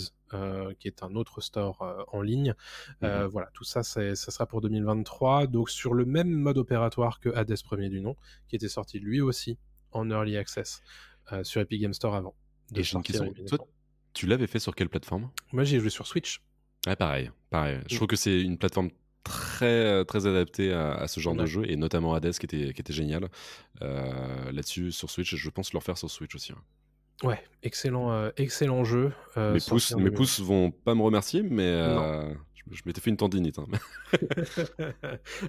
qui est un autre store en ligne. Voilà, tout ça, ça sera pour 2023, donc sur le même mode opératoire que Hades premier du nom, qui était sorti lui aussi en Early Access sur Epic Games Store avant. Et j'ai une question, toi, tu l'avais fait sur quelle plateforme? Moi, j'ai joué sur Switch. Ouais, pareil. Je trouve que c'est une plateforme très adapté à ce genre de jeu, et notamment Hades qui était génial là-dessus sur Switch. Je pense le refaire sur Switch aussi. Ouais, excellent jeu. Mes pouces vont pas me remercier, mais je m'étais fait une tendinite.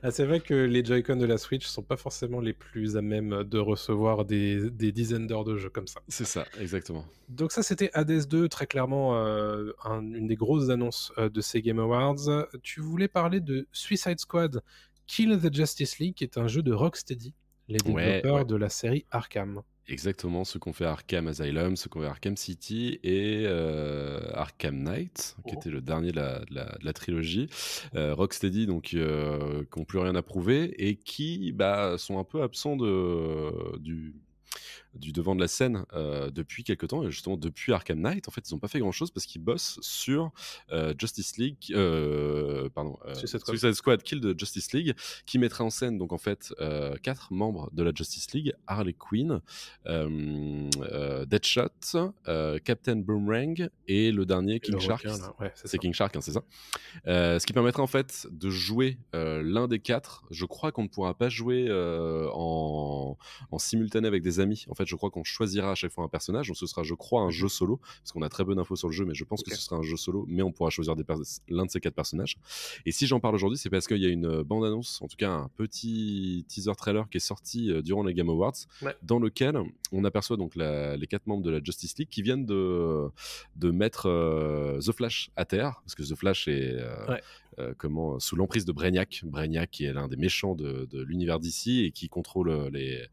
Ah, c'est vrai que les Joy-Con de la Switch sont pas forcément les plus à même de recevoir des dizaines d'heures de jeu comme ça. C'est ça, exactement. Donc ça, c'était Hades 2, très clairement une des grosses annonces de ces Game Awards. Tu voulais parler de Suicide Squad Kill the Justice League, qui est un jeu de Rocksteady, les développeurs de la série Arkham. Exactement, ceux qu'on fait Arkham Asylum, ceux qu'on fait Arkham City et Arkham Knight, qui était le dernier de la trilogie. Rocksteady, donc, qui n'ont plus rien à prouver et qui sont un peu absents du devant de la scène depuis quelques temps, et justement depuis Arkham Knight, en fait, ils n'ont pas fait grand-chose parce qu'ils bossent sur Justice League, Suicide Squad Kill de Justice League, qui mettrait en scène donc en fait 4 membres de la Justice League: Harley Quinn, Deadshot, Captain Boomerang et le dernier King Shark. C'est King Shark, hein, c'est ça. Ce qui permettrait en fait de jouer l'un des 4. Je crois qu'on ne pourra pas jouer en simultané avec des amis. En fait, je crois qu'on choisira à chaque fois un personnage. Donc ce sera, je crois, un jeu solo, parce qu'on a très peu d'infos sur le jeu, mais je pense que ce sera un jeu solo, mais on pourra choisir l'un de ces 4 personnages. Et si j'en parle aujourd'hui, c'est parce qu'il y a une bande-annonce, en tout cas un petit teaser trailer qui est sorti durant les Game Awards, dans lequel on aperçoit donc les 4 membres de la Justice League qui viennent de mettre The Flash à terre, parce que The Flash est sous l'emprise de Brainiac qui est l'un des méchants de l'univers DC et qui contrôle les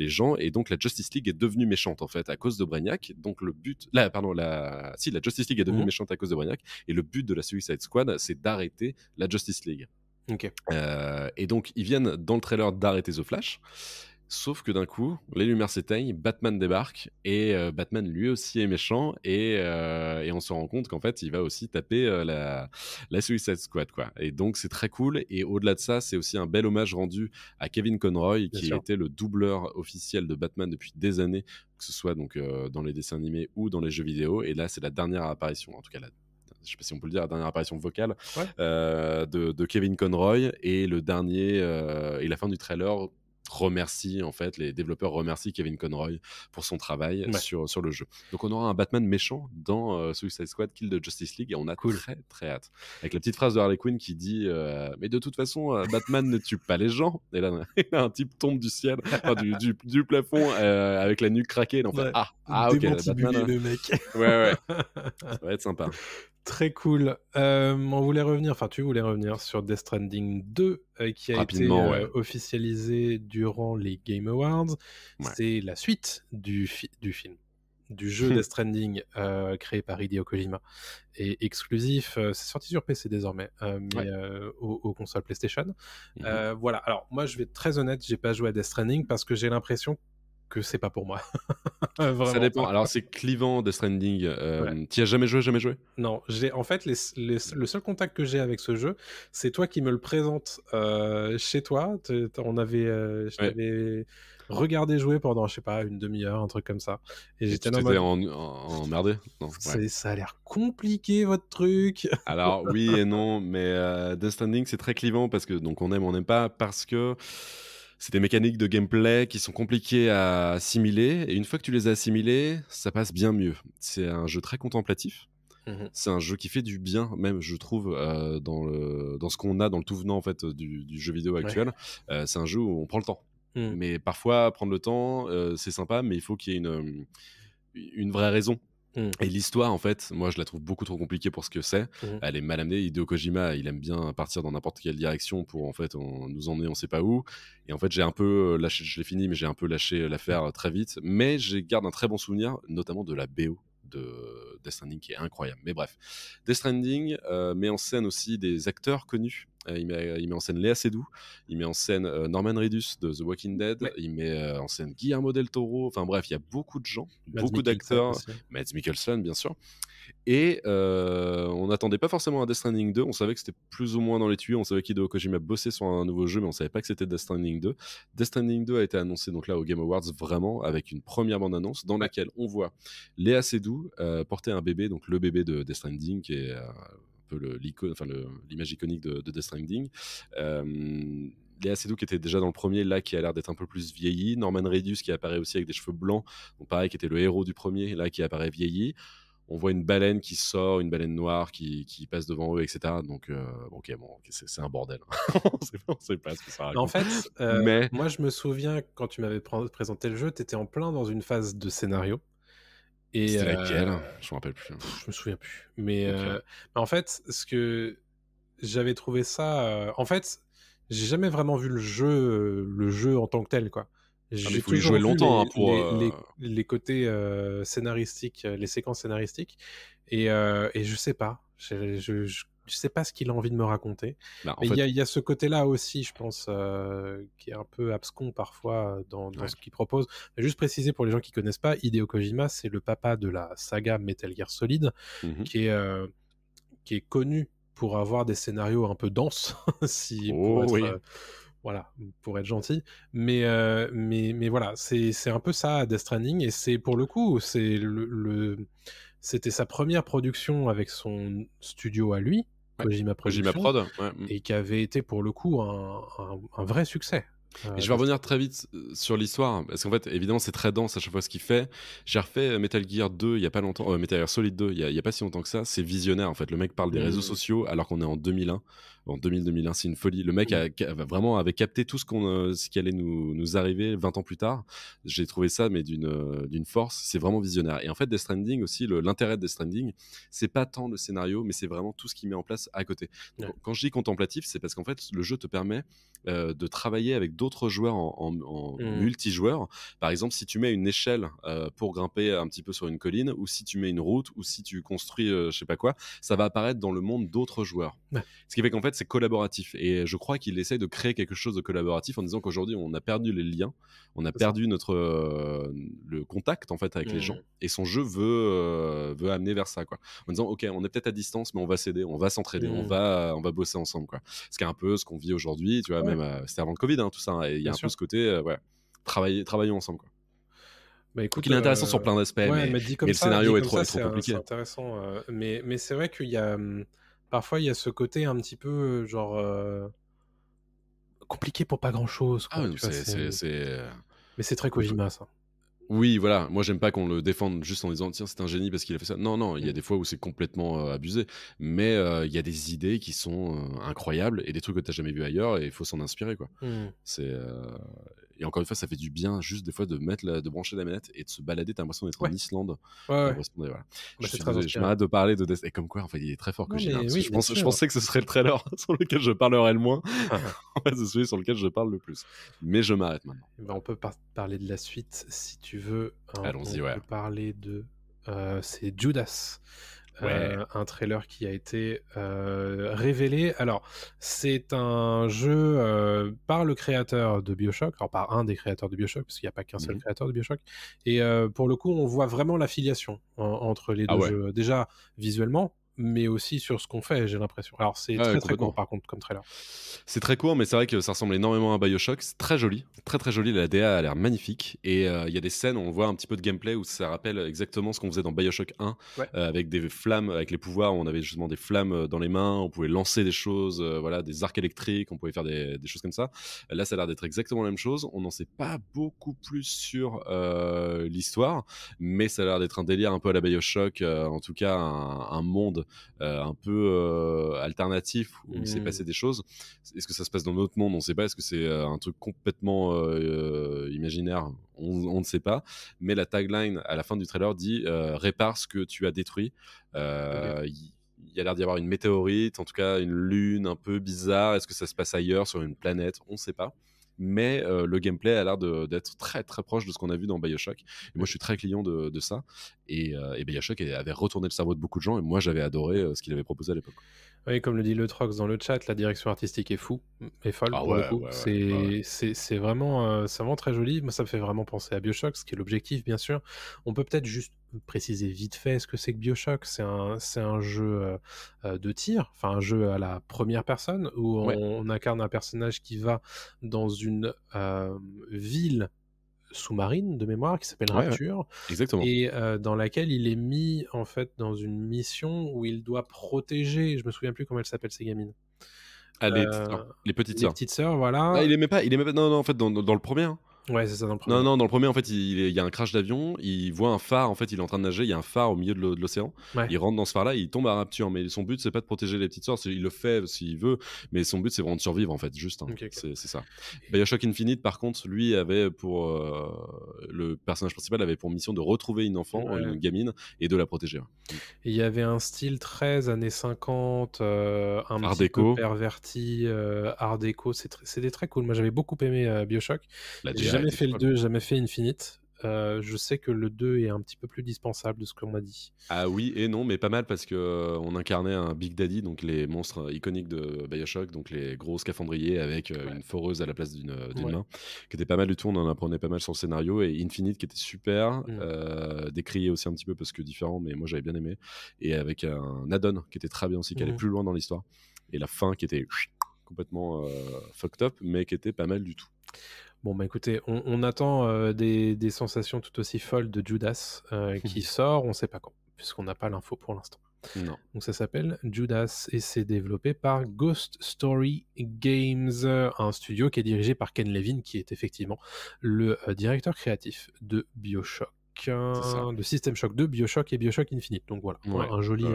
gens, et donc la Justice League est devenue méchante en fait à cause de Brainiac. Donc la Justice League est devenue méchante à cause de Brainiac, et le but de la Suicide Squad, c'est d'arrêter la Justice League. Et donc ils viennent dans le trailer d'arrêter The Flash. Sauf que d'un coup, les lumières s'éteignent, Batman débarque, et Batman lui aussi est méchant, et on se rend compte qu'en fait, il va aussi taper la Suicide Squad, quoi. Et donc, c'est très cool, et au-delà de ça, c'est aussi un bel hommage rendu à Kevin Conroy, qui était le doubleur officiel de Batman depuis des années, que ce soit donc dans les dessins animés ou dans les jeux vidéo, et là, c'est la dernière apparition, en tout cas je sais pas si on peut le dire, la dernière apparition vocale de Kevin Conroy, et le dernier, et la fin du trailer remercie, en fait, les développeurs remercient Kevin Conroy pour son travail sur le jeu. Donc on aura un Batman méchant dans Suicide Squad Kill de Justice League, et on a très très hâte, avec la petite phrase de Harley Quinn qui dit mais de toute façon Batman ne tue pas les gens, et là un type tombe du ciel, du plafond, avec la nuque craquée, et on fait ok, Batman, le mec. Ça va être sympa. Très cool. Tu voulais revenir sur Death Stranding 2 qui a été officialisé durant les Game Awards. C'est la suite du film, du jeu Death Stranding créé par Hideo Kojima et exclusif. C'est sorti sur PC désormais, mais aux consoles PlayStation. Voilà. Alors moi, je vais être très honnête, j'ai pas joué à Death Stranding parce que j'ai l'impression que c'est pas pour moi. Ça dépend. Alors c'est clivant, Death Stranding. T'y as jamais joué? Non, en fait le seul contact que j'ai avec ce jeu, c'est toi qui me le présentes chez toi. Je t'avais regardé jouer pendant, je sais pas, une demi-heure, un truc comme ça. Et j'étais emmerdé. Non, ça a l'air compliqué votre truc. Alors oui et non, mais Death Stranding c'est très clivant parce que donc on aime, on n'aime pas, parce que c'est des mécaniques de gameplay qui sont compliquées à assimiler, et une fois que tu les as assimilées, ça passe bien mieux. C'est un jeu très contemplatif. C'est un jeu qui fait du bien, même je trouve, dans ce qu'on a dans le tout venant en fait du jeu vidéo actuel. C'est un jeu où on prend le temps. Mais parfois prendre le temps, c'est sympa, mais il faut qu'il y ait une vraie raison. Et l'histoire, en fait, moi je la trouve beaucoup trop compliquée pour ce que c'est. Elle est mal amenée. Hideo Kojima, il aime bien partir dans n'importe quelle direction pour en fait nous emmener on sait pas où. Et en fait, j'ai un peu lâché, je l'ai fini, mais j'ai un peu lâché l'affaire très vite. Mais je garde un très bon souvenir, notamment de la BO de Death Stranding, qui est incroyable. Mais bref, Death Stranding met en scène aussi des acteurs connus. Il met en scène Léa Seydoux, il met en scène Norman Reedus de The Walking Dead, il met en scène Guillermo del Toro. Enfin bref, il y a beaucoup de gens, beaucoup d'acteurs, Mads Mikkelsen bien sûr. Et on n'attendait pas forcément un Death Stranding 2, on savait que c'était plus ou moins dans les tuyaux, on savait qu'Hideo Kojima bossait sur un nouveau jeu, mais on savait pas que c'était Death Stranding 2. Death Stranding 2 a été annoncé donc là au Game Awards, vraiment avec une première bande-annonce dans laquelle on voit Léa Seydoux porter un bébé, donc le bébé de Death Stranding, qui est peu l'image iconique de Death Stranding. Léa Seydoux qui était déjà dans le premier, là qui a l'air d'être un peu plus vieilli. Norman Reedus qui apparaît aussi avec des cheveux blancs, donc pareil, qui était le héros du premier, là qui apparaît vieilli. On voit une baleine qui sort, une baleine noire qui passe devant eux, etc. Donc, c'est un bordel. on sait pas ce que ça raconte. En fait, moi je me souviens quand tu m'avais présenté le jeu, tu étais en plein dans une phase de scénario. Et c'était laquelle? Je me rappelle plus. Je me souviens plus. Mais en fait, ce que j'avais trouvé ça, en fait, j'ai jamais vraiment vu le jeu en tant que tel, quoi. Il faut y jouer longtemps pour les côtés scénaristiques, les séquences scénaristiques, et je sais pas. sais pas ce qu'il a envie de me raconter. Bah, en Mais fait, il y a ce côté-là aussi, je pense, qui est un peu abscon parfois dans ouais. ce qu'il propose. Mais juste préciser pour les gens qui connaissent pas, Hideo Kojima, c'est le papa de la saga Metal Gear Solid, Mhm. qui est connu pour avoir des scénarios un peu denses, Oh oui. voilà, pour être gentil. Mais voilà, c'est un peu ça, Death Stranding, et c'est pour le coup, c'était sa première production avec son studio à lui, Ouais. Kojima Kojima Productions, Prod. Ouais. et qui avait été pour le coup un vrai succès. Et je vais revenir très vite sur l'histoire, parce qu'en fait, évidemment, c'est très dense à chaque fois ce qu'il fait. J'ai refait Metal Gear 2 il y a pas longtemps, Metal Gear Solid 2 il y a pas si longtemps que ça. C'est visionnaire en fait. Le mec parle des réseaux sociaux alors qu'on est en 2001. En 2000-2001, c'est une folie. Le mec vraiment avait capté tout ce qui allait nous arriver 20 ans plus tard. J'ai trouvé ça, mais d'une force. C'est vraiment visionnaire. Et en fait, Death Stranding aussi, l'intérêt de Death Stranding, c'est pas tant le scénario, mais c'est vraiment tout ce qu'il met en place à côté. Donc, quand je dis contemplatif, c'est parce qu'en fait, le jeu te permet de travailler avec d'autres joueurs en multijoueur. Par exemple, si tu mets une échelle pour grimper un petit peu sur une colline, ou si tu mets une route, ou si tu construis je sais pas quoi, ça va apparaître dans le monde d'autres joueurs. Ouais. Ce qui fait qu'en fait, c'est collaboratif. Et je crois qu'il essaye de créer quelque chose de collaboratif en disant qu'aujourd'hui, on a perdu les liens, on a perdu le contact en fait avec les gens, et son jeu veut amener vers ça, quoi. En disant, ok, on est peut-être à distance, mais on va s'aider, on va s'entraider, on va bosser ensemble, quoi. Ce qui est un peu ce qu'on vit aujourd'hui, tu vois, même c'était avant le Covid, hein, tout ça, hein, et il y a un peu ce côté, travaillons ensemble, quoi. Bah écoute, il est intéressant sur plein d'aspects, mais le scénario est trop compliqué. C'est intéressant, mais c'est vrai qu'il y a parfois il y a ce côté un petit peu genre compliqué pour pas grand chose, quoi. Mais c'est très Kojima, ça. Oui, voilà. Moi, j'aime pas qu'on le défende juste en disant tiens, c'est un génie parce qu'il a fait ça. Non, il y a des fois où c'est complètement abusé. Mais il y a des idées qui sont incroyables et des trucs que t'as jamais vu ailleurs, et il faut s'en inspirer, quoi. Et encore une fois, ça fait du bien juste des fois de brancher la manette et de se balader. T'as l'impression d'être en Islande. Voilà. Je m'arrête de parler de Death. Et comme quoi, en fait, il est très fort, Kojima. Je pensais que ce serait le trailer sur lequel je parlerais le moins. En fait, c'est celui sur lequel je parle le plus. Mais je m'arrête maintenant. On peut parler de la suite si tu veux. Allons-y, on peut parler de. C'est Judas. Un trailer qui a été révélé. Alors, c'est un jeu par le créateur de BioShock, alors par un des créateurs de BioShock, parce qu'il n'y a pas qu'un seul créateur de BioShock. Et pour le coup, on voit vraiment l'affiliation entre les deux jeux. Déjà, visuellement, mais aussi sur ce qu'on fait, j'ai l'impression. Alors, c'est très court, par contre, comme trailer. C'est très court, mais c'est vrai que ça ressemble énormément à BioShock. C'est très joli, très joli. La DA a l'air magnifique. Et il y a des scènes où on voit un petit peu de gameplay où ça rappelle exactement ce qu'on faisait dans BioShock 1, avec des flammes, avec les pouvoirs. On avait justement des flammes dans les mains, on pouvait lancer des choses, des arcs électriques, on pouvait faire des choses comme ça. Là, ça a l'air d'être exactement la même chose. On n'en sait pas beaucoup plus sur l'histoire, mais ça a l'air d'être un délire un peu à la BioShock, en tout cas un monde un peu alternatif où il s'est passé des choses. Est-ce que ça se passe dans notre monde? On ne sait pas. Est-ce que c'est un truc complètement imaginaire? On ne sait pas. Mais la tagline à la fin du trailer dit répare ce que tu as détruit. Il y a l'air d'y avoir une météorite, en tout cas une lune un peu bizarre. Est-ce que ça se passe ailleurs, sur une planète? On ne sait pas. Mais le gameplay a l'air d'être très très proche de ce qu'on a vu dans BioShock. Et moi, je suis très client de ça. Et BioShock avait retourné le cerveau de beaucoup de gens. Et moi, j'avais adoré ce qu'il avait proposé à l'époque. Oui, comme le dit le Trox dans le chat, la direction artistique est folle pour le coup. C'est vraiment très joli. Moi, ça me fait vraiment penser à BioShock, ce qui est l'objectif, bien sûr. On peut peut-être juste préciser vite fait ce que c'est que BioShock. C'est un jeu de tir, enfin un jeu à la première personne où on incarne un personnage qui va dans une ville sous-marine de mémoire qui s'appelle Rapture, exactement. Et dans laquelle il est mis en fait dans une mission où il doit protéger, je me souviens plus comment elle s'appelle, ces gamines. Les petites sœurs, voilà. Il aimait pas. Non, en fait, dans le premier. Hein. Ouais, c'est ça, dans le premier. Non, dans le premier, en fait, il y a un crash d'avion, il voit un phare, en fait, il est en train de nager, il y a un phare au milieu de l'océan, il rentre dans ce phare-là, il tombe à Rapture, mais son but, c'est pas de protéger les petites sœurs, il le fait s'il veut, mais son but, c'est vraiment de survivre, en fait, juste, c'est ça. BioShock Infinite, par contre, lui, avait pour... le personnage principal avait pour mission de retrouver une enfant, une gamine, et de la protéger. Il y avait un style très années 50, un art petit déco. peu perverti, art déco, c'était très cool. Moi, j'avais beaucoup aimé BioShock. J'ai jamais fait le 2, jamais fait Infinite. Je sais que le 2 est un petit peu plus dispensable de ce qu'on m'a dit. Ah oui et non, mais pas mal parce que on incarnait un Big Daddy, donc les monstres iconiques de BioShock, donc les gros scaphandriers avec une foreuse à la place d'une main, qui était pas mal du tout. On en apprenait pas mal sur le scénario, et Infinite qui était super, décrié aussi un petit peu parce que différent, mais moi j'avais bien aimé, et avec un add-on qui était très bien aussi, qui allait plus loin dans l'histoire, et la fin qui était complètement fucked up, mais qui était pas mal du tout. Bon, bah écoutez, on attend des sensations tout aussi folles de Judas qui sort, on sait pas quand, puisqu'on n'a pas l'info pour l'instant. Non. Donc ça s'appelle Judas et c'est développé par Ghost Story Games, un studio qui est dirigé par Ken Levine, qui est effectivement le directeur créatif de BioShock, de System Shock 2, BioShock et BioShock Infinite. Donc voilà, un joli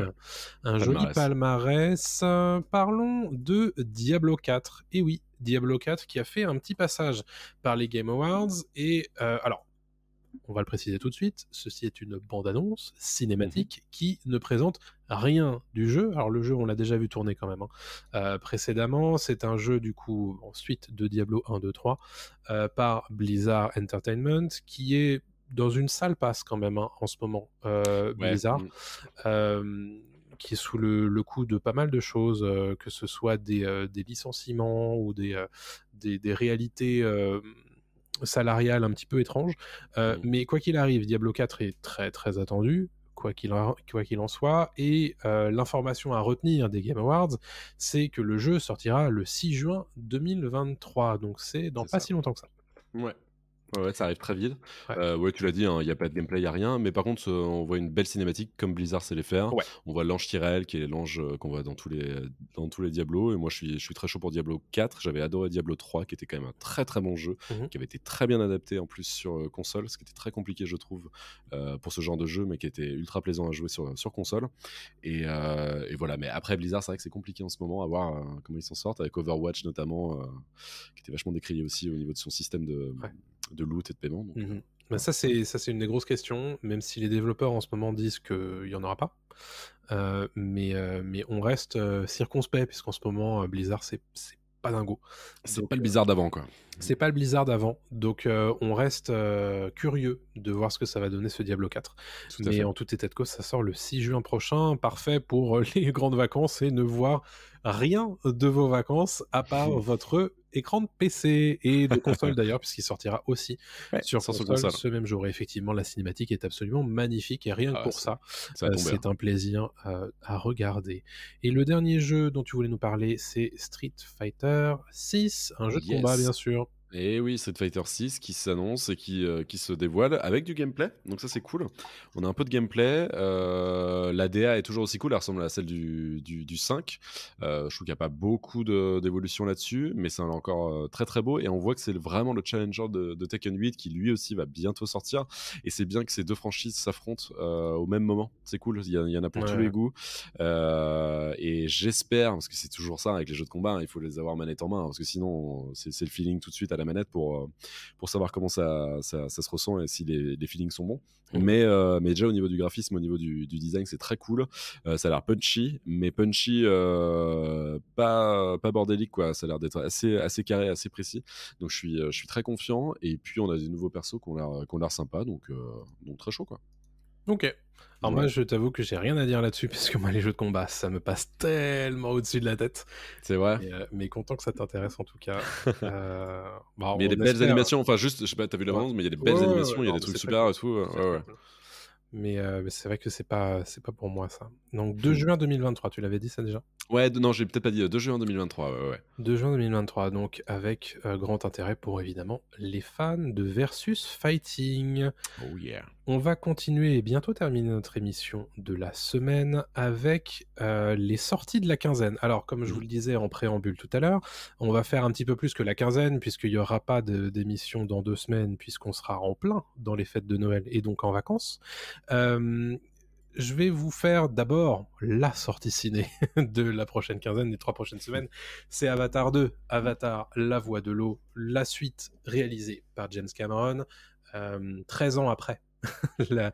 palmarès. Parlons de Diablo 4. Et oui, Diablo 4 qui a fait un petit passage par les Game Awards. Et alors, on va le préciser tout de suite, ceci est une bande-annonce cinématique qui ne présente rien du jeu. Alors le jeu, on l'a déjà vu tourner quand même précédemment. C'est un jeu du coup en suite de Diablo 1, 2, 3 par Blizzard Entertainment, qui est dans une sale passe quand même en ce moment. Blizzard, qui est sous le coup de pas mal de choses, que ce soit des licenciements ou des réalités salariales un petit peu étranges. Mais quoi qu'il arrive, Diablo 4 est très très attendu, quoi qu'il en soit, et l'information à retenir des Game Awards, c'est que le jeu sortira le 6 juin 2023, donc c'est dans pas si longtemps que ça. Ouais, ça arrive très vite. Ouais. Tu l'as dit, il n'y a pas de gameplay, il n'y a rien. Mais par contre, on voit une belle cinématique comme Blizzard sait les faire. On voit l'ange Tyrell, qui est l'ange qu'on voit dans tous les Diablo. Et moi, je suis très chaud pour Diablo 4. J'avais adoré Diablo 3, qui était quand même un très très bon jeu, qui avait été très bien adapté en plus sur console, ce qui était très compliqué, je trouve, pour ce genre de jeu, mais qui était ultra plaisant à jouer sur console. Et voilà. Mais après, Blizzard, c'est vrai que c'est compliqué en ce moment à voir comment ils s'en sortent, avec Overwatch notamment, qui était vachement décrié aussi au niveau de son système de loot et de paiement. Donc, bah ça c'est une des grosses questions, même si les développeurs en ce moment disent qu'il n'y en aura pas. Mais on reste circonspect, puisqu'en ce moment Blizzard c'est pas dingo. C'est pas le Blizzard d'avant, quoi. C'est pas le Blizzard d'avant, donc on reste curieux de voir ce que ça va donner ce Diablo 4. Mais en tout état de cause, ça sort le 6 juin prochain, parfait pour les grandes vacances et ne voir rien de vos vacances à part votre écran de PC et de console d'ailleurs, puisqu'il sortira aussi sur console ce même jour. Et effectivement, la cinématique est absolument magnifique, et rien que pour ça, c'est un plaisir à regarder. Et le dernier jeu dont tu voulais nous parler, c'est Street Fighter 6, un jeu de combat bien sûr. Et oui, Street Fighter 6 qui s'annonce et qui se dévoile avec du gameplay, donc ça c'est cool. On a un peu de gameplay, la DA est toujours aussi cool, elle ressemble à celle du 5. Je trouve qu'il n'y a pas beaucoup d'évolution là-dessus, mais c'est encore très très beau, et on voit que c'est vraiment le challenger de Tekken 8 qui lui aussi va bientôt sortir, et c'est bien que ces deux franchises s'affrontent au même moment, c'est cool, il y en a pour tous les goûts, et j'espère, parce que c'est toujours ça avec les jeux de combat, il faut les avoir manette en main, parce que sinon c'est le feeling tout de suite à la manette pour savoir comment ça se ressent et si les feelings sont bons. Mais déjà au niveau du graphisme, au niveau du design, c'est très cool. Ça a l'air punchy, mais punchy pas bordélique, quoi. Ça a l'air d'être assez carré, assez précis. Donc je suis très confiant. Et puis on a des nouveaux persos qui ont l'air sympas, donc très chaud, quoi. Ok. Alors moi, je t'avoue que j'ai rien à dire là-dessus, parce que moi, les jeux de combat, ça me passe tellement au-dessus de la tête. C'est vrai. Mais content que ça t'intéresse en tout cas. Mais il y a des belles animations, enfin juste, je sais pas, t'as vu la bande, mais il y a des belles animations, il y a des trucs super et tout. Mais c'est vrai que c'est pas pour moi ça. Donc 2 juin 2023, tu l'avais dit ça déjà ? Ouais, non, j'ai peut-être pas dit 2 juin 2023, ouais. 2 juin 2023, donc avec grand intérêt pour évidemment les fans de Versus Fighting. Oh yeah. On va continuer et bientôt terminer notre émission de la semaine avec les sorties de la quinzaine. Alors, comme je vous le disais en préambule tout à l'heure, on va faire un petit peu plus que la quinzaine, puisqu'il n'y aura pas d'émission dans 2 semaines, puisqu'on sera en plein dans les fêtes de Noël et donc en vacances. Je vais vous faire d'abord la sortie ciné de la prochaine quinzaine, des 3 prochaines semaines. C'est Avatar 2, Avatar, la voix de l'eau, la suite réalisée par James Cameron, 13 ans après la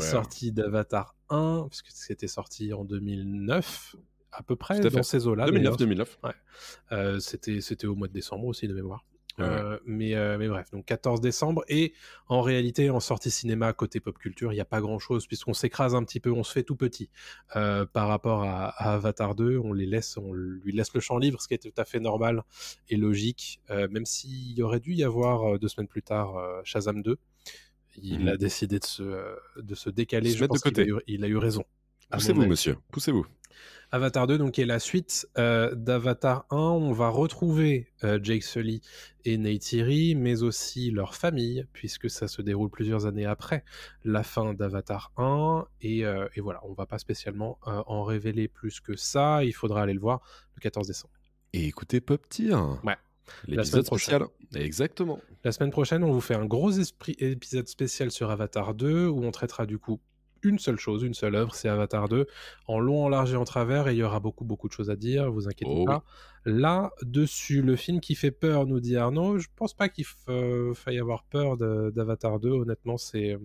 sortie d'Avatar 1, puisque c'était sorti en 2009, à peu près, dans ces eaux-là. 2009. Ouais. C'était au mois de décembre aussi, de mémoire. Mais bref, donc 14 décembre. Et en réalité, en sortie cinéma, côté pop culture, il n'y a pas grand-chose, puisqu'on s'écrase un petit peu, on se fait tout petit par rapport à Avatar 2. On lui laisse le champ libre, ce qui est tout à fait normal et logique, même s'il y aurait dû y avoir 2 semaines plus tard Shazam 2. Il a décidé de se décaler. Se mettre de côté. Il a eu raison. Poussez-vous, monsieur, poussez-vous. Avatar 2, donc, est la suite d'Avatar 1. On va retrouver Jake Sully et Neytiri, mais aussi leur famille, puisque ça se déroule plusieurs années après la fin d'Avatar 1. Et voilà, on va pas spécialement en révéler plus que ça. Il faudra aller le voir le 14 décembre. Et écoutez Pop Tier. Ouais. L'épisode spécial. Exactement. La semaine prochaine, on vous fait un gros épisode spécial sur Avatar 2, où on traitera du coup une seule chose, une seule œuvre, c'est Avatar 2, en long, en large et en travers, et il y aura beaucoup de choses à dire, vous inquiétez pas. Là, dessus, le film qui fait peur, nous dit Arnaud, je pense pas qu'il faille avoir peur d'Avatar 2, honnêtement, c'est...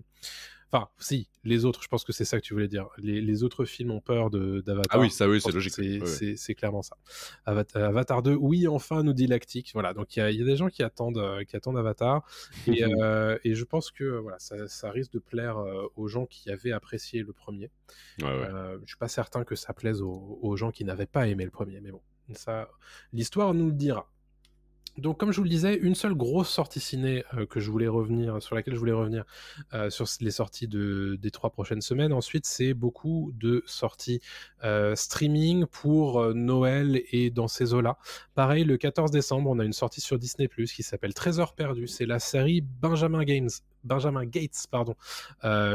Enfin, si, les autres, je pense que c'est ça que tu voulais dire. Les autres films ont peur d'Avatar. Ah oui, ça, oui, c'est logique. C'est clairement ça. Avatar 2, oui, enfin, nous dit Lactique. Voilà, donc il y a des gens qui attendent Avatar. Et je pense que voilà, ça risque de plaire aux gens qui avaient apprécié le premier. Je suis pas certain que ça plaise aux gens qui n'avaient pas aimé le premier. Mais bon, ça, l'histoire nous le dira. Donc, comme je vous le disais, une seule grosse sortie ciné sur laquelle je voulais revenir sur les sorties des 3 prochaines semaines. Ensuite, c'est beaucoup de sorties streaming pour Noël et dans ces eaux-là. Pareil, le 14 décembre, on a une sortie sur Disney+, qui s'appelle Trésor perdu. C'est la série Benjamin Gates,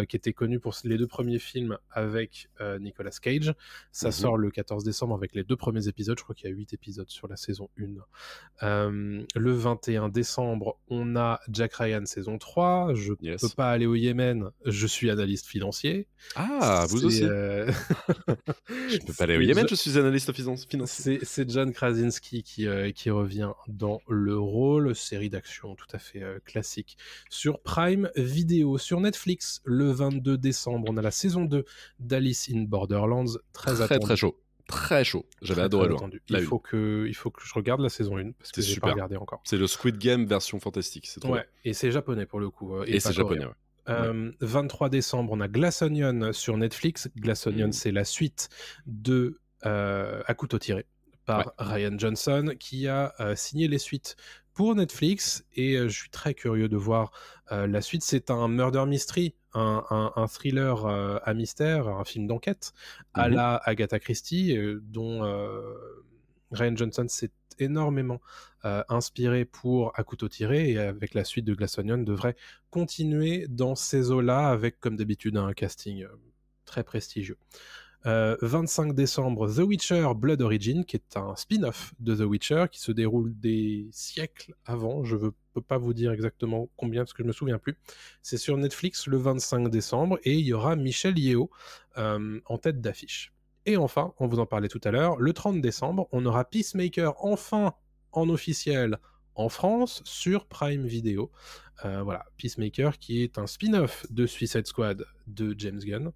qui était connu pour les 2 premiers films avec Nicolas Cage. Ça sort le 14 décembre avec les 2 premiers épisodes. Je crois qu'il y a 8 épisodes sur la saison 1. Le 21 décembre, on a Jack Ryan saison 3. Je ne peux pas aller au Yémen, je suis analyste financier. Ah, vous aussi. Je ne peux pas aller au Yémen, je suis analyste financier. C'est John Krasinski qui revient dans le rôle. Série d'action tout à fait classique sur Prime Video. Sur Netflix, le 22 décembre, on a la saison 2 d'Alice in Borderlands. Très chaud. Très chaud. J'avais adoré le 1. Il faut que je regarde la saison 1 parce que j'ai pas regardé encore. C'est le Squid Game version fantastique. C'est trop bien. Et c'est japonais pour le coup. Et c'est japonais, 23 décembre, on a Glass Onion sur Netflix. Glass Onion, c'est la suite de À couteau tiré par Ryan Johnson, qui a signé les suites pour Netflix, et je suis très curieux de voir la suite. C'est un murder mystery, un thriller à mystère, un film d'enquête à la Agatha Christie, dont Ryan Johnson s'est énormément inspiré pour À couteau tiré, et avec la suite de Glass Onion devrait continuer dans ces eaux-là, avec comme d'habitude un casting très prestigieux. 25 décembre, The Witcher Blood Origin, qui est un spin-off de The Witcher, qui se déroule des siècles avant. Je ne peux pas vous dire exactement combien, parce que je ne me souviens plus. C'est sur Netflix le 25 décembre, et il y aura Michelle Yeoh en tête d'affiche. Et enfin, on vous en parlait tout à l'heure, le 30 décembre, on aura Peacemaker enfin en officiel en France sur Prime Video. Voilà, Peacemaker, qui est un spin-off de Suicide Squad de James Gunn.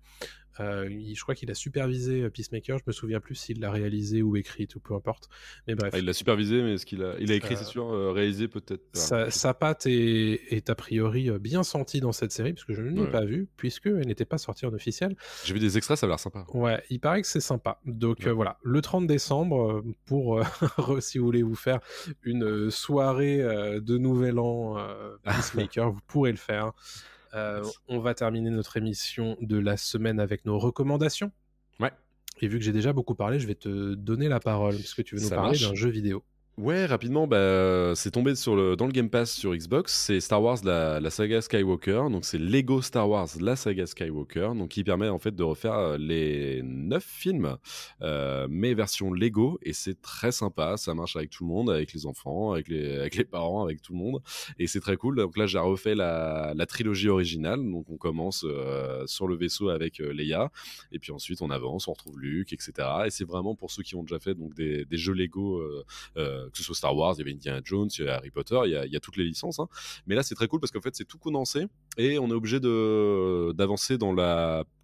Je crois qu'il a supervisé Peacemaker, je me souviens plus s'il l'a réalisé ou écrit ou peu importe, mais bref. Il l'a supervisé, mais est-ce qu'il a écrit, c'est sûr, réalisé peut-être. Sa patte est a priori bien sentie dans cette série, parce que je ne l'ai pas vue, puisqu'elle n'était pas sortie en officiel. J'ai vu des extraits, ça a l'air sympa. Ouais, il paraît que c'est sympa. Donc voilà, le 30 décembre, pour si vous voulez vous faire une soirée de Nouvel An Peacemaker, vous pourrez le faire. On va terminer notre émission de la semaine avec nos recommandations. Ouais. Et vu que j'ai déjà beaucoup parlé, je vais te donner la parole, puisque tu veux nous parler d'un jeu vidéo. Ouais, rapidement, c'est tombé dans le Game Pass sur Xbox. C'est Star Wars, la saga Skywalker. Donc, c'est Lego Star Wars, la saga Skywalker. Donc, qui permet en fait de refaire les 9 films, mais version Lego. Et c'est très sympa. Ça marche avec tout le monde, avec les enfants, avec les parents, avec tout le monde. Et c'est très cool. Donc là, j'ai refait la trilogie originale. Donc, on commence sur le vaisseau avec Leia. Et puis ensuite, on avance, on retrouve Luke, etc. Et c'est vraiment pour ceux qui ont déjà fait donc, des jeux Lego. Que ce soit Star Wars, il y avait Indiana Jones, il y a Harry Potter, il y a toutes les licences. Hein. Mais là, c'est très cool parce qu'en fait, c'est tout condensé et on est obligé d'avancer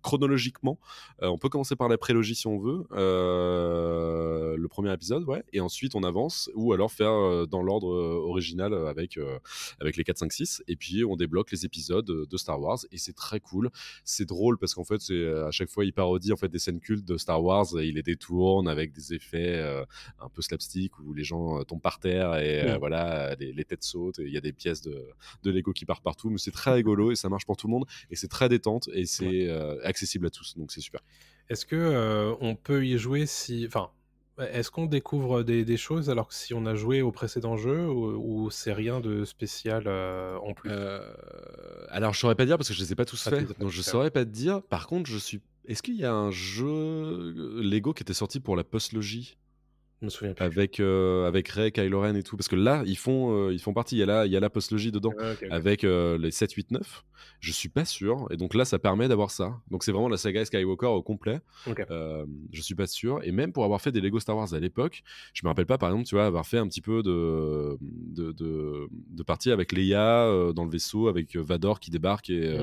chronologiquement. On peut commencer par la prélogie si on veut. Le premier épisode, ouais, et ensuite on avance, ou alors faire dans l'ordre original avec les 4, 5, 6, et puis on débloque les épisodes de Star Wars, et c'est très cool. C'est drôle parce qu'en fait, à chaque fois, il parodie en fait des scènes cultes de Star Wars, et il les détourne avec des effets un peu slapstick où les gens tombent par terre et voilà, les têtes sautent, et il y a des pièces de Lego qui partent partout, mais c'est très rigolo et ça marche pour tout le monde, et c'est très détente, et c'est accessible à tous, donc c'est super. Est-ce que on peut y jouer est-ce qu'on découvre des choses alors que si on a joué au précédent jeu, ou c'est rien de spécial en plus? Alors je saurais pas dire parce que je les ai pas tous Ah, tu les faits, as pas donc tous je faits, saurais pas te dire. Par contre, est-ce qu'il y a un jeu Lego qui était sorti pour la postlogie Je me souviens plus. avec Rey, Kylo Ren et tout? Parce que là, ils font partie. Il y a la postlogie dedans Ok. avec les 7, 8, 9. Je suis pas sûr. Et donc là, ça permet d'avoir ça. Donc c'est vraiment la saga Skywalker au complet. Ok. Je suis pas sûr. Et même pour avoir fait des Lego Star Wars à l'époque, je me rappelle pas, par exemple, tu vois, avoir fait un petit peu de partie avec Leia dans le vaisseau, avec Vador qui débarque et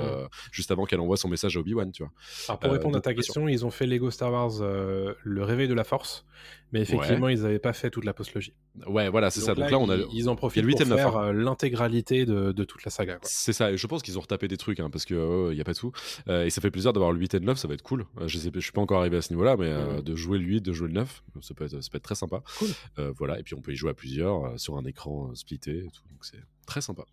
juste avant qu'elle envoie son message à Obi-Wan, tu vois. Alors pour répondre à Donc, ta pas sûr. question, ils ont fait Lego Star Wars le réveil de la Force, mais effectivement ils n'avaient pas fait toute la postlogie. Ouais, voilà, c'est ça. Donc là, ils en profitent il y a le pour 8 et le 9, faire l'intégralité de toute la saga, quoi. C'est ça, et je pense qu'ils ont retapé des trucs, hein, parce que y a pas tout. Et ça fait plaisir d'avoir le 8 et le 9, ça va être cool. Je suis pas encore arrivé à ce niveau-là, mais de jouer le 8, de jouer le 9, ça peut être très sympa. Cool. Voilà, et puis on peut y jouer à plusieurs sur un écran splitté et tout, donc c'est très sympa.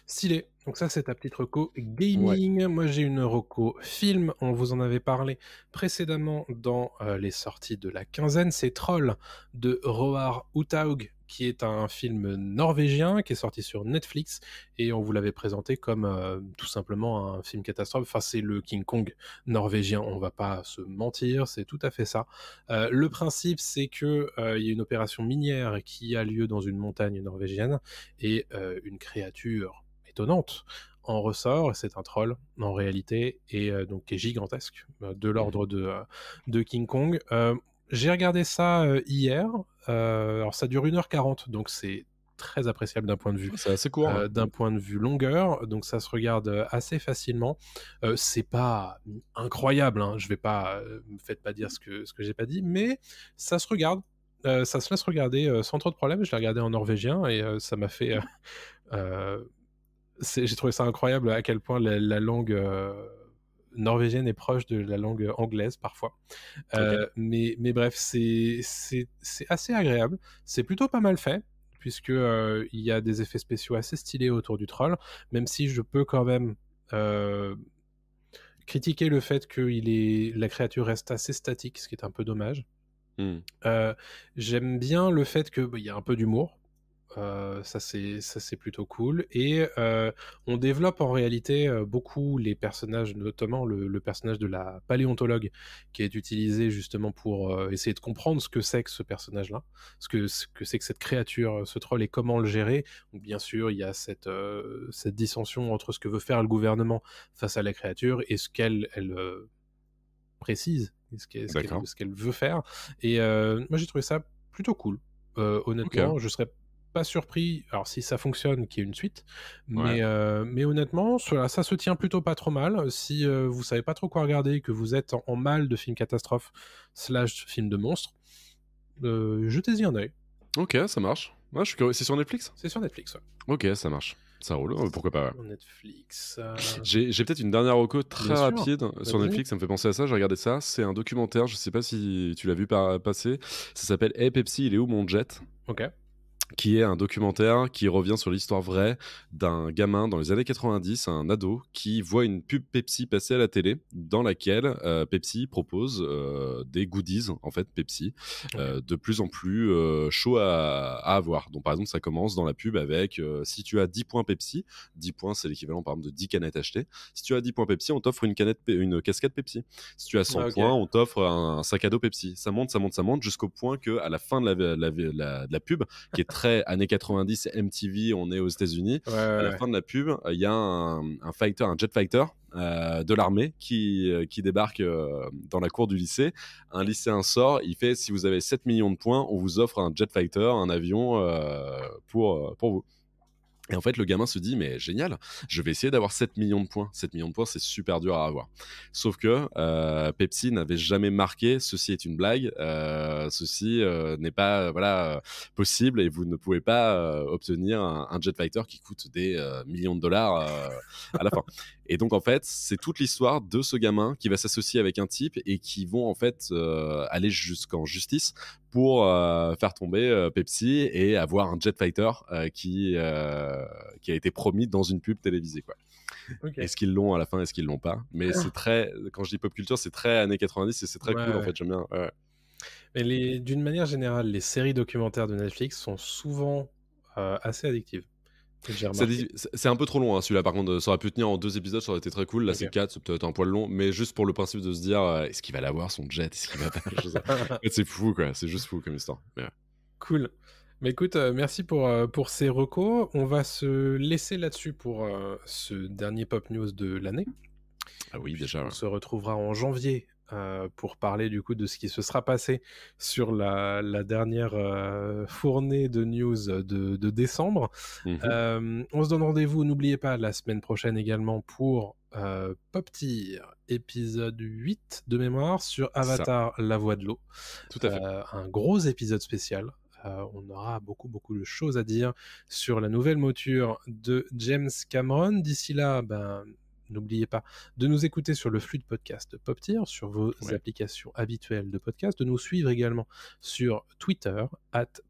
Stylé. Donc ça, c'est ta petite reco gaming. Moi, j'ai une reco film. On vous en avait parlé précédemment dans les sorties de la quinzaine. C'est Troll de Roar Uthaug, qui est un film norvégien qui est sorti sur Netflix, et on vous l'avait présenté comme tout simplement un film catastrophe. Enfin, c'est le King Kong norvégien, on va pas se mentir, c'est tout à fait ça. Le principe, c'est que il y a une opération minière qui a lieu dans une montagne norvégienne, et une créature étonnante en ressort. C'est un troll en réalité, et donc qui est gigantesque, de l'ordre de King Kong. J'ai regardé ça hier. Alors ça dure 1h40, donc c'est très appréciable d'un point de vue C'est assez court. d'un point de vue longueur, donc ça se regarde assez facilement. C'est pas incroyable, hein, je vais pas me faites pas dire ce que j'ai pas dit, mais ça se regarde. Ça se laisse regarder sans trop de problèmes. Je l'ai regardé en norvégien et ça m'a fait j'ai trouvé ça incroyable à quel point la langue norvégienne est proche de la langue anglaise parfois. Mais bref, c'est assez agréable. C'est plutôt pas mal fait, puisque il y a des effets spéciaux assez stylés autour du troll, même si je peux quand même critiquer le fait que la créature reste assez statique, ce qui est un peu dommage. J'aime bien le fait qu'il y a un peu d'humour. Ça c'est plutôt cool, et on développe en réalité beaucoup les personnages, notamment le personnage de la paléontologue qui est utilisé justement pour essayer de comprendre ce que c'est que ce personnage-là, ce que c'est que cette créature, ce troll, et comment le gérer. Donc bien sûr il y a cette dissension entre ce que veut faire le gouvernement face à la créature et ce qu'elle précise, ce qu'elle veut faire, et moi j'ai trouvé ça plutôt cool. Honnêtement, je serais pas surpris, alors si ça fonctionne, qu'il y ait une suite, mais honnêtement, ça se tient plutôt pas trop mal. Si vous savez pas trop quoi regarder, que vous êtes en mal de film catastrophe / film de monstres, jetez-y un œil. Ok, ça marche. Ouais, je suis curieux. C'est sur Netflix ? C'est sur Netflix, ouais. Ok, ça marche. Ça roule, pourquoi pas. Sur Netflix. J'ai peut-être une dernière reco très rapide sur Netflix, ça me fait penser à ça, j'ai regardé ça, c'est un documentaire, je sais pas si tu l'as vu passer, ça s'appelle Hey Pepsi, il est où mon jet ? Ok. Qui est un documentaire qui revient sur l'histoire vraie d'un gamin dans les années 90, un ado, qui voit une pub Pepsi passer à la télé, dans laquelle Pepsi propose des goodies, en fait, Pepsi, de plus en plus chaud à avoir. Donc, par exemple, ça commence dans la pub avec si tu as 10 points Pepsi, 10 points, c'est l'équivalent, par exemple, de 10 canettes achetées. Si tu as 10 points Pepsi, on t'offre une casquette Pepsi. Si tu as 100 points, on t'offre un sac à dos Pepsi. Ça monte, jusqu'au point qu'à la fin de la pub, qui est très années 90, MTV, on est aux États-Unis. À la fin de la pub, il y a un jet fighter de l'armée qui débarque dans la cour du lycée. Un lycéen sort, il fait: si vous avez 7 millions de points, on vous offre un jet fighter, un avion pour vous. Et en fait, le gamin se dit, mais génial, je vais essayer d'avoir 7 millions de points. 7 millions de points, c'est super dur à avoir. Sauf que Pepsi n'avait jamais marqué, ceci est une blague, ceci n'est pas possible et vous ne pouvez pas obtenir un jet fighter qui coûte des millions de dollars à la fin. Et donc, en fait, c'est toute l'histoire de ce gamin qui va s'associer avec un type et qui vont en fait aller jusqu'en justice pour faire tomber Pepsi et avoir un jet fighter qui a été promis dans une pub télévisée, quoi. Ok. Est-ce qu'ils l'ont à la fin, est-ce qu'ils l'ont pas? Mais c'est très, quand je dis pop culture, c'est très années 90 et c'est très cool en fait, j'aime bien. Ouais. Mais d'une manière générale, les séries documentaires de Netflix sont souvent assez addictives. J'ai remarqué. C'est un peu trop long, hein, celui-là par contre, ça aurait pu tenir en 2 épisodes, ça aurait été très cool. Là, Ok. c'est 4, c'est peut-être un poil long, mais juste pour le principe de se dire est-ce qu'il va l'avoir son jet, est-ce qu'il va pas je sais. En fait, c'est fou, quoi, c'est juste fou comme histoire. Mais ouais. Cool. Mais écoute, merci pour ces recos. On va se laisser là-dessus pour ce dernier Pop News de l'année. Ah oui, déjà. On se retrouvera en janvier pour parler du coup de ce qui se sera passé sur la dernière fournée de news de décembre. On se donne rendez-vous, n'oubliez pas, la semaine prochaine également pour Pop Tier, épisode 8 de mémoire sur Avatar, la voix de l'eau. Tout à fait. Un gros épisode spécial. On aura beaucoup de choses à dire sur la nouvelle mouture de James Cameron. D'ici là, n'oubliez pas de nous écouter sur le flux de podcast de Pop Tier, sur vos applications habituelles de podcast, de nous suivre également sur Twitter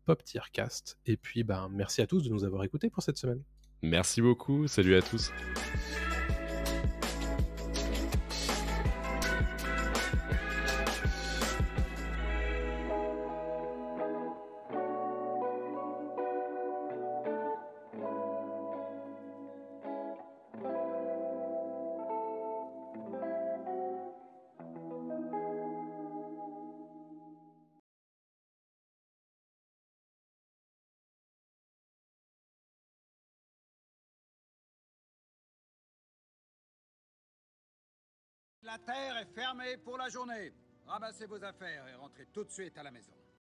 @PopTiercast. Et puis, merci à tous de nous avoir écoutés pour cette semaine. Merci beaucoup, salut à tous. La terre est fermée pour la journée. Ramassez vos affaires et rentrez tout de suite à la maison.